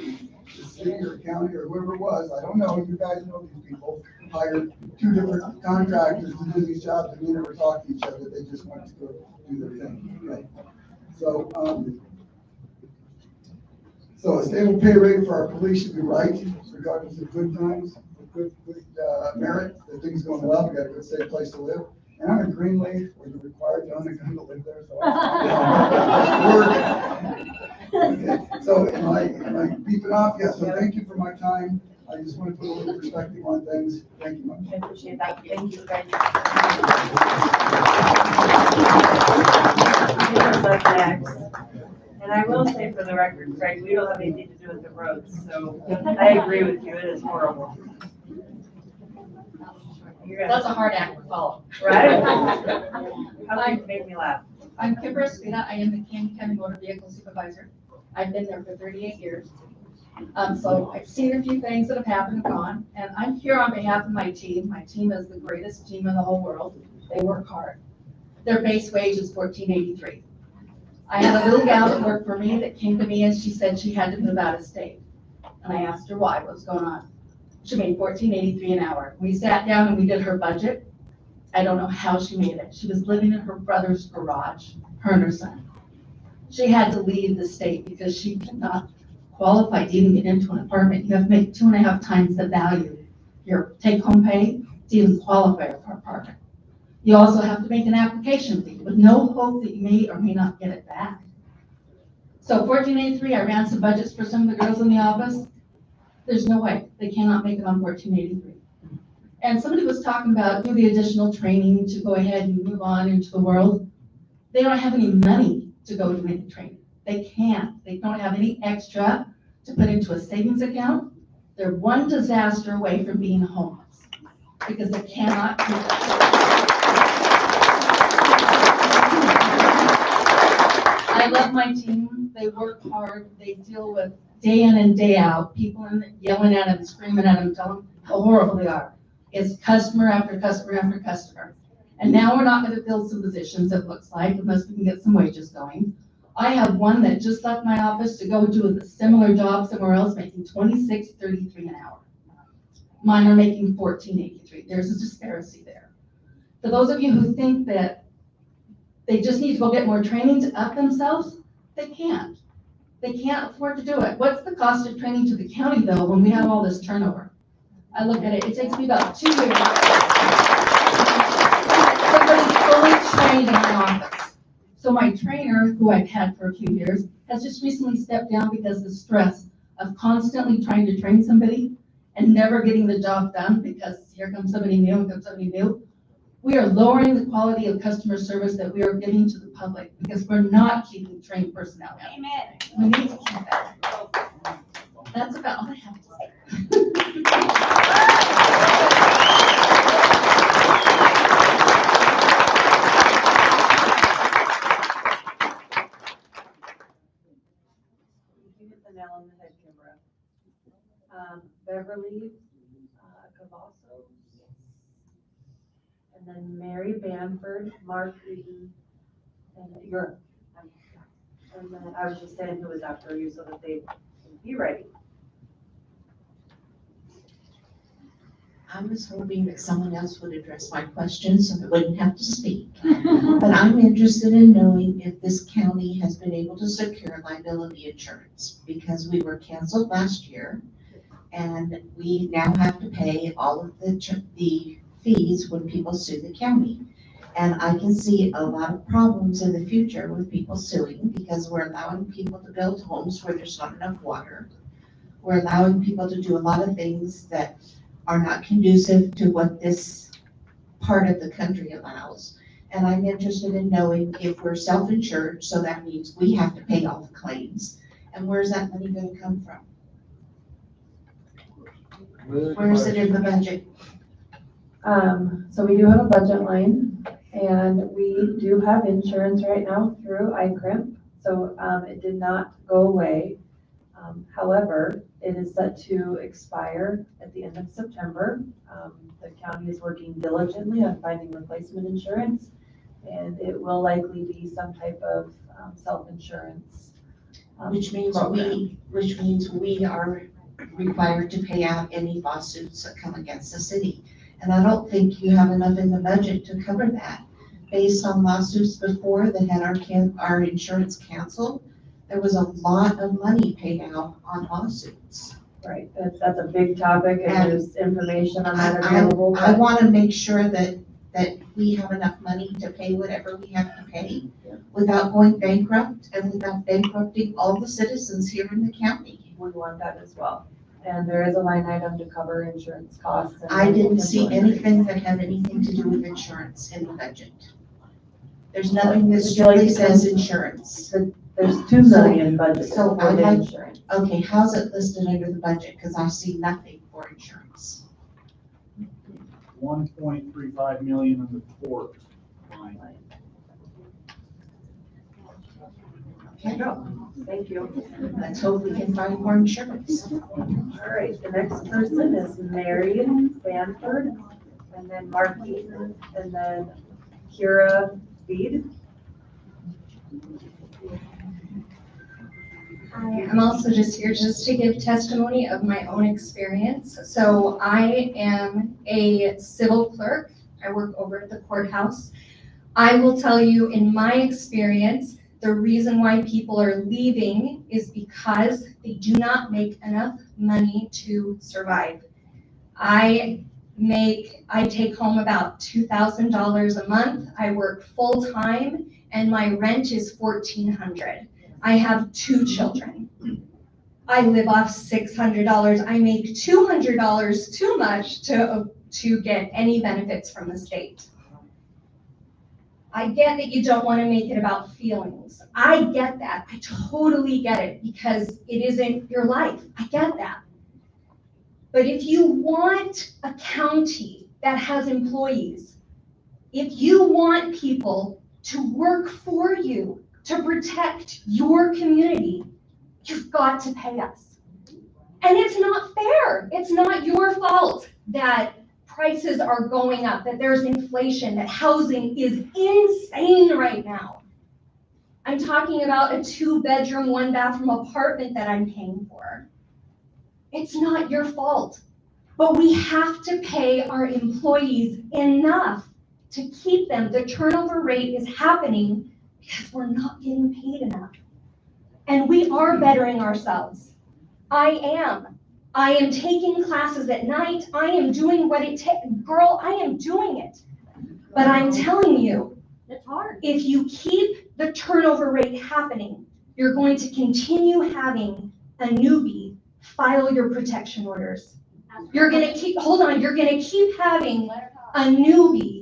the city or county or whoever it was, I don't know, you guys know these people, hired 2 different contractors to do these jobs, and they never talk to each other, they just want to go do their thing, okay? So, so a stable pay rate for our police should be right, regardless of good times, good merit, that things going well, we got a good safe place to live. And I'm in Greenleaf, where you're required to own a gun to live there, so okay. So am I beeping off? Yeah, so thank you for my time. I just want to put a little perspective on things. Thank you much. I appreciate that. Thank you, guys. Peter's up next. And I will say for the record, Craig, we don't have anything to do with the roads, so I agree with you, it is horrible. That's a hard act to follow. Right? How can you make me laugh? I'm Kimber Espina. I am the Canyon County Motor Vehicle Supervisor. I've been there for 38 years. So I've seen a few things that have happened and gone, and I'm here on behalf of my team. My team is the greatest team in the whole world. They work hard. Their base wage is $14.83. I had a little gal that worked for me that came to me and she said she had to move out of state. And I asked her why, what's going on? She made $14.83 an hour. We sat down and we did her budget. I don't know how she made it. She was living in her brother's garage, her and her son. She had to leave the state because she could not qualify to even get into an apartment. You have to make 2.5 times the value, your take-home pay, to even qualify for an apartment. You also have to make an application fee with no hope that you may or may not get it back. So $14.83, I ran some budgets for some of the girls in the office. There's no way, they cannot make it on $14.83. And somebody was talking about do the additional training to go ahead and move on into the world. They don't have any money to go to any training. They can't, they don't have any extra to put into a savings account. They're one disaster away from being homeless because they cannot do that. I love my team. They work hard. They deal with day in and day out, people yelling at them, screaming at them, telling them how horrible they are. It's customer after customer after customer. And now we're not going to fill some positions, it looks like, unless we can get some wages going. I have one that just left my office to go do a similar job somewhere else, making $26.33 an hour. Mine are making $14.83. There's a disparity there. For those of you who think that they just need to go get more training to up themselves, they can't. They can't afford to do it. What's the cost of training to the county though when we have all this turnover? I look at it, it takes me about 2 years. Somebody's fully trained in my office. So my trainer, who I've had for a few years, has just recently stepped down because of the stress of constantly trying to train somebody and never getting the job done because here comes somebody new and comes somebody new. We are lowering the quality of customer service that we are giving to the public because we're not keeping trained personnel. Amen. We need to keep that. That's about all I have to say. You hit the nail on the head, Kimbra. Beverly Cavasso, and then Mary Bamford, Mark Eden, and Europe. And then I was just saying who was after you so that they can be ready. I was hoping that someone else would address my question so I wouldn't have to speak. But I'm interested in knowing if this county has been able to secure liability insurance because we were canceled last year and we now have to pay all of the fees when people sue the county. And I can see a lot of problems in the future with people suing because we're allowing people to build homes where there's not enough water. We're allowing people to do a lot of things that are not conducive to what this part of the country allows. And I'm interested in knowing if we're self-insured, so that means we have to pay all the claims. And where's that money going to come from? Where is it in the budget? So we do have a budget line and we do have insurance right now through ICRIMP. So it did not go away. However, it is set to expire at the end of September. The county is working diligently on finding replacement insurance, and it will likely be some type of self-insurance Which means we are required to pay out any lawsuits that come against the city. And I don't think you have enough in the budget to cover that. Based on lawsuits before that had our insurance canceled, there was a lot of money paid out on lawsuits. Right, that's a big topic, and And there's information on that available. I want to make sure that we have enough money to pay whatever we have to pay without going bankrupt and without bankrupting all the citizens here in the county. We want that as well. And there is a line item to cover insurance costs. And I didn't see anything that had anything to do with insurance in the budget. There's nothing that strictly says insurance. There's 2 million budget So for I'd the like, insurance. okay, how's it listed under the budget? Because I see nothing for insurance. 1.35 million in the court line. Okay, Thank you. let's hope we can find more insurance. All right, the next person is Mary Sanford, and then Mark Eaton, and then Kira Speed. I'm also just here just to give testimony of my own experience. So I am a civil clerk. I work over at the courthouse. I will tell you, in my experience, the reason why people are leaving is because they do not make enough money to survive. I take home about $2,000 a month. I work full-time and my rent is $1,400. I have 2 children. I live off $600. I make $200 too much to get any benefits from the state. I get that you don't want to make it about feelings. I get that. I totally get it because it isn't your life. I get that. But if you want a county that has employees, if you want people to work for you, to protect your community, you've got to pay us. And it's not fair. It's not your fault that prices are going up, that there's inflation, that housing is insane right now. I'm talking about a 2-bedroom, 1-bathroom apartment that I'm paying for. It's not your fault, but we have to pay our employees enough to keep them. The turnover rate is happening because we're not getting paid enough. And we are bettering ourselves. I am taking classes at night. I am doing what it takes. Girl, I am doing it. But I'm telling you, it's hard. If you keep the turnover rate happening, you're going to continue having a newbie file your protection orders. You're going to keep, hold on, you're going to keep having a newbie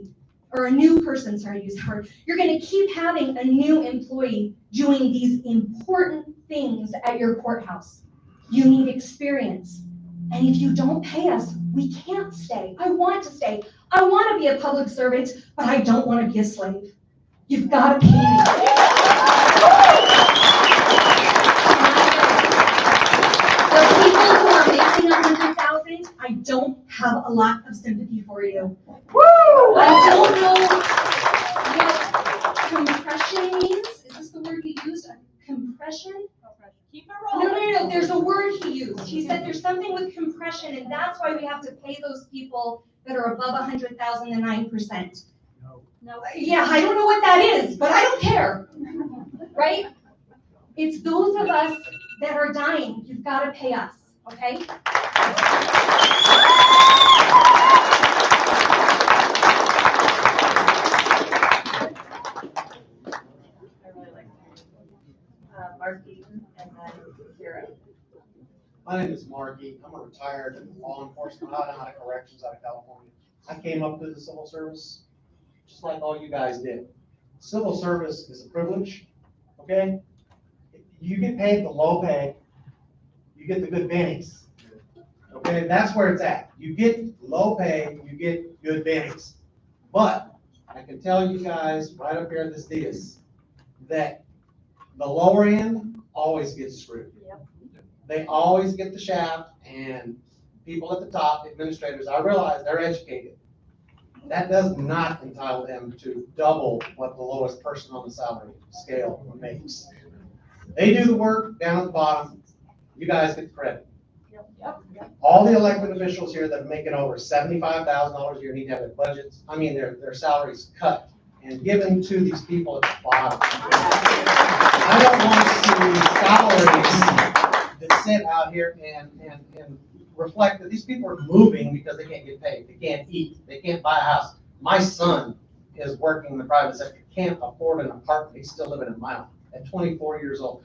or a new person, sorry to use that word, you're going to keep having a new employee doing these important things at your courthouse. You need experience. And if you don't pay us, we can't stay. I want to stay. I want to be a public servant, but I don't want to be a slave. You've got to pay me. The people who are making 100,000, I don't have a lot of sympathy for you. Woo! I don't know what compression means. Is this the word he used? Compression? Keep it rolling. No. There's a word he used. He said there's something with compression, and that's why we have to pay those people that are above 100,000 and 9%. No. Yeah, I don't know what that is, but I don't care. Right? It's those of us that are dying. You've got to pay us. Okay? Mark Eaton, and then Kira. My name is Marky. I'm a retired law enforcement out of corrections out of California. I came up through the civil service, just like all you guys did. Civil service is a privilege, okay? You get paid the low pay, you get the good bennies, okay? That's where it's at. You get low pay, you get good bennies. But I can tell you guys right up here in this dais that the lower end always gets screwed. Yep. They always get the shaft, and people at the top, administrators, I realize they're educated. That does not entitle them to double what the lowest person on the salary scale makes. They do the work down at the bottom, you guys get the credit. All the elected officials here that are making over $75,000 a year need to have their budgets, their salaries cut and given to these people at the bottom. I don't want to see salaries that sit out here and reflect that these people are moving because they can't get paid, they can't eat, they can't buy a house. My son is working in the private sector, can't afford an apartment, he's still living in my home at 24 years old.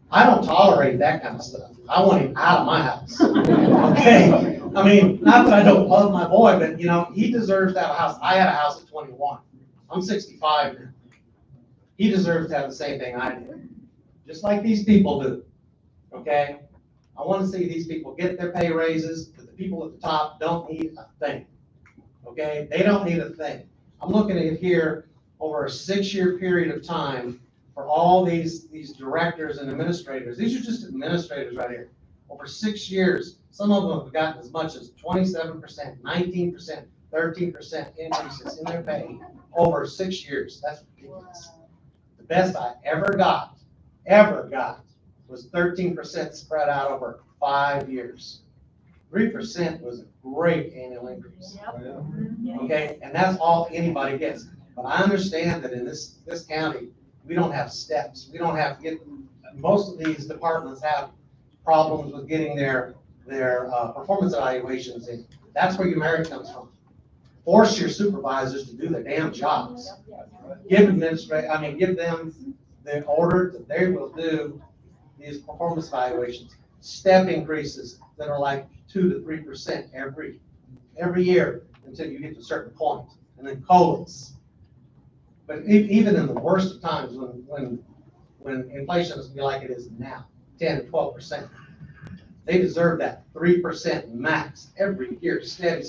I don't tolerate that kind of stuff. I want him out of my house. Okay? Not that I don't love my boy, but he deserves to have a house. I had a house at 21. I'm 65 now. He deserves to have the same thing I did. Just like these people do. Okay? I want to see these people get their pay raises, but the people at the top don't need a thing. Okay? They don't need a thing. I'm looking at here over a 6-year period of time for all these directors and administrators. These are just administrators right here. Over 6 years, some of them have gotten as much as 27%, 19%, 13% increases in their pay over 6 years. That's ridiculous. The best I ever got, was 13% spread out over 5 years. 3% was a great annual increase. Okay, and that's all anybody gets. But I understand that in this county, we don't have steps. We don't have most of these departments have problems with getting their performance evaluations in. That's where your merit comes from. Force your supervisors to do their damn jobs. Give them the order that they will do these performance evaluations. Step increases that are like 2 to 3% every year until you get to a certain point, and then COLAs. But even in the worst of times, when inflation is like it is now, 10 to 12%, they deserve that 3% max every year, steady,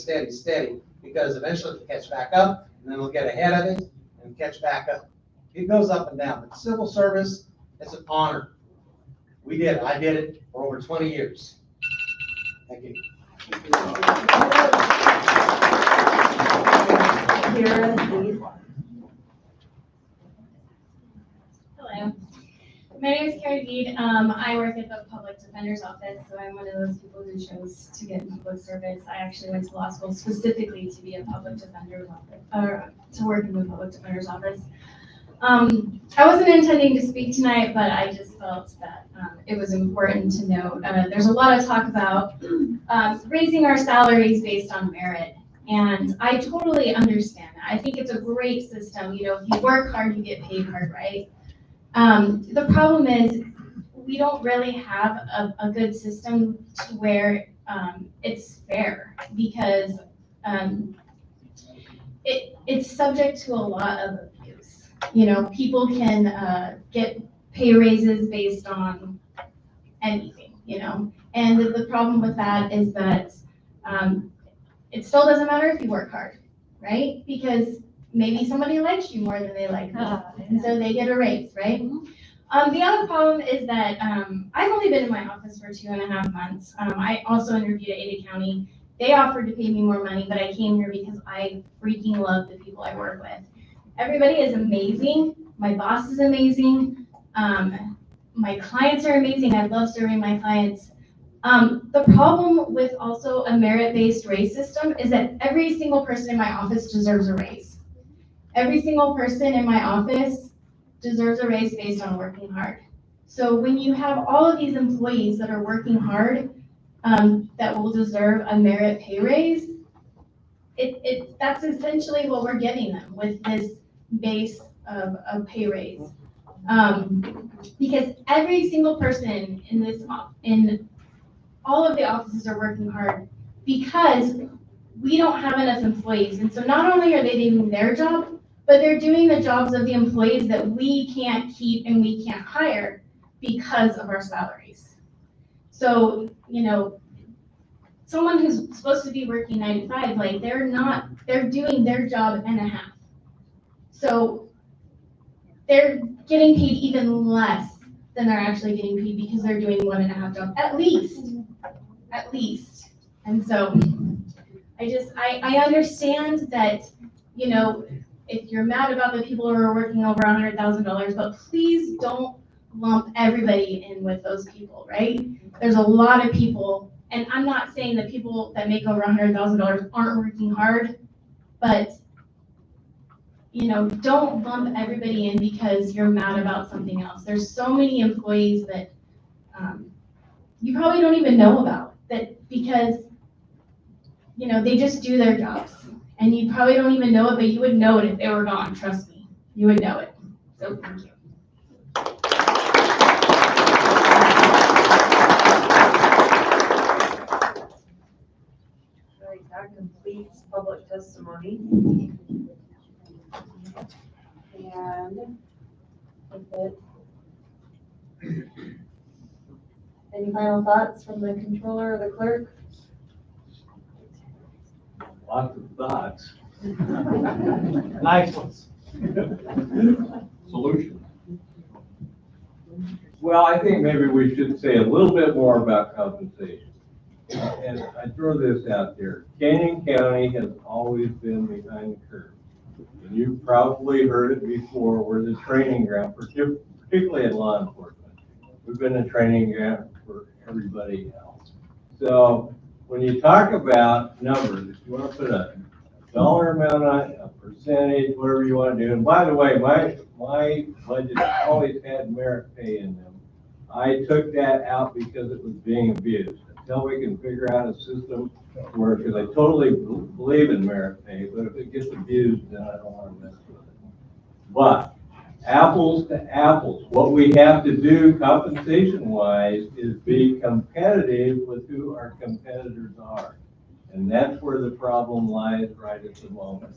because eventually they'll catch back up, and then they'll get ahead of it and catch back up. It goes up and down, but civil service, it's an honor. We did it. I did it for over 20 years. Thank you. Hello. My name is Carrie Deed. I work at the Public Defender's Office, so I'm one of those people who chose to get in public service. I actually went to law school specifically to be a public defender's office, or to work in the Public Defender's Office. I wasn't intending to speak tonight, but I just felt that it was important to note. There's a lot of talk about raising our salaries based on merit, and I totally understand that. I think it's a great system. If you work hard, you get paid hard, right? The problem is we don't really have a good system to where it's fair, because it's subject to a lot of abuse. People can get pay raises based on anything, and the problem with that is that it still doesn't matter if you work hard, right? Because maybe somebody likes you more than they like me, and so they get a raise, right? The other problem is that I've only been in my office for 2.5 months. I also interviewed at Ada County. They offered to pay me more money, but I came here because I freaking love the people I work with. Everybody is amazing. My boss is amazing. My clients are amazing. I love serving my clients. The problem with also a merit-based raise system is that every single person in my office deserves a raise. Every single person in my office deserves a raise based on working hard. So when you have all of these employees that are working hard, that will deserve a merit pay raise, that's essentially what we're giving them with this base of pay raise. Because every single person in all of the offices are working hard because we don't have enough employees. And so not only are they doing their job, but they're doing the jobs of the employees that we can't keep and we can't hire because of our salaries. So, someone who's supposed to be working 9 to 5, like they're doing their job and a half. So they're getting paid even less than they're actually getting paid because they're doing 1.5 jobs, at least. And so I understand that, if you're mad about the people who are working over $100,000, but please don't lump everybody in with those people, right? There's a lot of people, and I'm not saying that people that make over $100,000 aren't working hard, but don't lump everybody in because you're mad about something else. There's so many employees that you probably don't even know about that because, they just do their jobs. And you probably don't even know it, but you would know it if they were gone, trust me. You would know it. So thank you. All right, that completes public testimony. And with it, any final thoughts from the controller or the clerk? Lots of thoughts. Nice ones. Solution. Well, I think maybe we should say a little bit more about compensation. And I throw this out there. Canyon County has always been behind the curve. And you've probably heard it before, we're the training ground, particularly in law enforcement. We've been a training ground for everybody else. So when you talk about numbers, if you want to put a dollar amount on it, a percentage, whatever you want to do. And by the way, my budget always had merit pay in them. I took that out because it was being abused. Until we can figure out a system where, because I totally believe in merit pay, but if it gets abused, then I don't want to mess with it. But apples to apples, what we have to do compensation-wise is be competitive with who our competitors are. And that's where the problem lies right at the moment.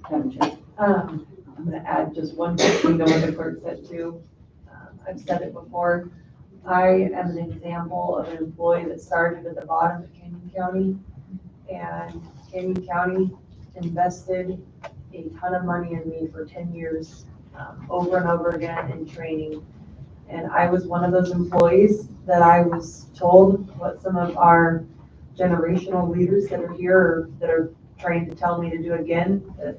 I'm going to add just one quick thing to what the clerk said too. I've said it before. I am an example of an employee that started at the bottom of Canyon County, and Canyon County invested a ton of money in me for 10 years, over and over again in training. And I was one of those employees that I was told what some of our generational leaders that are here or that are trying to tell me to do again, that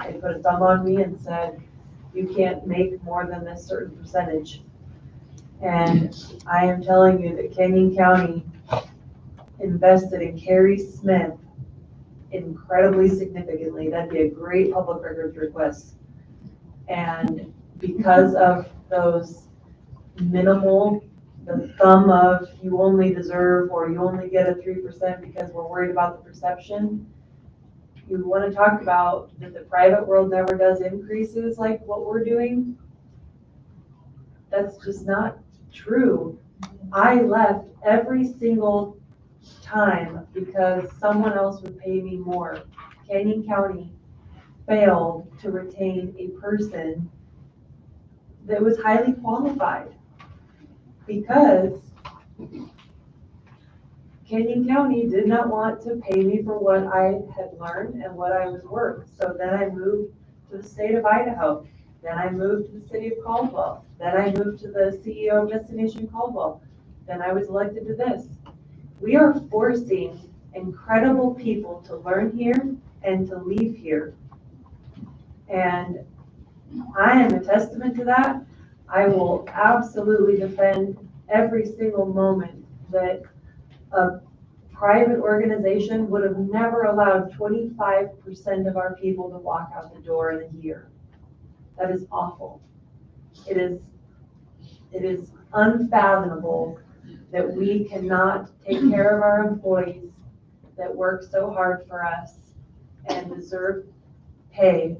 they put a thumb on me and said, you can't make more than this certain percentage. And I am telling you that Canyon County invested in Carrie Smith incredibly significantly. That'd be a great public records request. And because of those minimal, the thumb of you only deserve or you only get a 3% because we're worried about the perception, you want to talk about that the private world never does increases like what we're doing. That's just not true. I left every single time because someone else would pay me more. Canyon County failed to retain a person that was highly qualified because Canyon County did not want to pay me for what I had learned and what I was worth. So then I moved to the state of Idaho. Then I moved to the city of Caldwell. Then I moved to the CEO of Destination Caldwell. Then I was elected to this. We are forcing incredible people to learn here and to leave here. And I am a testament to that. I will absolutely defend every single moment that a private organization would have never allowed 25% of our people to walk out the door in a year. That is awful. It is unfathomable that we cannot take care of our employees that work so hard for us and deserve pay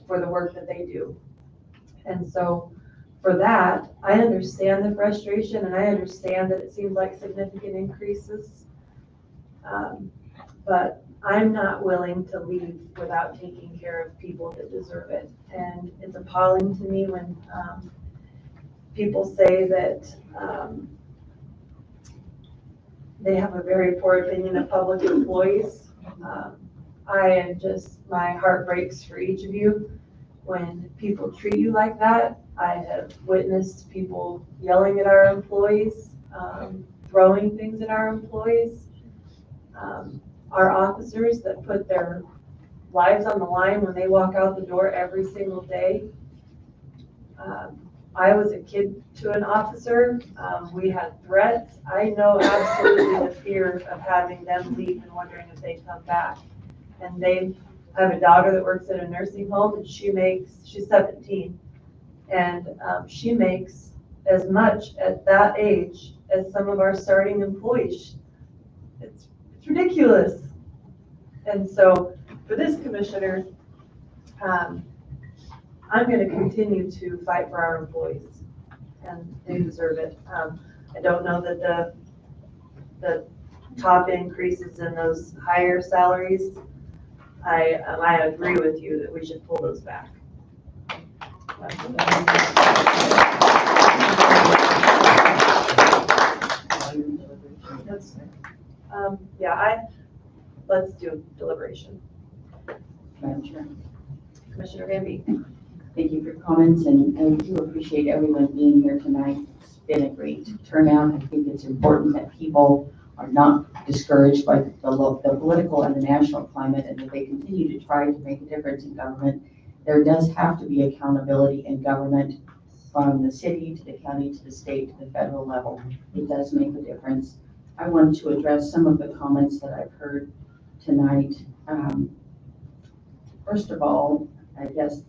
for the work that they do. And so for that, I understand the frustration and I understand that it seems like significant increases. But I'm not willing to leave without taking care of people that deserve it. And it's appalling to me when people say that they have a very poor opinion of public employees. My heart breaks for each of you when people treat you like that. I have witnessed people yelling at our employees throwing things at our employees. Our officers that put their lives on the line when they walk out the door every single day. I was a kid to an officer. We had threats. I know absolutely the fear of having them leave and wondering if they come back. And I have a daughter that works at a nursing home, and she's 17, and she makes as much at that age as some of our starting employees. It's ridiculous. And so for this commissioner, I'm going to continue to fight for our employees, and they deserve it. I don't know that the top increases in those higher salaries, I agree with you that we should pull those back. Let's do deliberation. Madam Chair. Commissioner Van Beek. Thank you for your comments, and I do appreciate everyone being here tonight. It's been a great turnout. I think it's important that people are not discouraged by the political and the national climate, and that they continue to try to make a difference in government. There does have to be accountability in government, from the city to the county to the state to the federal level. It does make a difference. I want to address some of the comments that I've heard tonight. First of all, I guess,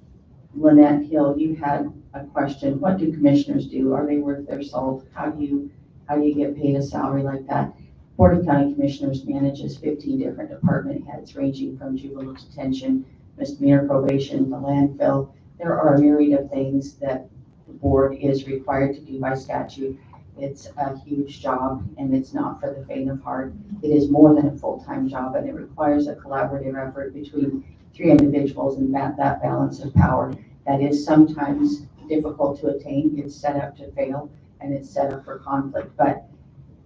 Lynette Hill, you had a question. What do commissioners do? Are they worth their salt? How do you get paid a salary like that? Board of County Commissioners manages 15 different department heads, ranging from juvenile detention, misdemeanor probation, the landfill. There are a myriad of things that the board is required to do by statute. It's a huge job, and it's not for the faint of heart. It is more than a full-time job, and it requires a collaborative effort between 3 individuals, and that balance of power that is sometimes difficult to attain. It's set up to fail, and it's set up for conflict, but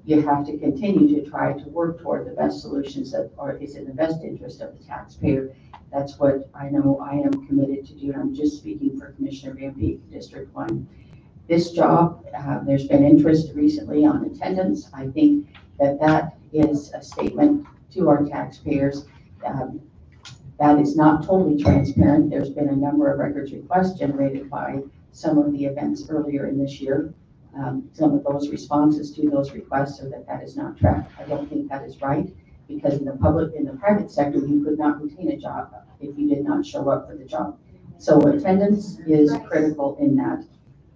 you have to continue to try to work toward the best solutions that is in the best interest of the taxpayer. That's what I know I am committed to do. I'm just speaking for Commissioner Van Beek, District 1. This job, there's been interest recently on attendance. I think that is a statement to our taxpayers. That is not totally transparent. There's been a number of records requests generated by some of the events earlier in this year. Some of those responses to those requests are that is not tracked. I don't think that is right, because in the private sector, you could not retain a job if you did not show up for the job. So attendance is critical in that.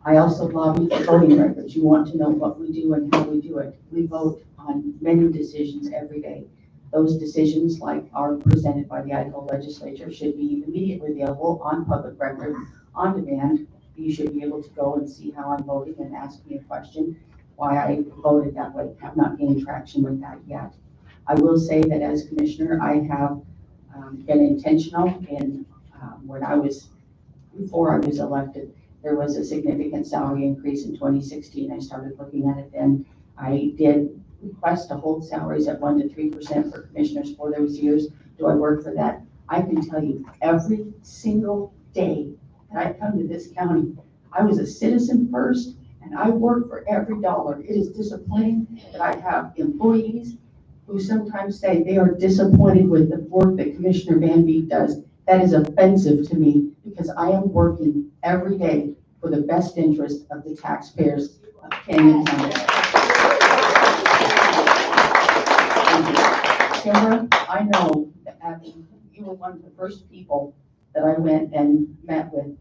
I also lobby for voting records. You want to know what we do and how we do it. We vote on many decisions every day. Those decisions, like are presented by the Idaho legislature, should be immediately available on public record, on demand. You should be able to go and see how I'm voting and ask me a question, why I voted that way. I have not gained traction with that yet. I will say that as commissioner, I have been intentional in before I was elected, there was a significant salary increase in 2016. I started looking at it then. I did request to hold salaries at 1% to 3% for commissioners for those years. Do I work for that? I can tell you every single day that I come to this county, I was a citizen first, and I work for every dollar. It is disappointing that I have employees who sometimes say they are disappointed with the work that Commissioner Van Beek does. That is offensive to me, because I am working every day for the best interest of the taxpayers of Canyon County. Kimber, I know that you were one of the first people that I went and met with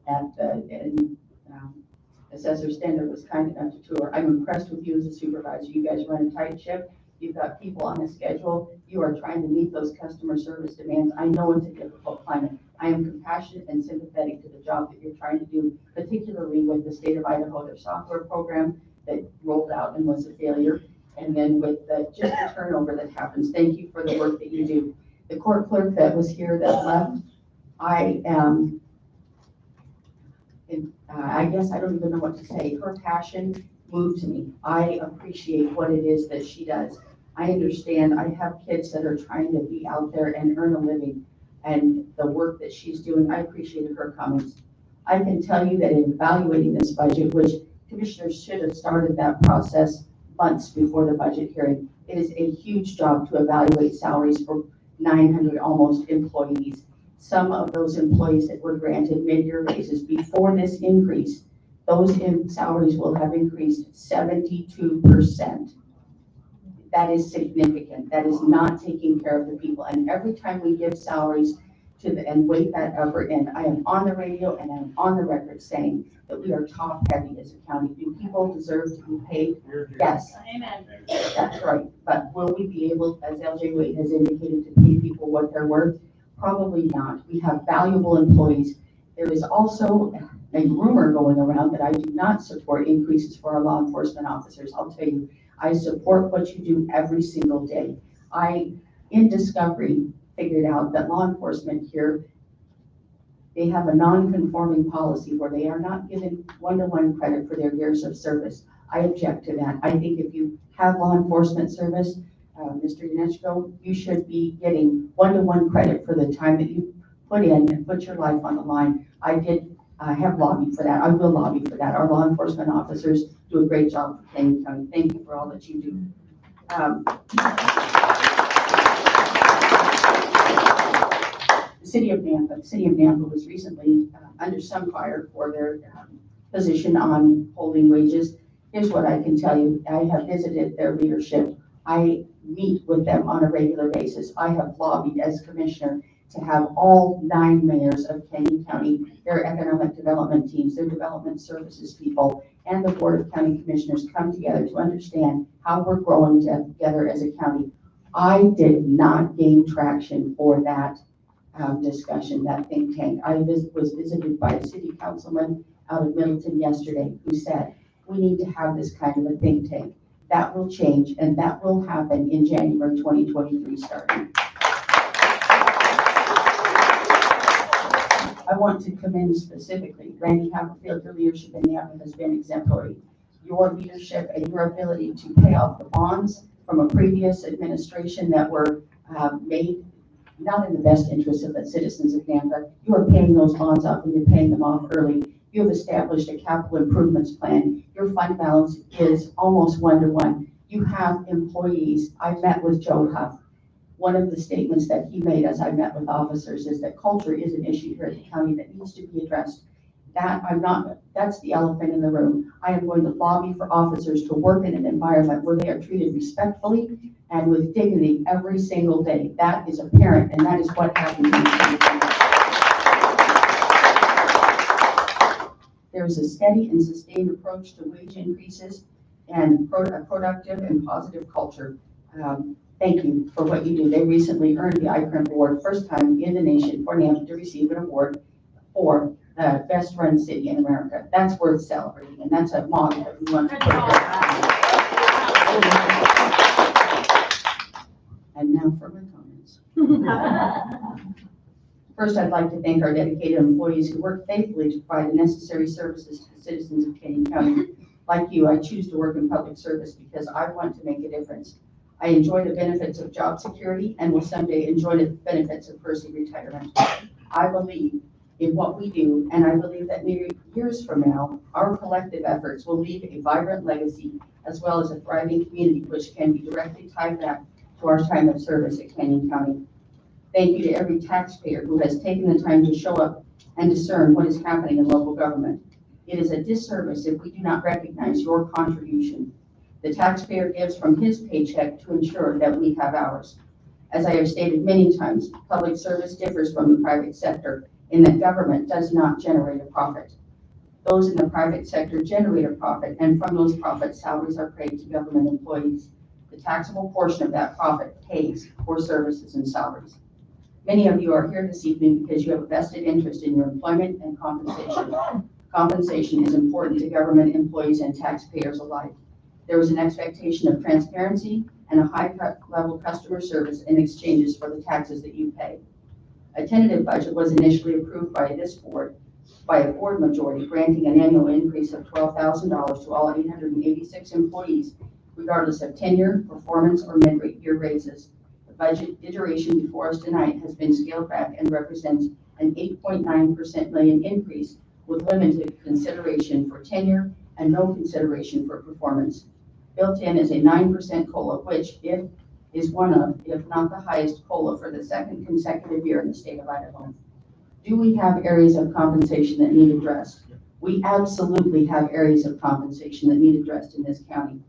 Assessor Stender was kind enough to tour. I'm impressed with you as a supervisor. You guys run a tight ship. You've got people on a schedule. You are trying to meet those customer service demands. I know it's a difficult climate. I am compassionate and sympathetic to the job that you're trying to do, particularly with the state of Idaho, their software program that rolled out and was a failure. And then with just the turnover that happens. Thank you for the work that you do. The court clerk that was here that left, I guess I don't even know what to say. Her passion moved me. I appreciate what it is that she does. I understand. I have kids that are trying to be out there and earn a living, and the work that she's doing, I appreciated her comments. I can tell you that in evaluating this budget, which commissioners should have started that process months before the budget hearing. It is a huge job to evaluate salaries for 900 almost employees. Some of those employees that were granted mid-year raises before this increase, those salaries will have increased 72%. That is significant. That is not taking care of the people. And every time we give salaries and weight that upper end, I am on the radio and I'm on the record saying that we are top heavy as a county. Do people deserve to be paid? Yes. Amen. That's right. But will we be able, as LJ Wade has indicated, to pay people what they're worth? Probably not. We have valuable employees. There is also a rumor going around that I do not support increases for our law enforcement officers. I'll tell you, I support what you do every single day. In discovery, figured out that law enforcement here, they have a non-conforming policy where they are not given one-to-one credit for their years of service. I object to that. I think if you have law enforcement service, Mr. Yanechko, you should be getting one-to-one credit for the time that you put in and put your life on the line. I have lobbied for that. I will lobby for that. Our law enforcement officers do a great job for Canyon County. Thank you for all that you do. The City of Nampa was recently under some fire for their position on holding wages. Here's what I can tell you. I have visited their leadership. I meet with them on a regular basis. I have lobbied as commissioner to have all 9 mayors of Canyon County, their economic development teams, their development services people, and the Board of County Commissioners come together to understand how we're growing together as a county. I did not gain traction for that discussion, that think tank. I was visited by a city councilman out of Middleton yesterday who said, we need to have this kind of a think tank. That will change, and that will happen in January 2023 starting. I want to commend specifically Randy Haverfield. Your leadership in Nampa has been exemplary. Your leadership and your ability to pay off the bonds from a previous administration that were made not in the best interest of the citizens of Nampa. You are paying those bonds off and you're paying them off early. You have established a capital improvements plan. Your fund balance is almost 1-to-1. You have employees. I met with Joe Huff. One of the statements that he made as I met with officers is that culture is an issue here at the county that needs to be addressed. That's the elephant in the room. I am going to lobby for officers to work in an environment where they are treated respectfully and with dignity every single day. That is apparent, and that is what happens in the city. There is a steady and sustained approach to wage increases and a productive and positive culture. Thank you for what you do. They recently earned the ICRIMP award, first time in the nation for Nampa to receive an award for the best run city in America. That's worth celebrating, and that's a model that we want to put And now for my comments. First, I'd like to thank our dedicated employees who work faithfully to provide the necessary services to the citizens of Canyon County. Like you, I choose to work in public service because I want to make a difference. I enjoy the benefits of job security and will someday enjoy the benefits of Percy retirement. I believe in what we do, and I believe that years from now, our collective efforts will leave a vibrant legacy as well as a thriving community which can be directly tied back to our time of service at Canyon County. Thank you to every taxpayer who has taken the time to show up and discern what is happening in local government. It is a disservice if we do not recognize your contribution. The taxpayer gives from his paycheck to ensure that we have ours. As I have stated many times, public service differs from the private sector in that government does not generate a profit. Those in the private sector generate a profit, and from those profits, salaries are paid to government employees. The taxable portion of that profit pays for services and salaries. Many of you are here this evening because you have a vested interest in your employment and compensation. Compensation is important to government employees and taxpayers alike. There is an expectation of transparency and a high-level customer service in exchanges for the taxes that you pay. A tentative budget was initially approved by this board, by a board majority, granting an annual increase of $12,000 to all 886 employees, regardless of tenure, performance, or mid-year raises. The budget iteration before us tonight has been scaled back and represents an 8.9% million increase with limited consideration for tenure and no consideration for performance. Built in is a 9% COLA, which is one of, if not the highest COLA for the second consecutive year in the state of Idaho. Do we have areas of compensation that need addressed? We absolutely have areas of compensation that need addressed in this county.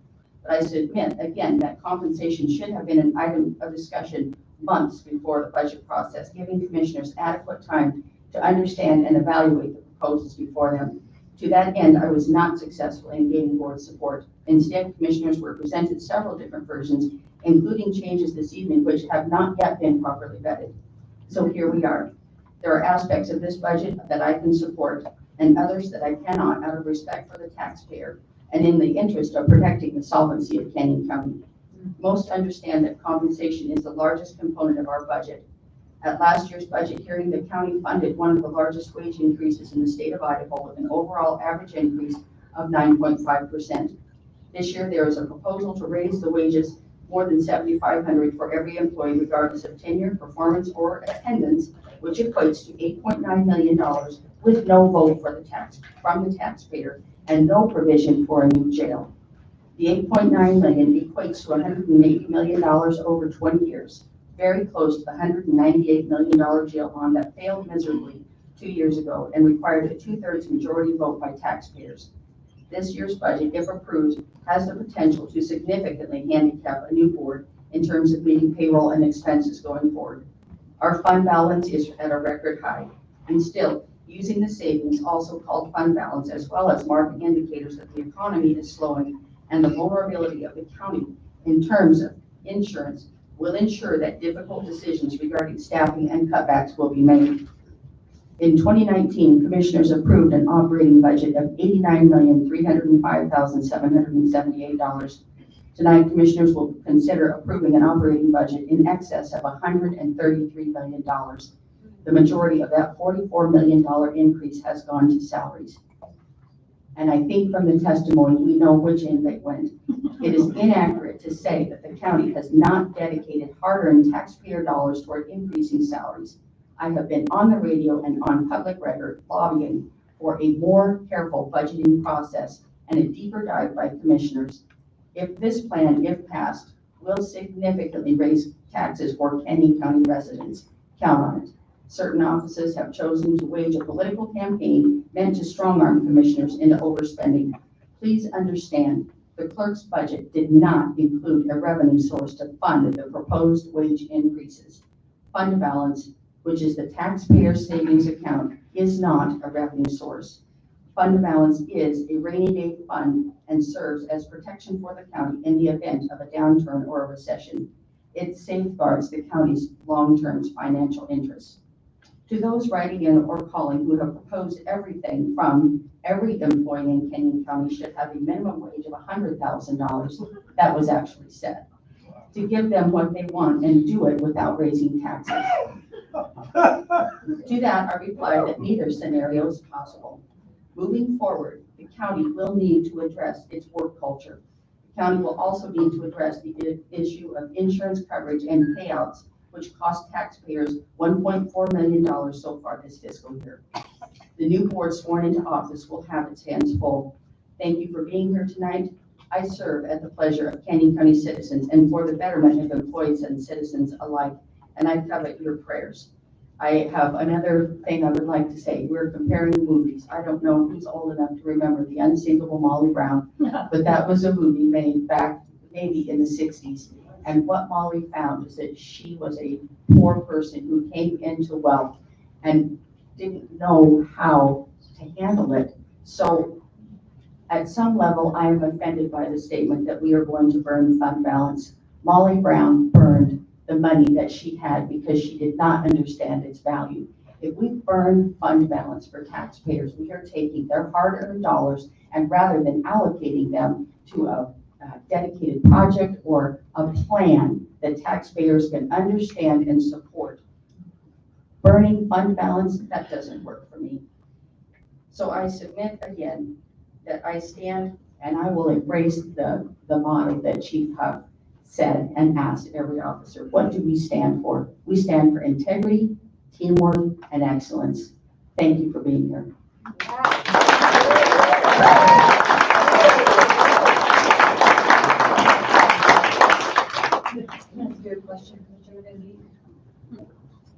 But I submit, again, that compensation should have been an item of discussion months before the budget process, giving commissioners adequate time to understand and evaluate the proposals before them. To that end, I was not successful in gaining board support. Instead, commissioners were presented several different versions, including changes this evening, which have not yet been properly vetted. So here we are. There are aspects of this budget that I can support and others that I cannot out of respect for the taxpayer and in the interest of protecting the solvency of Canyon County. Most understand that compensation is the largest component of our budget. At last year's budget hearing, the county funded one of the largest wage increases in the state of Idaho with an overall average increase of 9.5%. This year, there is a proposal to raise the wages more than $7,500 for every employee regardless of tenure, performance, or attendance, which equates to $8.9 million with no vote from the taxpayer and no provision for a new jail. The $8.9 million equates to $180 million over 20 years, very close to the $198 million jail bond that failed miserably 2 years ago and required a 2/3 majority vote by taxpayers. This year's budget, if approved, has the potential to significantly handicap a new board in terms of meeting payroll and expenses going forward. Our fund balance is at a record high, and still, using the savings, also called fund balance, as well as market indicators that the economy is slowing and the vulnerability of the county in terms of insurance will ensure that difficult decisions regarding staffing and cutbacks will be made. In 2019, commissioners approved an operating budget of $89,305,778. Tonight, commissioners will consider approving an operating budget in excess of $133 million. The majority of that $44 million increase has gone to salaries. And I think from the testimony, we know which end they went. It is inaccurate to say that the county has not dedicated hard-earned taxpayer dollars toward increasing salaries. I have been on the radio and on public record lobbying for a more careful budgeting process and a deeper dive by commissioners. If this plan, if passed, will significantly raise taxes for Canyon County residents, count on it. Certain offices have chosen to wage a political campaign meant to strong-arm commissioners into overspending. Please understand, the clerk's budget did not include a revenue source to fund the proposed wage increases. Fund balance, which is the taxpayer savings account, is not a revenue source. Fund balance is a rainy day fund and serves as protection for the county in the event of a downturn or a recession. It safeguards the county's long-term financial interests. To those writing in or calling who have proposed everything from every employee in Canyon County should have a minimum wage of $100,000, that was actually said, to give them what they want and do it without raising taxes. To that, I reply that neither scenario is possible. Moving forward, the county will need to address its work culture. The county will also need to address the issue of insurance coverage and payouts, which cost taxpayers $1.4 million so far this fiscal year. The new board sworn into office will have its hands full. Thank you for being here tonight. I serve at the pleasure of Canyon County citizens and for the betterment of employees and citizens alike, and I covet your prayers. I have another thing I would like to say. We're comparing movies. I don't know who's old enough to remember The Unsinkable Molly Brown, but that was a movie made back maybe in the 60s. And what Molly found is that she was a poor person who came into wealth and didn't know how to handle it. So at some level, I am offended by the statement that we are going to burn fund balance. Molly Brown burned the money that she had because she did not understand its value. If we burn fund balance for taxpayers, we are taking their hard-earned dollars and rather than allocating them to a dedicated project or a plan that taxpayers can understand and support. Burning fund balance, that doesn't work for me. So I submit again that I stand and I will embrace the motto that Chief Huff said and asked every officer. What do we stand for? We stand for integrity, teamwork, and excellence. Thank you for being here. question, Commissioner Gandy.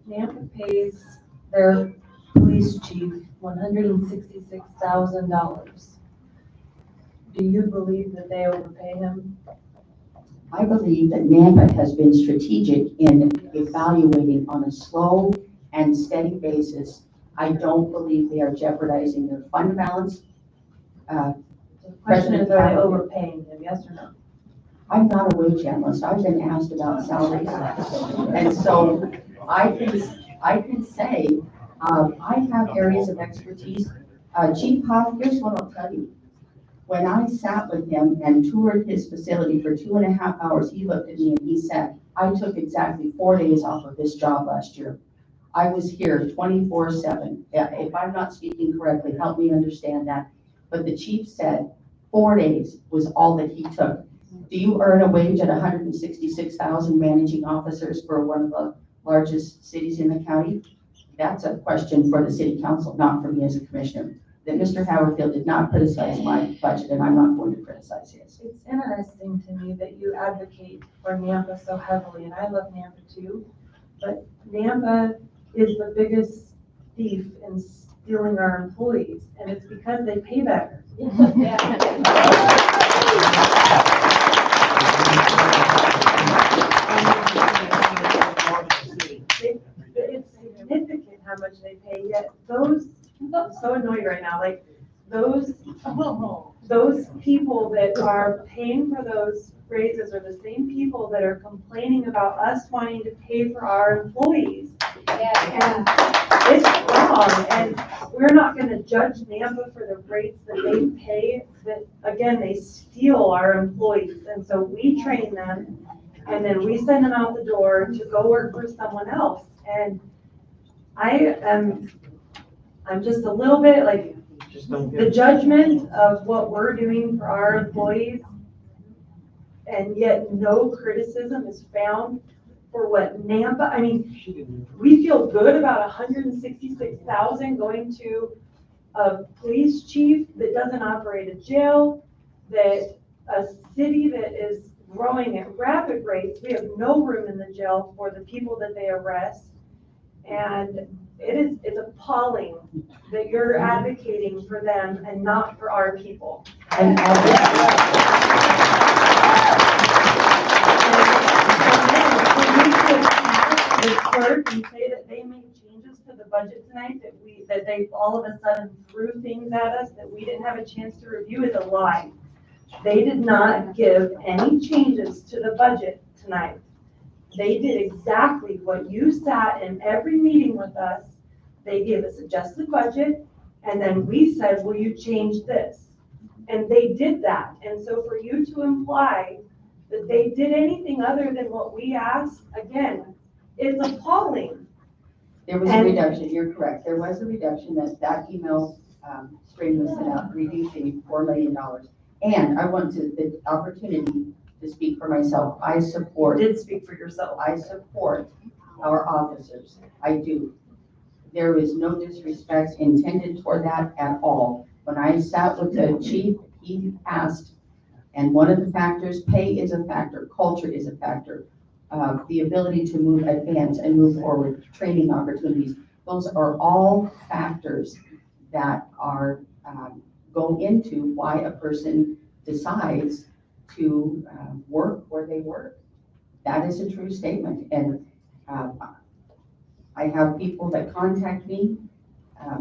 NAMPA pays their police chief $166,000. Do you believe that they overpay him? I believe that NAMPA has been strategic in evaluating on a slow and steady basis. I don't believe they are jeopardizing their fund balance. The question is, are they overpaying him, yes or no? I'm not a wage analyst. I've been asked about salaries. And so I can say, I have areas of expertise. Chief Hoff, here's what I'll tell you. When I sat with him and toured his facility for 2.5 hours, he looked at me and he said, I took exactly 4 days off of this job last year. I was here 24/7. If I'm not speaking correctly, help me understand that. But the chief said 4 days was all that he took. Do you earn a wage at $166,000 managing officers for one of the largest cities in the county? That's a question for the city council, not for me as a commissioner. That Mr. Haverfield did not criticize my budget, and I'm not going to criticize his. It's interesting to me that you advocate for NAMPA so heavily, and I love NAMPA too, but NAMPA is the biggest thief in stealing our employees, and it's because they pay better. It's significant how much they pay, yet those, I'm so annoyed right now, like, those people that are paying for those raises are the same people that are complaining about us wanting to pay for our employees. And it's wrong, and we're not gonna judge NAMPA for the rates that they pay, that, again, they steal our employees, and so we train them, and then we send them out the door to go work for someone else, and I'm just a little bit like, the judgment of what we're doing for our employees, and yet no criticism is found for what NAMPA, I mean, we feel good about $166,000 going to a police chief that doesn't operate a jail, that a city that is growing at rapid rates, we have no room in the jail for the people that they arrest. And it's appalling that you're advocating for them and not for our people. And the clerk and say that they made changes to the budget tonight, that they all of a sudden threw things at us that we didn't have a chance to review is a lie. They did not give any changes to the budget tonight. They did exactly what you sat in every meeting with us. They gave us adjusted budget, and then we said, will you change this? And they did that. And so for you to imply that they did anything other than what we asked, again, it's appalling. There was a reduction, you're correct. There was a reduction that email string was sent out, reducing $4 million. And I want the opportunity to speak for myself. I support. You did speak for yourself. I support our officers. I do. There is no disrespect intended toward that at all. When I sat with the chief, he asked, and one of the factors, pay is a factor, culture is a factor, the ability to advance and move forward, training opportunities. Those are all factors that are go into why a person decides to work where they work. That is a true statement. And I have people that contact me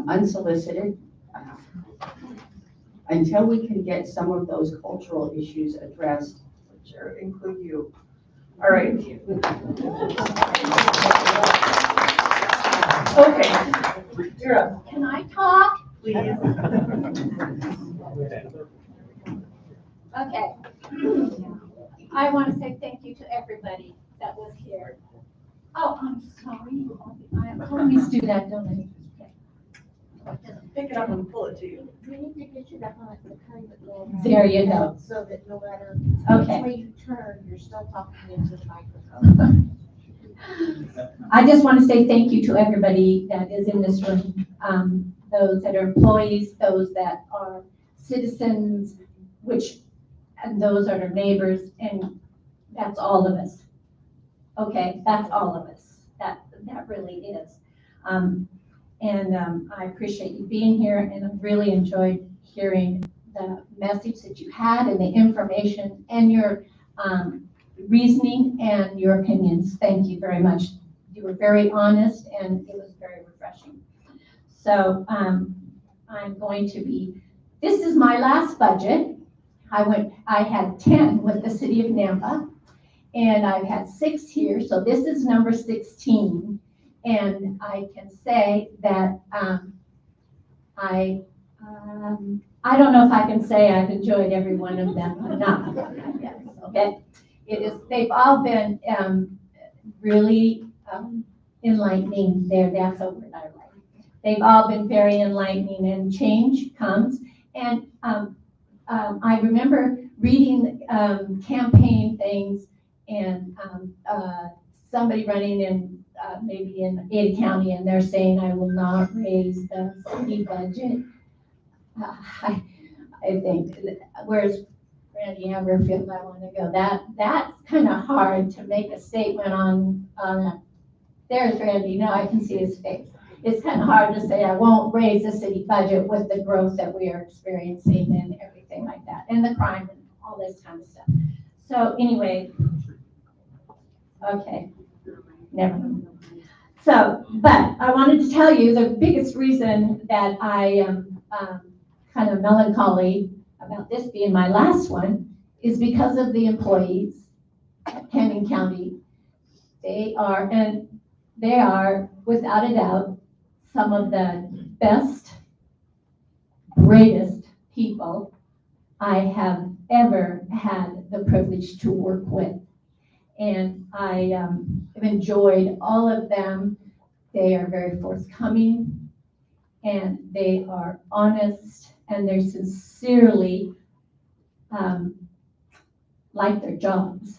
unsolicited. Until we can get some of those cultural issues addressed. Sure, include you. All right. Okay, you're up. Can I talk? Please. Okay. I want to say thank you to everybody that was here. Oh, I'm sorry. I always do that, don't I? Pick it up and pull it to you. We need to get you the kind of low. There you go. So that no matter Okay. which way you turn, you're still talking into the microphone. I just want to say thank you to everybody that is in this room, those that are employees, those that are citizens, and those that are neighbors, and that's all of us. Okay, that's all of us. That really is. I appreciate you being here, and I've really enjoyed hearing the message that you had and the information and your reasoning and your opinions. Thank you very much. You were very honest, and it was very refreshing. So I'm going to be, this is my last budget. I had 10 with the city of Nampa, and I've had 6 here, so this is number 16. And I can say that I don't know if I can say I've enjoyed every one of them or not. Yes, okay. They've all been really enlightening. That's a word I like. They've all been very enlightening, and change comes. And I remember reading campaign things and somebody running in maybe in Ada County, and they're saying, I will not raise the city budget. I think, where's Randy Haverfield? I want to go. That's kind of hard to make a statement on that. There's Randy. Now I can see his face. It's kind of hard to say I won't raise the city budget with the growth that we are experiencing and everything like that, and the crime and all this kind of stuff. So anyway, okay, never mind. So, but I wanted to tell you the biggest reason that I am kind of melancholy about this being my last one is because of the employees at Canyon County. They are without a doubt some of the best, greatest people I have ever had the privilege to work with. And I have enjoyed all of them. They are very forthcoming, and they are honest, and they sincerely like their jobs.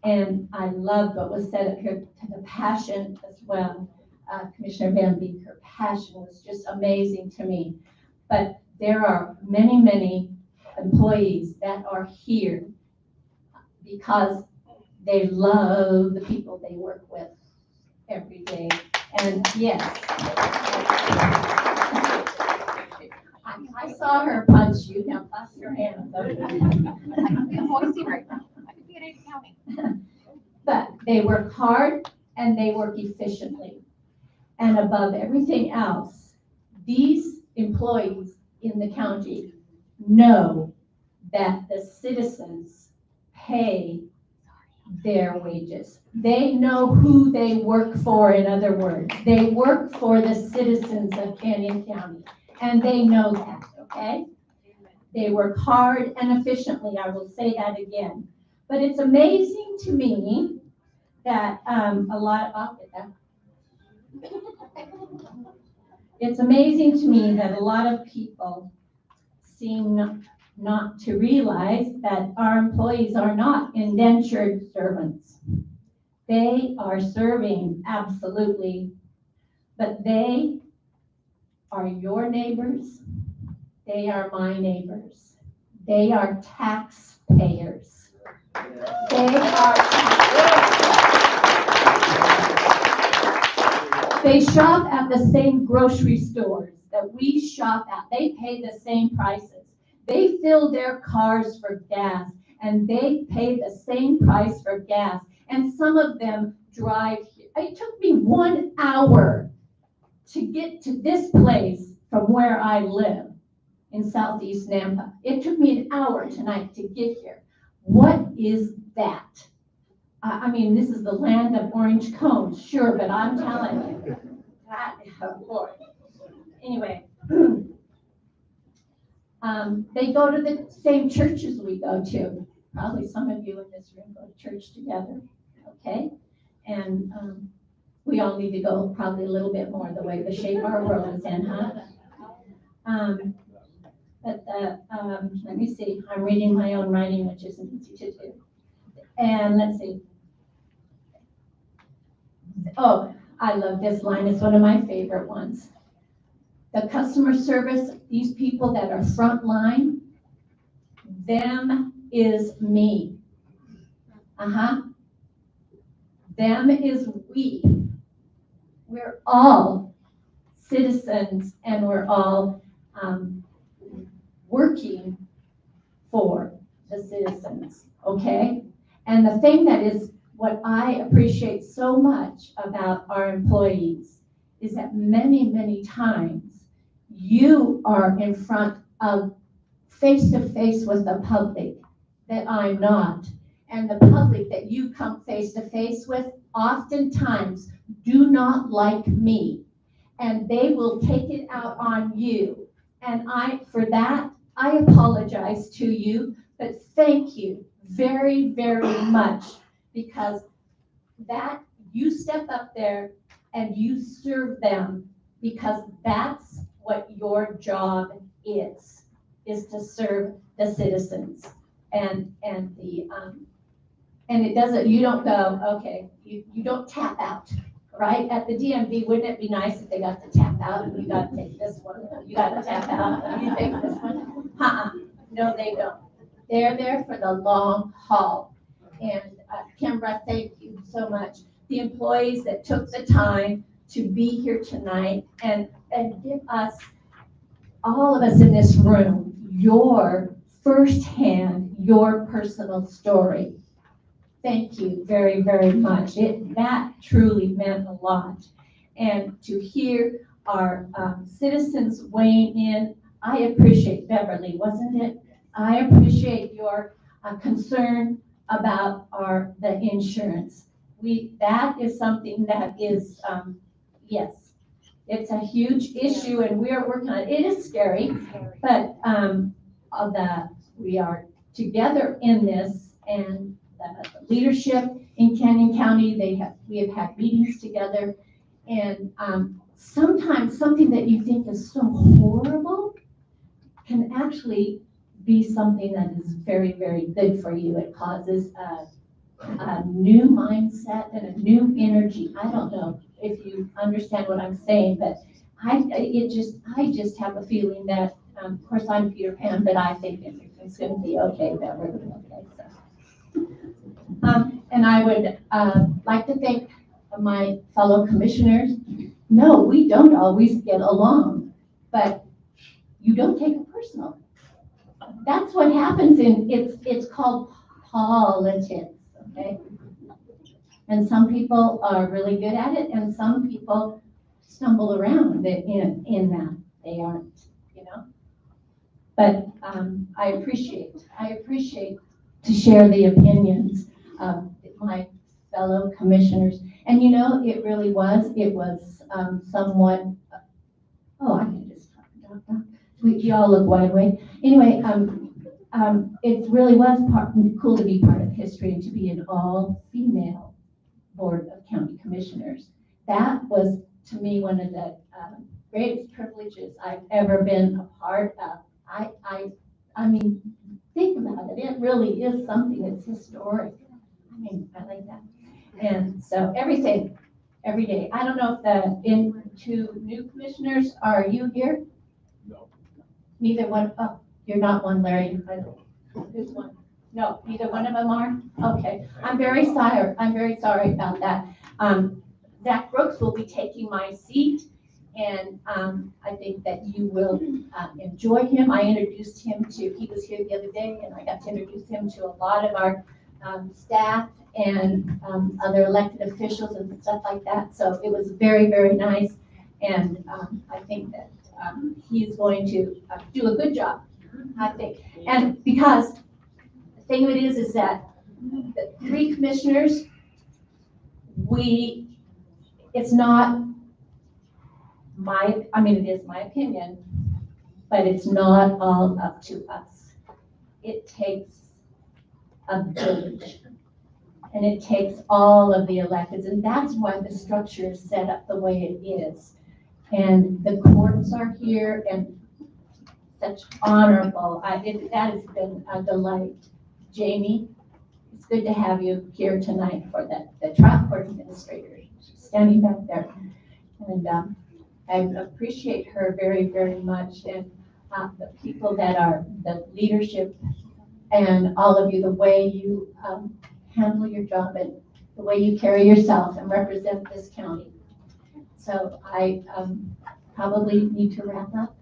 And I love what was said up here, to the passion as well. Commissioner Van Beek, her passion was just amazing to me. But there are many, many employees that are here because they love the people they work with every day. And yes, I saw her punch you. Now clasp your hands. I can be in Boise right now. I could be in Ada County. But they work hard and they work efficiently. And above everything else, these employees in the county know that the citizens pay their wages. They know who they work for, in other words. They work for the citizens of Canyon County, and they know that, okay? They work hard and efficiently, I will say that again. But it's amazing to me that it's amazing to me that a lot of people seem not to realize that our employees are not indentured servants. They are serving, absolutely, but they are your neighbors. They are my neighbors. They are taxpayers. They are They shop at the same grocery stores that we shop at. They pay the same prices. They fill their cars for gas, and they pay the same price for gas. And some of them drive here. It took me 1 hour to get to this place from where I live in Southeast Nampa. It took me an hour tonight to get here. What is that? I mean, this is the land of orange cones, sure, but I'm telling you, that, oh Lord. Anyway, they go to the same churches we go to. Probably some of you in this room go to church together, okay? And we all need to go probably a little bit more the way the shape our world is in, huh? Let me see, I'm reading my own writing, which isn't easy to do. And let's see. Oh, I love this line. It's one of my favorite ones. The customer service, these people that are front line, them is me. Them is we. We're all citizens and we're all working for the citizens, okay? And the thing that is what I appreciate so much about our employees is that many, many times you are in front of face-to-face with the public that I'm not. And the public that you come face-to-face with oftentimes do not like me. And they will take it out on you. And for that, I apologize to you, but thank you very, very much, because that you step up there and you serve them, because that's what your job is to serve the citizens. And it doesn't, you don't go, okay, you don't tap out, right? At the DMV, wouldn't it be nice if they got to tap out and you got to take this one, you got to tap out, and you take this one? No, they don't. They're there for the long haul. And Kimbra, thank you so much. The employees that took the time to be here tonight and give us, all of us in this room, your firsthand, your personal story. Thank you very, very much. That truly meant a lot. And to hear our citizens weighing in, I appreciate, Beverly, wasn't it? I appreciate your concern about the insurance. That is something that is, yes, it's a huge issue and we are working on it. It is scary, but we are together in this, and the leadership in Canyon County, we have had meetings together, and sometimes something that you think is so horrible can actually be something that is very, very good for you. It causes a new mindset and a new energy. I don't know if you understand what I'm saying, but I just have a feeling that, of course, I'm Peter Pan, but I think it's going to be okay, that we're going to be okay. So. And I would like to thank my fellow commissioners. No, we don't always get along, but you don't take it personal. That's what happens it's called politics, okay? And some people are really good at it, and some people stumble around in that. They aren't, you know? But I appreciate to share the opinions of my fellow commissioners. And you know, it was somewhat, oh, I can just talk about that. You all look wide awake. Anyway, it really was cool to be part of history and to be an all-female board of county commissioners. That was, to me, one of the greatest privileges I've ever been a part of. I mean, think about it. It really is something. It's historic. I mean, I like that. And so everything, every day. I don't know if two new commissioners, are you here? No. Neither one. Oh, you're not one, Larry. Who's one? No, neither one of them are? Okay. I'm very sorry about that. Zach Brooks will be taking my seat, and I think that you will enjoy him. I introduced him he was here the other day, and I got to introduce him to a lot of our staff and other elected officials and stuff like that. So it was very, very nice, and I think that he's going to do a good job, I think. And because the thing of it is that the three commissioners, it's not it is my opinion, but it's not all up to us. It takes a village, and it takes all of the electeds, and that's why the structure is set up the way it is. And the courts are here, and such honorable, that has been a delight. Jamie, it's good to have you here tonight for the trial court administrator, standing back there. And I appreciate her very, very much, and the people that are the leadership, and all of you, the way you handle your job. And the way you carry yourself and represent this county. So I probably need to wrap up.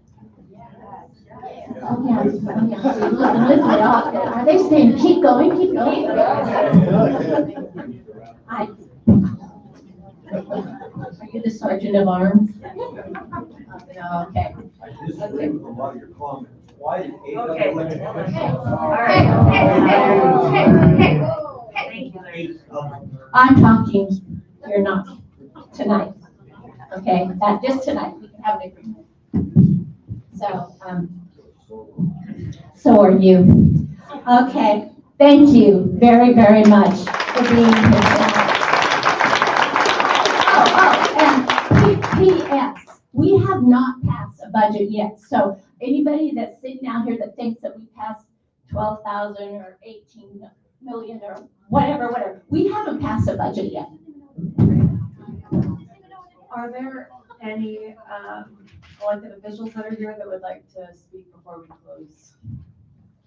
Oh, yes. Oh, yes. Are they saying, keep going, keep going? Are you the sergeant of arms? No, okay. I disagree with a lot of your comments. Why did eight Okay. All right. I'm talking, you're not, tonight. Okay, that just tonight, we can have an agreement. So are you. Okay, thank you very, very much for being here tonight. And P.S. We have not passed a budget yet, so anybody that's sitting out here that thinks that we passed 12,000 or 18 million or whatever, we haven't passed a budget yet. Are there any elected officials that are here that would like to speak before we close?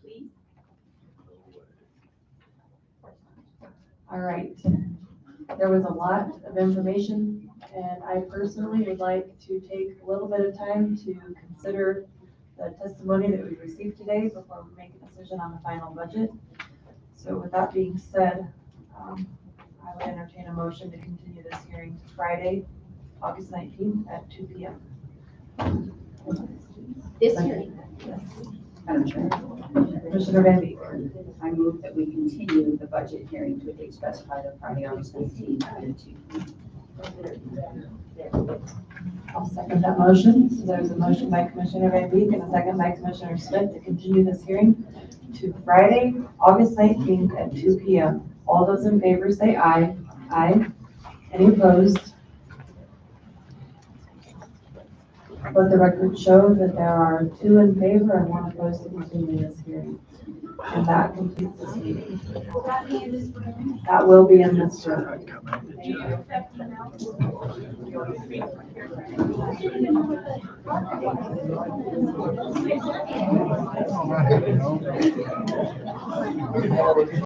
Please. All right. There was a lot of information, and I personally would like to take a little bit of time to consider the testimony that we received today before we make a decision on the final budget. So with that being said, I would entertain a motion to continue this hearing to Friday, August 19th at 2 p.m. This hearing. Yes. Madam Chair. Commissioner Van Beek. I move that we continue the budget hearing to a date specified of Friday, August 19th at 2 p.m. I'll second that motion. So there's a motion by Commissioner Van Beek and a second by Commissioner Smith to continue this hearing to Friday, August 19th at 2 p.m. All those in favor say aye. Aye. Any opposed? Let the record show that there are 2 in favor and 1 opposed to continue this hearing. And that completes this meeting. That will be in this room.